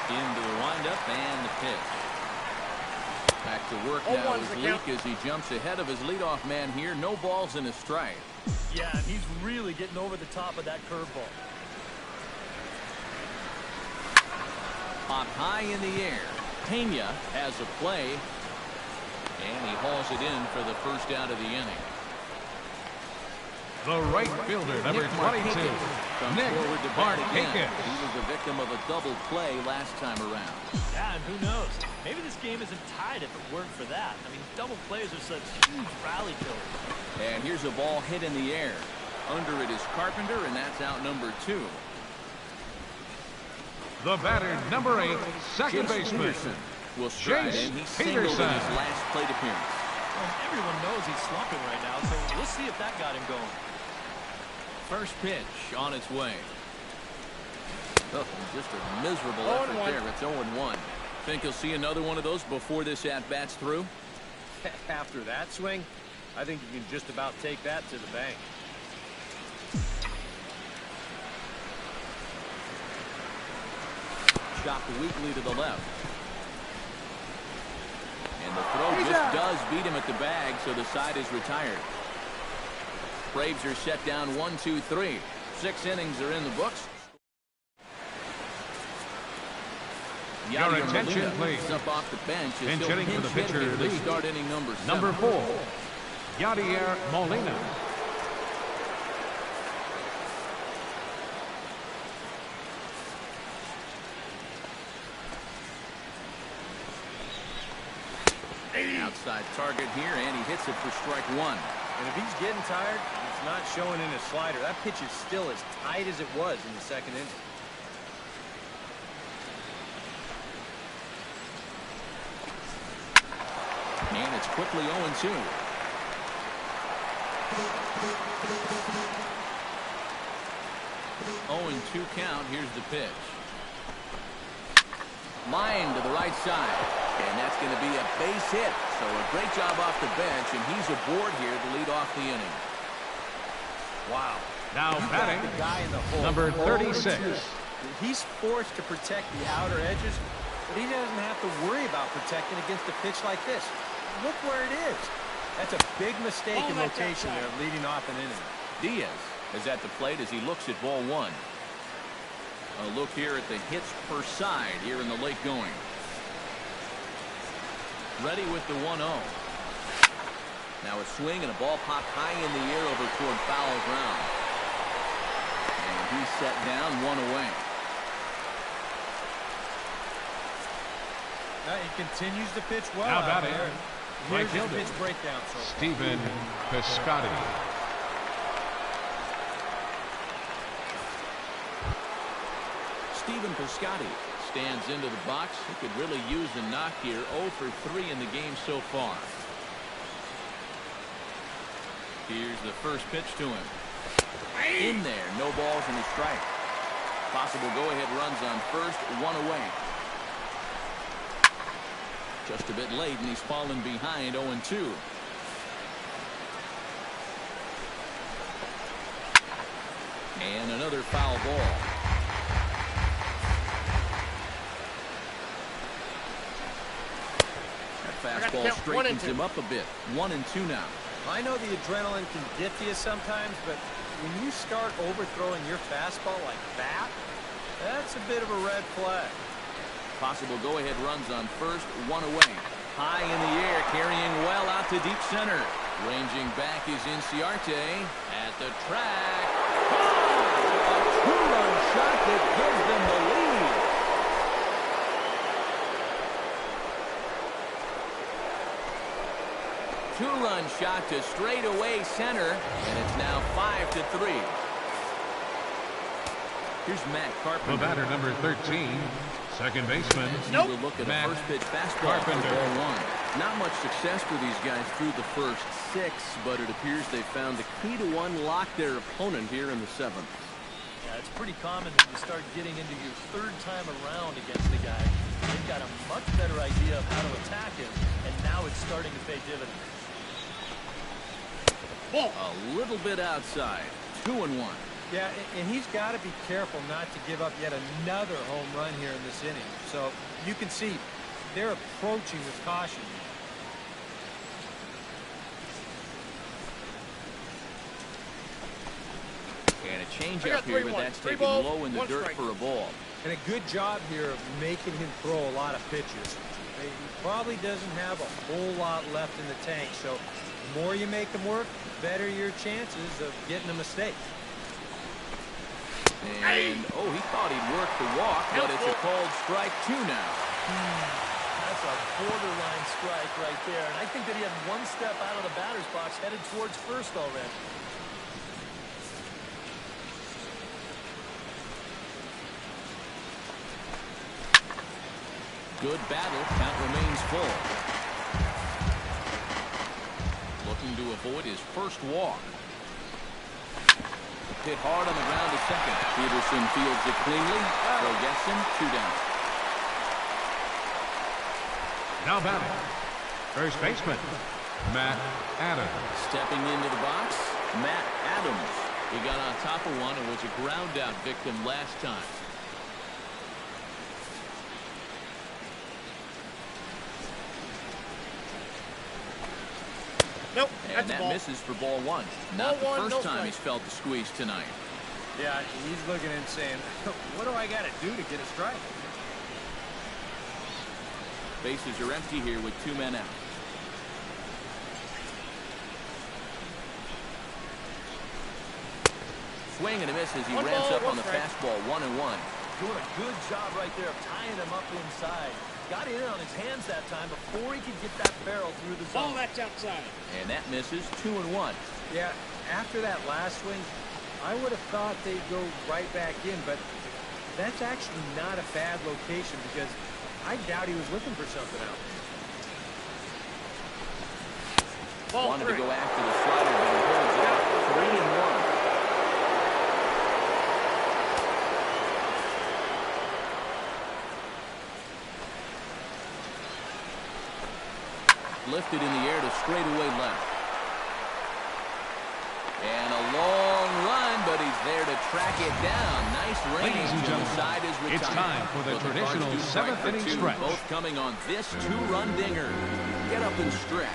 Speaker 1: Into the windup and the pitch. Back to work now as Leak as he jumps ahead of his leadoff man here. No balls and a strike.
Speaker 5: Yeah, and he's really getting over the top of that curveball.
Speaker 1: Hot high in the air. Pena has a play. And he hauls it in for the first out of the inning.
Speaker 3: The right fielder, number 22,
Speaker 1: comes
Speaker 3: Nick
Speaker 1: forward to bat again.
Speaker 3: Marcotte.
Speaker 1: He was the victim of a double play last time around.
Speaker 5: Yeah, and who knows? Maybe this game isn't tied if it weren't for that. I mean, double plays are such huge rally killers.
Speaker 1: And here's a ball hit in the air. Under it is Carpenter, and that's out number 2.
Speaker 3: The batter, number 8, second
Speaker 1: Jace
Speaker 3: baseman,
Speaker 1: Peterson will stride
Speaker 3: Jace
Speaker 1: in. He singled in his
Speaker 3: Peterson.
Speaker 1: last plate appearance.
Speaker 5: Well, everyone knows he's slumping right now, so we'll see if that got him going.
Speaker 1: First pitch on its way. Oh, just a miserable effort there. It's 0-1. Think he'll see another one of those before this at-bat's through?
Speaker 4: After that swing, I think you can just about take that to the bank.
Speaker 1: Chopped weakly to the left. And the throw just does beat him at the bag, so the side is retired. Braves are set down 1-2-3. 6 innings are in the books.
Speaker 3: Your attention,
Speaker 1: Molina
Speaker 3: please.
Speaker 1: up off the bench as
Speaker 3: Pinch
Speaker 1: he'll
Speaker 3: hitting for the
Speaker 1: pinch hit
Speaker 3: pitcher,
Speaker 1: here to
Speaker 3: lead.
Speaker 1: start inning number 7.
Speaker 3: Number 4, Yadier Molina.
Speaker 1: Outside target here, and he hits it for strike one.
Speaker 4: And if he's getting tired, it's not showing in his slider. That pitch is still as tight as it was in the second inning.
Speaker 1: And it's quickly 0-2. 0-2 count. Here's the pitch. Line to the right side. And that's going to be a base hit. So a great job off the bench, and he's aboard here to lead off the inning.
Speaker 4: Wow.
Speaker 3: Now
Speaker 4: You got
Speaker 3: batting,
Speaker 4: the guy in the hole.
Speaker 3: number 36.
Speaker 4: He's forced to protect the outer edges, but he doesn't have to worry about protecting against a pitch like this. Look where it is. That's a big mistake in rotation there, leading off an inning.
Speaker 1: Diaz is at the plate as he looks at ball one. A look here at the hits per side here in the late going. Ready with the 1-0. Now a swing and a ball popped high in the air over toward foul ground. And he's set down, one away.
Speaker 4: Now he continues to pitch well
Speaker 3: Now
Speaker 4: out
Speaker 3: batting,
Speaker 4: there.
Speaker 3: right
Speaker 4: Here's his
Speaker 3: fielder,
Speaker 4: pitch breakdown. So
Speaker 3: Stephen Piscotty.
Speaker 1: Stephen Piscotty stands into the box. He could really use a knock here. 0 for 3 in the game so far. Here's the first pitch to him. In there, no balls and a strike. Possible go-ahead runs on first, one away. Just a bit late, and he's fallen behind 0-2. And another foul ball. That fastball straightens him up a bit. 1-2 now.
Speaker 4: I know the adrenaline can get to you sometimes, but when you start overthrowing your fastball like that, that's a bit of a red flag.
Speaker 1: Possible go-ahead runs on first, one away. High in the air, carrying well out to deep center. Ranging back is Inciarte at the track. A two-run shot that gives them the lead. Two-run shot to straightaway center, and it's now 5-3. Here's Matt Carpenter.
Speaker 3: The batter, number 13, second baseman.
Speaker 1: Nope. A look at
Speaker 3: Matt
Speaker 1: a first pitch fastball for
Speaker 3: Carpenter.
Speaker 1: ball one. Not much success for these guys through the first 6, but it appears they found the key to unlock their opponent here in the 7th.
Speaker 5: Yeah, it's pretty common when you start getting into your third time around against the guy. They've got a much better idea of how to attack him, and now it's starting to pay dividends.
Speaker 1: A little bit outside. 2-1.
Speaker 4: Yeah, and he's got to be careful not to give up yet another home run here in this inning. So you can see they're approaching with caution.
Speaker 1: And a changeup here, but that's taken low in the dirt for a ball.
Speaker 4: And a good job here of making him throw a lot of pitches. He probably doesn't have a whole lot left in the tank, so the more you make him work, the better your chances of getting a mistake.
Speaker 1: And, oh, he thought he'd work the walk, but it's a called strike 2 now.
Speaker 5: That's a borderline strike right there, and I think that he had one step out of the batter's box headed towards first already.
Speaker 1: Good battle. Count remains full. Looking to avoid his first walk. Hit hard on the ground to second. Peterson fields it cleanly. Rogesson, 2 down.
Speaker 3: Now batting, first baseman, Matt Adams.
Speaker 1: Stepping into the box, Matt Adams. He got on top of one and was a ground out victim last time.
Speaker 6: Nope,
Speaker 1: And that misses for ball one. Not the first time he's felt the squeeze tonight.
Speaker 4: Yeah, he's looking and saying, what do I got to do to get a strike?
Speaker 1: Bases are empty here with 2 men out. Swing and a miss as he ramps up on the fastball. 1-1.
Speaker 5: Doing a good job right there of tying him up inside. got it in on his hands that time before he could get that barrel through the zone.
Speaker 6: Ball that's outside.
Speaker 1: And that misses 2-1.
Speaker 4: Yeah, after that last swing, I would have thought they'd go right back in, but that's actually not a bad location because I doubt he was looking for something else.
Speaker 6: Ball
Speaker 1: Wanted
Speaker 6: three.
Speaker 1: to go after the slider, but he holds out. 3-1. Lifted in the air to straightaway left. And a long run, but he's there to track it down. Nice range.
Speaker 3: Ladies and gentlemen,
Speaker 1: The side is retired.
Speaker 3: it's time for the traditional
Speaker 1: Cards do
Speaker 3: seventh
Speaker 1: strike for
Speaker 3: inning
Speaker 1: two,
Speaker 3: stretch.
Speaker 1: Both coming on this two-run dinger. Get up and stretch.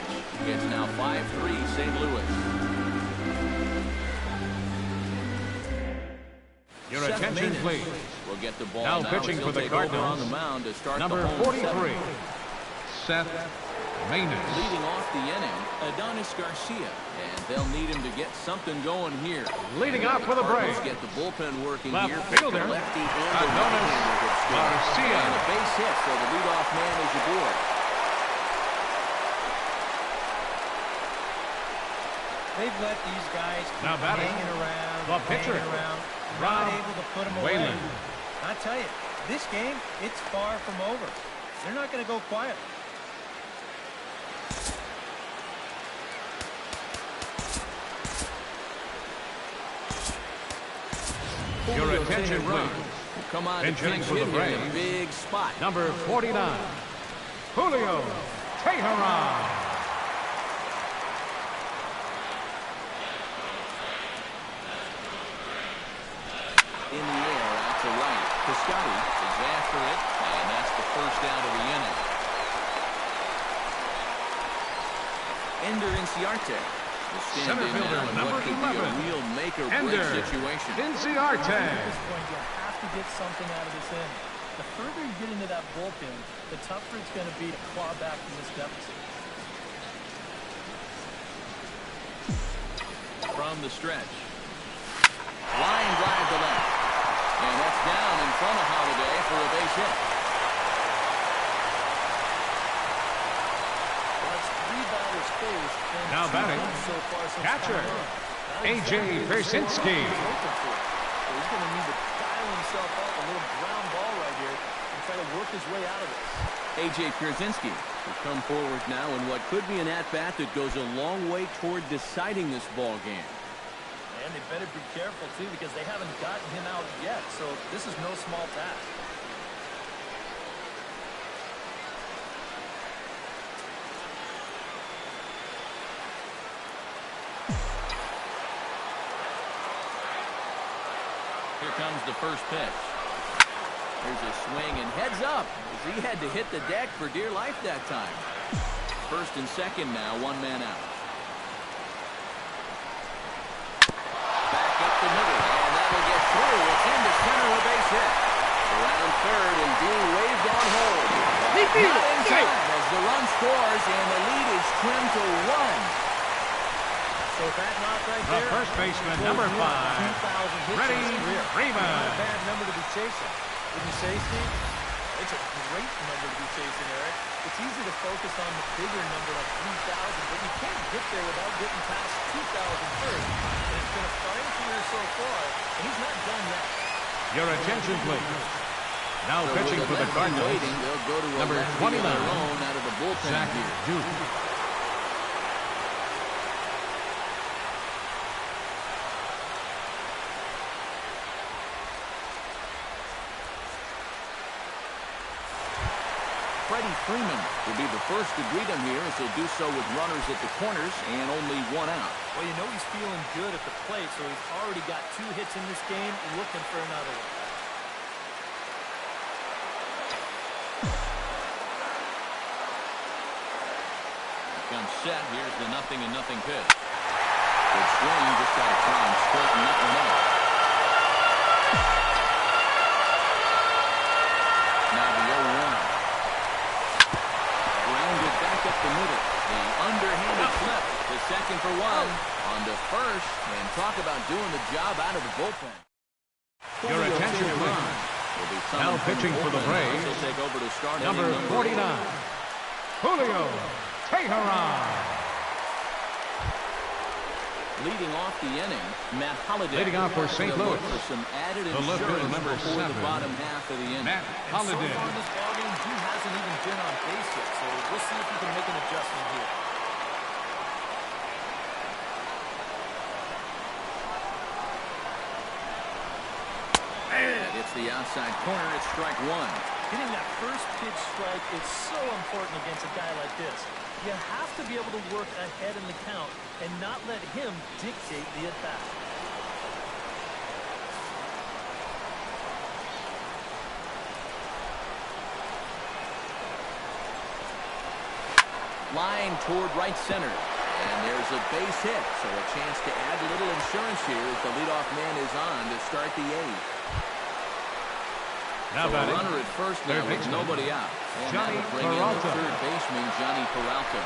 Speaker 1: It's now 5-3 St. Louis.
Speaker 3: Your
Speaker 1: Seth
Speaker 3: attention,
Speaker 1: Maness
Speaker 3: please.
Speaker 1: will get the ball
Speaker 3: Now
Speaker 1: now
Speaker 3: pitching
Speaker 1: as
Speaker 3: for
Speaker 1: he'll
Speaker 3: the
Speaker 1: take over
Speaker 3: Cardinals,
Speaker 1: on the mound to start
Speaker 3: number
Speaker 1: the home
Speaker 3: 43,
Speaker 1: seventh.
Speaker 3: Seth Maness.
Speaker 1: Leading off the inning, Adonis Garcia, and they'll need him to get something going here.
Speaker 3: Leading off for the
Speaker 1: Cardinals
Speaker 3: Braves,
Speaker 1: get the bullpen working
Speaker 3: left
Speaker 1: here.
Speaker 3: fielder,
Speaker 1: Lefty and
Speaker 3: Adonis
Speaker 1: right-hander have scored.
Speaker 3: Garcia.
Speaker 1: And a base hit, so the leadoff man is aboard.
Speaker 4: They've let these guys keep
Speaker 3: Now batting,
Speaker 4: hanging around,
Speaker 3: the pitcher,
Speaker 4: hanging around,
Speaker 3: Rob
Speaker 4: not able to put them away.
Speaker 3: Whalen.
Speaker 4: I tell you, this game, it's far from over. They're not going to go quiet.
Speaker 3: Your attention,
Speaker 1: run.
Speaker 3: please.
Speaker 1: Come on,
Speaker 3: Pitching
Speaker 1: pinch
Speaker 3: for the
Speaker 1: hit here in a
Speaker 3: Braves,
Speaker 1: big spot.
Speaker 3: number 49, Julio Teheran.
Speaker 1: In the air, out to right. Piscotty is after it, and that's the first out of the inning. Ender Inciarte will stand
Speaker 3: Center
Speaker 1: in
Speaker 3: fielder,
Speaker 1: now in
Speaker 3: number
Speaker 1: what could be
Speaker 3: 11.
Speaker 1: a real make-or-break
Speaker 3: Ender
Speaker 1: situation.
Speaker 3: Inciarte.
Speaker 5: At this point, you have to get something out of this inning. The further you get into that bullpen, the tougher it's going to be to claw back from this deficit.
Speaker 1: From the stretch. Line drive to left. And that's down in front of Holiday for a base hit.
Speaker 5: That's three batters faced. And
Speaker 3: Now
Speaker 5: two
Speaker 3: batting,
Speaker 5: hits so far since
Speaker 3: catcher,
Speaker 5: time on. Not
Speaker 3: A.J.
Speaker 5: exactly the result
Speaker 3: Pierzynski.
Speaker 5: he was hoping for. So he's going to need to dial himself up a little ground ball right here and try to work his way out of this.
Speaker 1: A.J. Pierzynski will come forward now in what could be an at-bat that goes a long way toward deciding this ball game.
Speaker 5: And they better be careful, too, because they haven't gotten him out yet. So this is no small task.
Speaker 1: Here comes the first pitch. There's a swing and heads up as he had to hit the deck for dear life that time. First and second now, one man out. Back up the middle, and that'll get through. It's into center, a base hit. Around third and being waved on hold. Not in time as the run scores and the lead is trimmed to one.
Speaker 4: So that knock right
Speaker 3: The
Speaker 4: there,
Speaker 3: first baseman,
Speaker 4: will
Speaker 3: number
Speaker 4: do
Speaker 3: 5,
Speaker 4: 2,000 hits
Speaker 3: Freddie
Speaker 4: in his career.
Speaker 3: Freeman.
Speaker 4: Not a bad number to be chasing. Would you say, Steve?
Speaker 5: It's a great number to be chasing, Eric. It's easy to focus on the bigger number like 3,000, but you can't get there without getting past 2,000 first. And it's been a fine career so far, and he's not done yet.
Speaker 3: Your attention, please. Now
Speaker 1: So
Speaker 3: pitching
Speaker 1: with
Speaker 3: for the
Speaker 1: lefty
Speaker 3: Cardinals,
Speaker 1: waiting, they'll go to a
Speaker 3: number
Speaker 1: lefty
Speaker 3: 29,
Speaker 1: of their own out of the bullpen
Speaker 3: Zach
Speaker 1: here.
Speaker 3: Duke.
Speaker 1: Freddie Freeman will be the first to greet him here as he'll do so with runners at the corners and only one out.
Speaker 5: Well, you know he's feeling good at the plate, so he's already got 2 hits in this game, looking for another one.
Speaker 1: Comes set. Here's the 0-0 pitch. Good swing, just got to try and straighten that one out. Now the 0-1. Grounded back up the middle. The underhanded flip to second for one. On to first, and talk about doing the job out of the bullpen.
Speaker 3: Your
Speaker 1: Julio
Speaker 3: attention,
Speaker 1: Teheran
Speaker 3: please. Now pitching for the Braves, number 49, Julio Teheran.
Speaker 1: Leading off the inning, Matt Holliday.
Speaker 3: Leading off for St. Louis,
Speaker 1: For some added
Speaker 3: the left fielder, number
Speaker 1: before
Speaker 3: 7,
Speaker 1: the bottom half of the inning.
Speaker 3: Matt Holliday.
Speaker 5: So far this ballgame, he hasn't even been on base yet, so we'll see if he can make an adjustment here.
Speaker 1: And it's the outside corner. It's strike one.
Speaker 5: Getting that first pitch strike is so important against a guy like this. You have to be able to work ahead in the count and not let him dictate the at-bat.
Speaker 1: Line toward right center. And there's a base hit. So a chance to add a little insurance here as the leadoff man is on to start the eighth.
Speaker 3: Now
Speaker 1: so
Speaker 3: batting,
Speaker 1: a runner at first now with nobody out. And
Speaker 3: Johnny
Speaker 1: that will bring
Speaker 3: Peralta.
Speaker 1: in the third baseman, Johnny Peralta.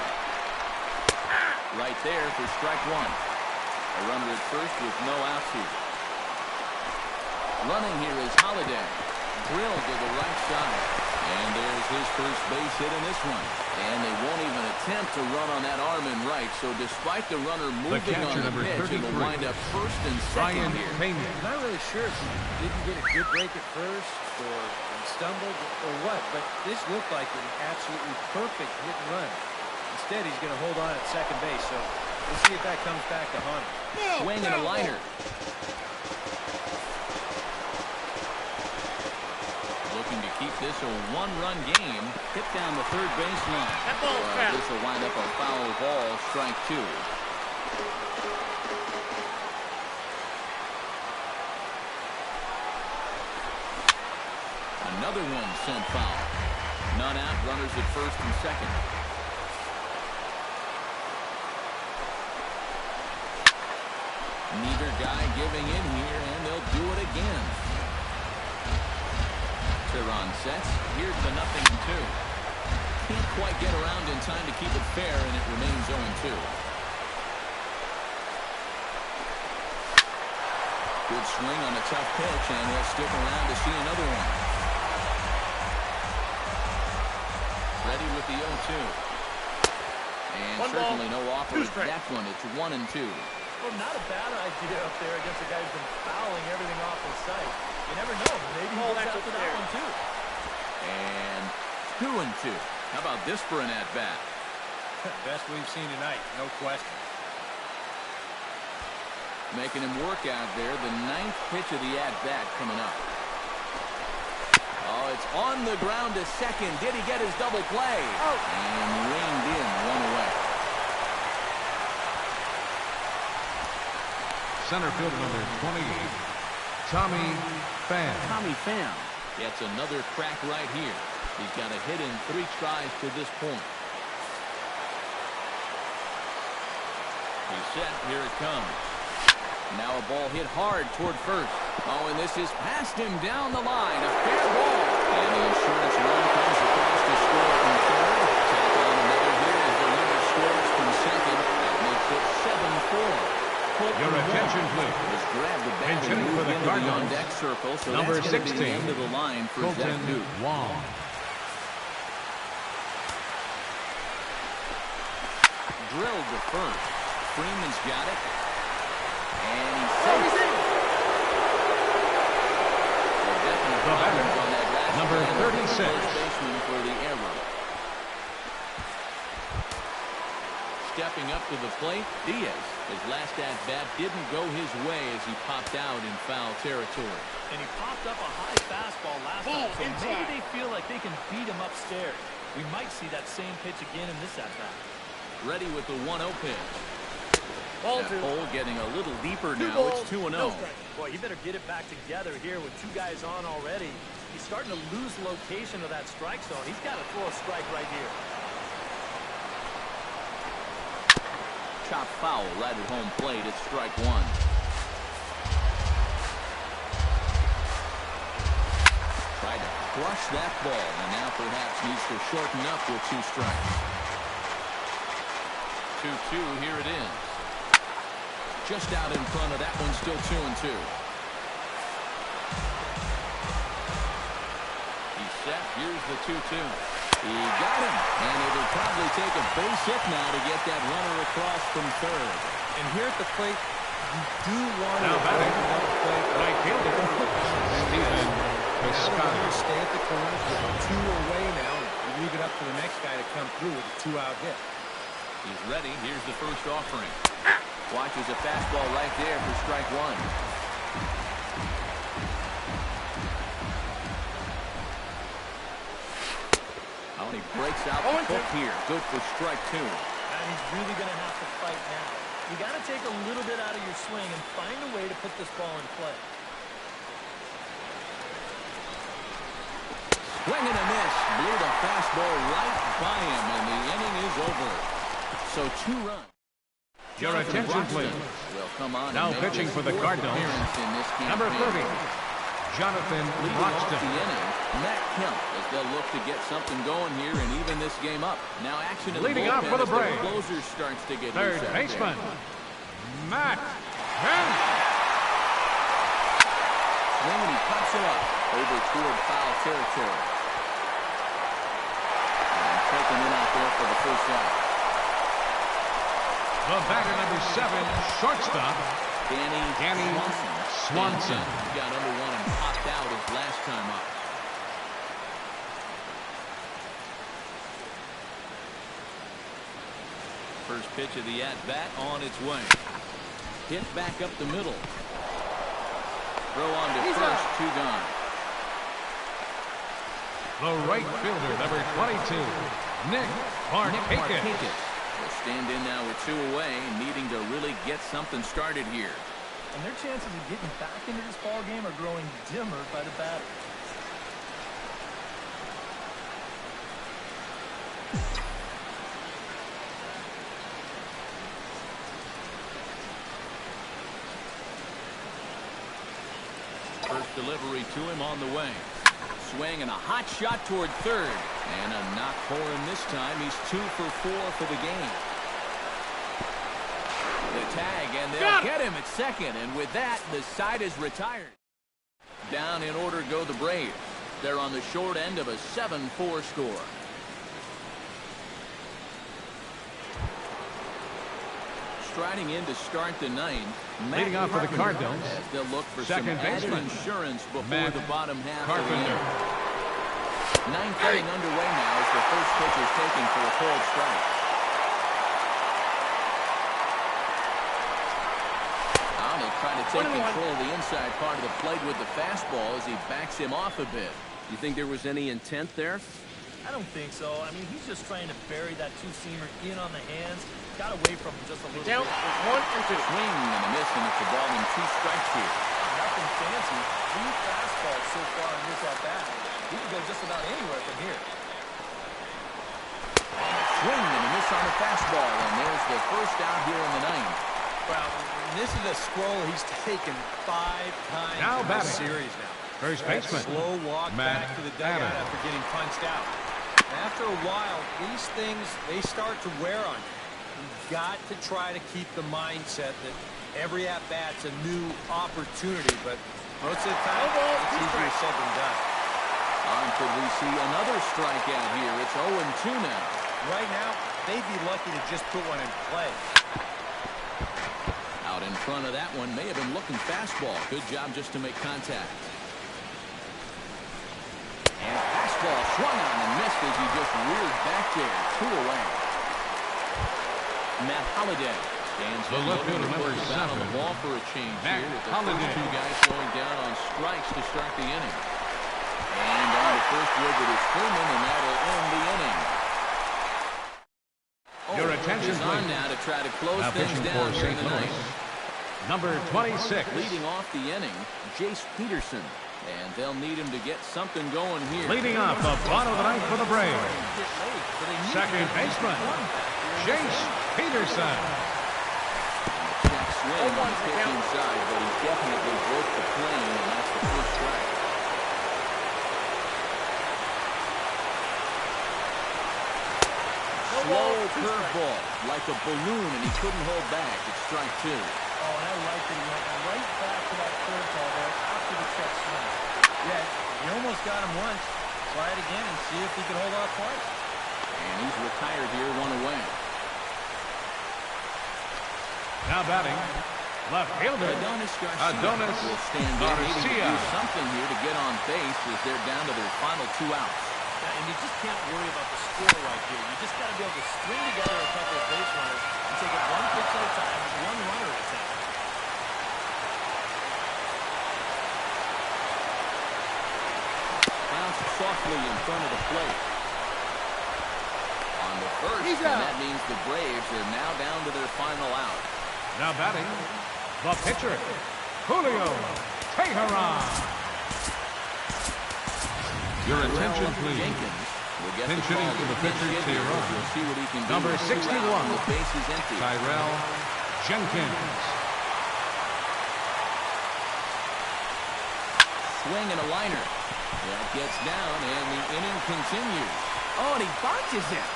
Speaker 1: Right there for strike one. A runner at first with no outs here. Running here is Holliday. Drilled to the right side. And there's his first base hit in this one. And they won't even attempt to run on that arm in right. So despite the runner moving
Speaker 3: catcher,
Speaker 1: on the
Speaker 3: number
Speaker 1: pitch, it'll
Speaker 3: 33,
Speaker 1: wind up first and second
Speaker 3: Ryan
Speaker 1: here.
Speaker 3: Payne.
Speaker 4: I'm not really sure if he didn't get a good break at first or he stumbled or what, but this looked like an absolutely perfect hit and run. Instead, he's going to hold on at second base, so we'll see if that comes back to haunt him.
Speaker 1: Swing and a liner. Looking to keep this a one-run game. Hit down the third baseline.
Speaker 6: That ball's foul.
Speaker 1: This will wind up a foul ball, strike two. Another one sent foul. None out, runners at first and second. Neither guy giving in here, and they'll do it again. Teheran sets. Here's the 0-2. Can't quite get around in time to keep it fair, and it remains 0-2. Good swing on a tough pitch, and he'll stick around to see another one. Ready with the 0-2. And
Speaker 6: One
Speaker 1: certainly
Speaker 6: ball,
Speaker 1: no offer
Speaker 6: two
Speaker 1: at
Speaker 6: strikes.
Speaker 1: that one. It's 1-2.
Speaker 5: Well, not a bad idea up there against a guy who's been fouling everything off his sight. You never know. Maybe he
Speaker 6: Oh,
Speaker 5: goes
Speaker 6: that's
Speaker 5: after that
Speaker 6: upstairs.
Speaker 5: one, too.
Speaker 1: And 2-2. How about this for an at-bat?
Speaker 4: Best we've seen tonight, no question.
Speaker 1: Making him work out there. The 9th pitch of the at-bat coming up. Oh, it's on the ground to second. Did he get his double play?
Speaker 6: Oh.
Speaker 1: And reined in, one away.
Speaker 3: Center fielder, number 28, Tommy Pham.
Speaker 1: Tommy Pham gets another crack right here. He's got a hit in 3 tries to this point. He's set. Here it comes. Now a ball hit hard toward first. Oh, and this is past him down the line. A fair ball. And the insurance run comes across to score from third. Tack on another here as the runner scores from second. That makes it 7-4.
Speaker 3: Your attention, please.
Speaker 1: Has grabbed the bat and
Speaker 3: Pitching for
Speaker 1: moved
Speaker 3: the
Speaker 1: into the
Speaker 3: Cardinals,
Speaker 1: on-deck circle. So
Speaker 3: number
Speaker 1: that's going to be the
Speaker 3: 16,
Speaker 1: end of the line for Zach
Speaker 3: Colton
Speaker 1: Duke.
Speaker 3: Wong.
Speaker 1: Drilled to first. Freeman's got it. And he's
Speaker 6: Oh, he's in.
Speaker 3: The batter, number 36.
Speaker 1: First baseman for the error. Stepping up to the plate, Diaz. His last at-bat didn't go his way as he popped out in foul territory.
Speaker 5: And he popped up a high fastball last
Speaker 6: Ball
Speaker 5: time, so
Speaker 6: inside.
Speaker 5: maybe they feel like they can beat him upstairs. We might see that same pitch again in this at-bat.
Speaker 1: Ready with the 1-0 pitch.
Speaker 6: Ball
Speaker 1: That
Speaker 6: 2.
Speaker 1: hole getting a little deeper
Speaker 6: Two
Speaker 1: now.
Speaker 6: balls,
Speaker 1: It's 2-0.
Speaker 6: no strikes.
Speaker 5: Boy, you better get it back together here with 2 guys on already. He's starting to lose location of that strike zone. He's got to throw a strike right here.
Speaker 1: Chop foul right at home plate. It's strike 1. Tried to crush that ball, and now perhaps needs to shorten up with 2 strikes. 2-2, here it is. Just out in front of that one, still 2-2. set. Here's the 2-2. He got him, and it'll probably take a base hit now to get that runner across from third.
Speaker 4: And here at the plate, you do want to
Speaker 3: batting, right fielder, Stephen
Speaker 4: Piscotty. Stay at the corner, get 2 away now, and you leave it up to the next guy to come through with a 2-out hit.
Speaker 1: He's ready. Here's the first offering. Watches a fastball right there for strike one. Oh, and he breaks out the hook here. Good for strike two.
Speaker 5: And he's really going to have to fight now. You got to take a little bit out of your swing and find a way to put this ball in play.
Speaker 1: Swing and a miss. Blew the fastball right by him, and the inning is over. So 2 runs.
Speaker 3: Your attention, please.
Speaker 1: Will come on
Speaker 3: now pitching for the Cardinals, number 30, Joesph Marcotte.
Speaker 1: The inning, Matt Kemp, as they'll look to get something going here and even this game up. Now action in
Speaker 3: leading
Speaker 1: the
Speaker 3: off for the Braves.
Speaker 1: Closer starts to get
Speaker 3: third baseman, Matt Kemp.
Speaker 1: Swing and he pops it up over toward foul territory. And taking it out there for the first out.
Speaker 3: The batter, number 7, shortstop, Danny Swanson.
Speaker 1: He got under one and popped out his last time up. First pitch of the at-bat on its way. Hit back up the middle. Throw on to first, 2 gone.
Speaker 3: The right fielder, number 22, Nick Marcotte.
Speaker 1: Will stand in now with 2 away, needing to really get something started here.
Speaker 5: And their chances of getting back into this ball game are growing dimmer by the batter.
Speaker 1: First delivery to him on the way. Swing and a hot shot toward third. And a knock for him this time. He's 2 for 4 for the game. The tag, and they'll get him at second. And with that, the side is retired. Down in order go the Braves. They're on the short end of a 7-4 score. Striding in to start the 9th.
Speaker 3: Leading off for the Cardinals,
Speaker 1: they'll look for
Speaker 3: second
Speaker 1: some added
Speaker 3: baseman,
Speaker 1: insurance before
Speaker 3: Matt
Speaker 1: the bottom half
Speaker 3: Carpenter.
Speaker 1: of the inning. 9th inning underway now as the first pitch is taken for a called strike. Now they'll try to take control of the inside part of the plate with the fastball as he backs him off a bit. You think there was any intent there?
Speaker 5: I don't think so. I mean, he's just trying to bury that 2-seamer in on the hands. Got away from him just a little bit.
Speaker 6: 1 and 2.
Speaker 1: Swing and a miss, and it's a ball and 2 strikes here.
Speaker 5: Nothing fancy. 3 fastballs so far in this at-bat. He can go just about anywhere from here.
Speaker 1: Swing and a miss on the fastball, and there's the first out here in the 9th.
Speaker 4: Well, this is a scroll he's taken 5 times
Speaker 3: now
Speaker 4: in this series now.
Speaker 3: First baseman,
Speaker 4: slow walk
Speaker 3: Matt
Speaker 4: back to the dugout after getting punched out. After a while, these things, they start to wear on you. You've got to try to keep the mindset that every at-bat's a new opportunity, but most of the time, it's easier said than done.
Speaker 1: Could we see another strikeout here? It's 0-2 now.
Speaker 4: Right now, they'd be lucky to just put one in play.
Speaker 1: Out in front of that one, may have been looking fastball. Good job just to make contact. And fastball swung on and missed as he just reared back there. 2 away. Matt Holliday stands
Speaker 3: the left fielder, number 7,
Speaker 1: on the ball for a change
Speaker 3: Matt
Speaker 1: here. With the
Speaker 3: Holliday.
Speaker 1: first 2 guys going down on strikes to start the inning. And on the first with it is Freeman, and that'll end the inning.
Speaker 3: Your attention,
Speaker 1: He's on
Speaker 3: please.
Speaker 1: now to try to close
Speaker 3: Now
Speaker 1: things
Speaker 3: pitching
Speaker 1: down
Speaker 3: for
Speaker 1: here in
Speaker 3: St.
Speaker 1: the
Speaker 3: Louis,
Speaker 1: 9th.
Speaker 3: number 26,
Speaker 1: Leading off the inning, Joesph Peterson. And they'll need him to get something going here.
Speaker 3: leading off the bottom of the 9th for the Braves, second baseman, Joesph Peterson.
Speaker 1: Check swing on the pitch inside, but he definitely broke the plane, and that's the first strike. Slow curveball, like a balloon, and he couldn't hold back. It's strike 2.
Speaker 5: Oh, and I like that he went right back to that curveball there after the check swing.
Speaker 4: Yeah, he almost got him once. Try it again and see if he can hold off twice.
Speaker 1: And he's retired here, one away.
Speaker 3: Now batting, left fielder,
Speaker 1: Adonis
Speaker 3: Adonis
Speaker 1: will stand in, maybe
Speaker 3: Garcia.
Speaker 1: do something here to get on base as they're down to their final 2 outs.
Speaker 5: Yeah, and you just can't worry about the score right here. You just got to be able to string together a couple of base runners and take it one pitch at a time, one runner at a time.
Speaker 1: Bounced softly in front of the plate. On the first, and that means the Braves are now down to their final out.
Speaker 3: Now batting, the pitcher, Julio Teheran. Your attention, please.
Speaker 1: Jenkins will get
Speaker 3: Pinch
Speaker 1: the
Speaker 3: hitting
Speaker 1: call
Speaker 3: for the
Speaker 1: to
Speaker 3: pitcher,
Speaker 1: pinch hitter.
Speaker 3: Teheran.
Speaker 1: We'll see what he can do.
Speaker 3: Number
Speaker 1: with 2
Speaker 3: 61,
Speaker 1: outs and the base is empty.
Speaker 3: Tyrell Jenkins.
Speaker 1: Swing and a liner. That gets down, and the inning continues. Oh, and he botches it.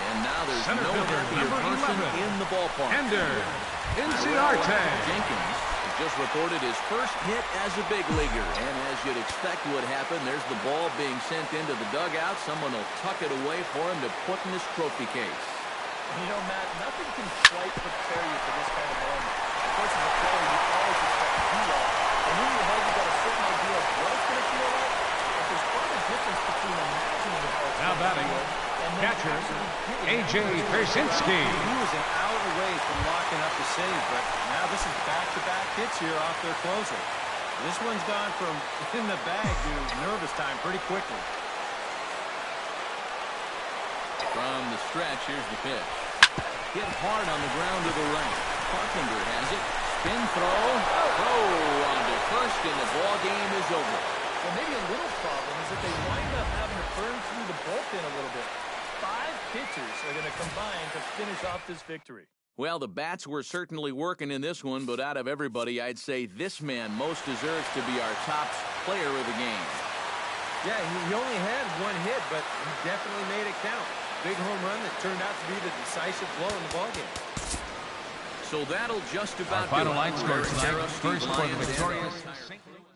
Speaker 1: And now there's
Speaker 3: Center
Speaker 1: no
Speaker 3: fielder,
Speaker 1: happier
Speaker 3: number
Speaker 1: person
Speaker 3: 11,
Speaker 1: in the ballpark.
Speaker 3: Ender Inciarte.
Speaker 1: Jenkins just reported his first hit as a big leaguer. And as you'd expect would happen, there's the ball being sent into the dugout. Someone will tuck it away for him to put in his trophy case.
Speaker 5: You know, Matt, nothing can quite prepare you for this kind of moment. Of course, as a player, you always expect to do that. And in your head, you've got a certain idea of what it's going to feel like. But there's quite a difference between imagining how it's
Speaker 3: Now
Speaker 5: going to
Speaker 3: batting,
Speaker 5: feel and then
Speaker 3: catcher,
Speaker 5: actually getting
Speaker 3: A.J.
Speaker 5: it.
Speaker 3: Persinski.
Speaker 4: He was an out away from locking up the save, but now this is back-to-back hits here off their closer. This one's gone from in the bag to nervous time pretty quickly.
Speaker 1: From the stretch, here's the pitch. Hit hard on the ground to the right. Carpenter has it. Spin throw. Throw on to first, and the ball game is over.
Speaker 5: Well, maybe a little problem is that they wind up having to burn through the bullpen a little bit. 5 pitchers are going to combine to finish off this victory.
Speaker 1: Well, the bats were certainly working in this one, but out of everybody, I'd say this man most deserves to be our top player of the game.
Speaker 4: Yeah, he only had 1 hit, but he definitely made it count. Big home run that turned out to be the decisive blow in the ballgame.
Speaker 1: So that'll just
Speaker 3: Our
Speaker 1: about
Speaker 3: final
Speaker 1: do it.
Speaker 3: line score
Speaker 1: Eric
Speaker 3: tonight,
Speaker 1: Harris,
Speaker 3: first
Speaker 1: Steve
Speaker 3: for the
Speaker 1: Lyons, and
Speaker 3: victorious
Speaker 1: Ron Tyler.
Speaker 3: St. Louis.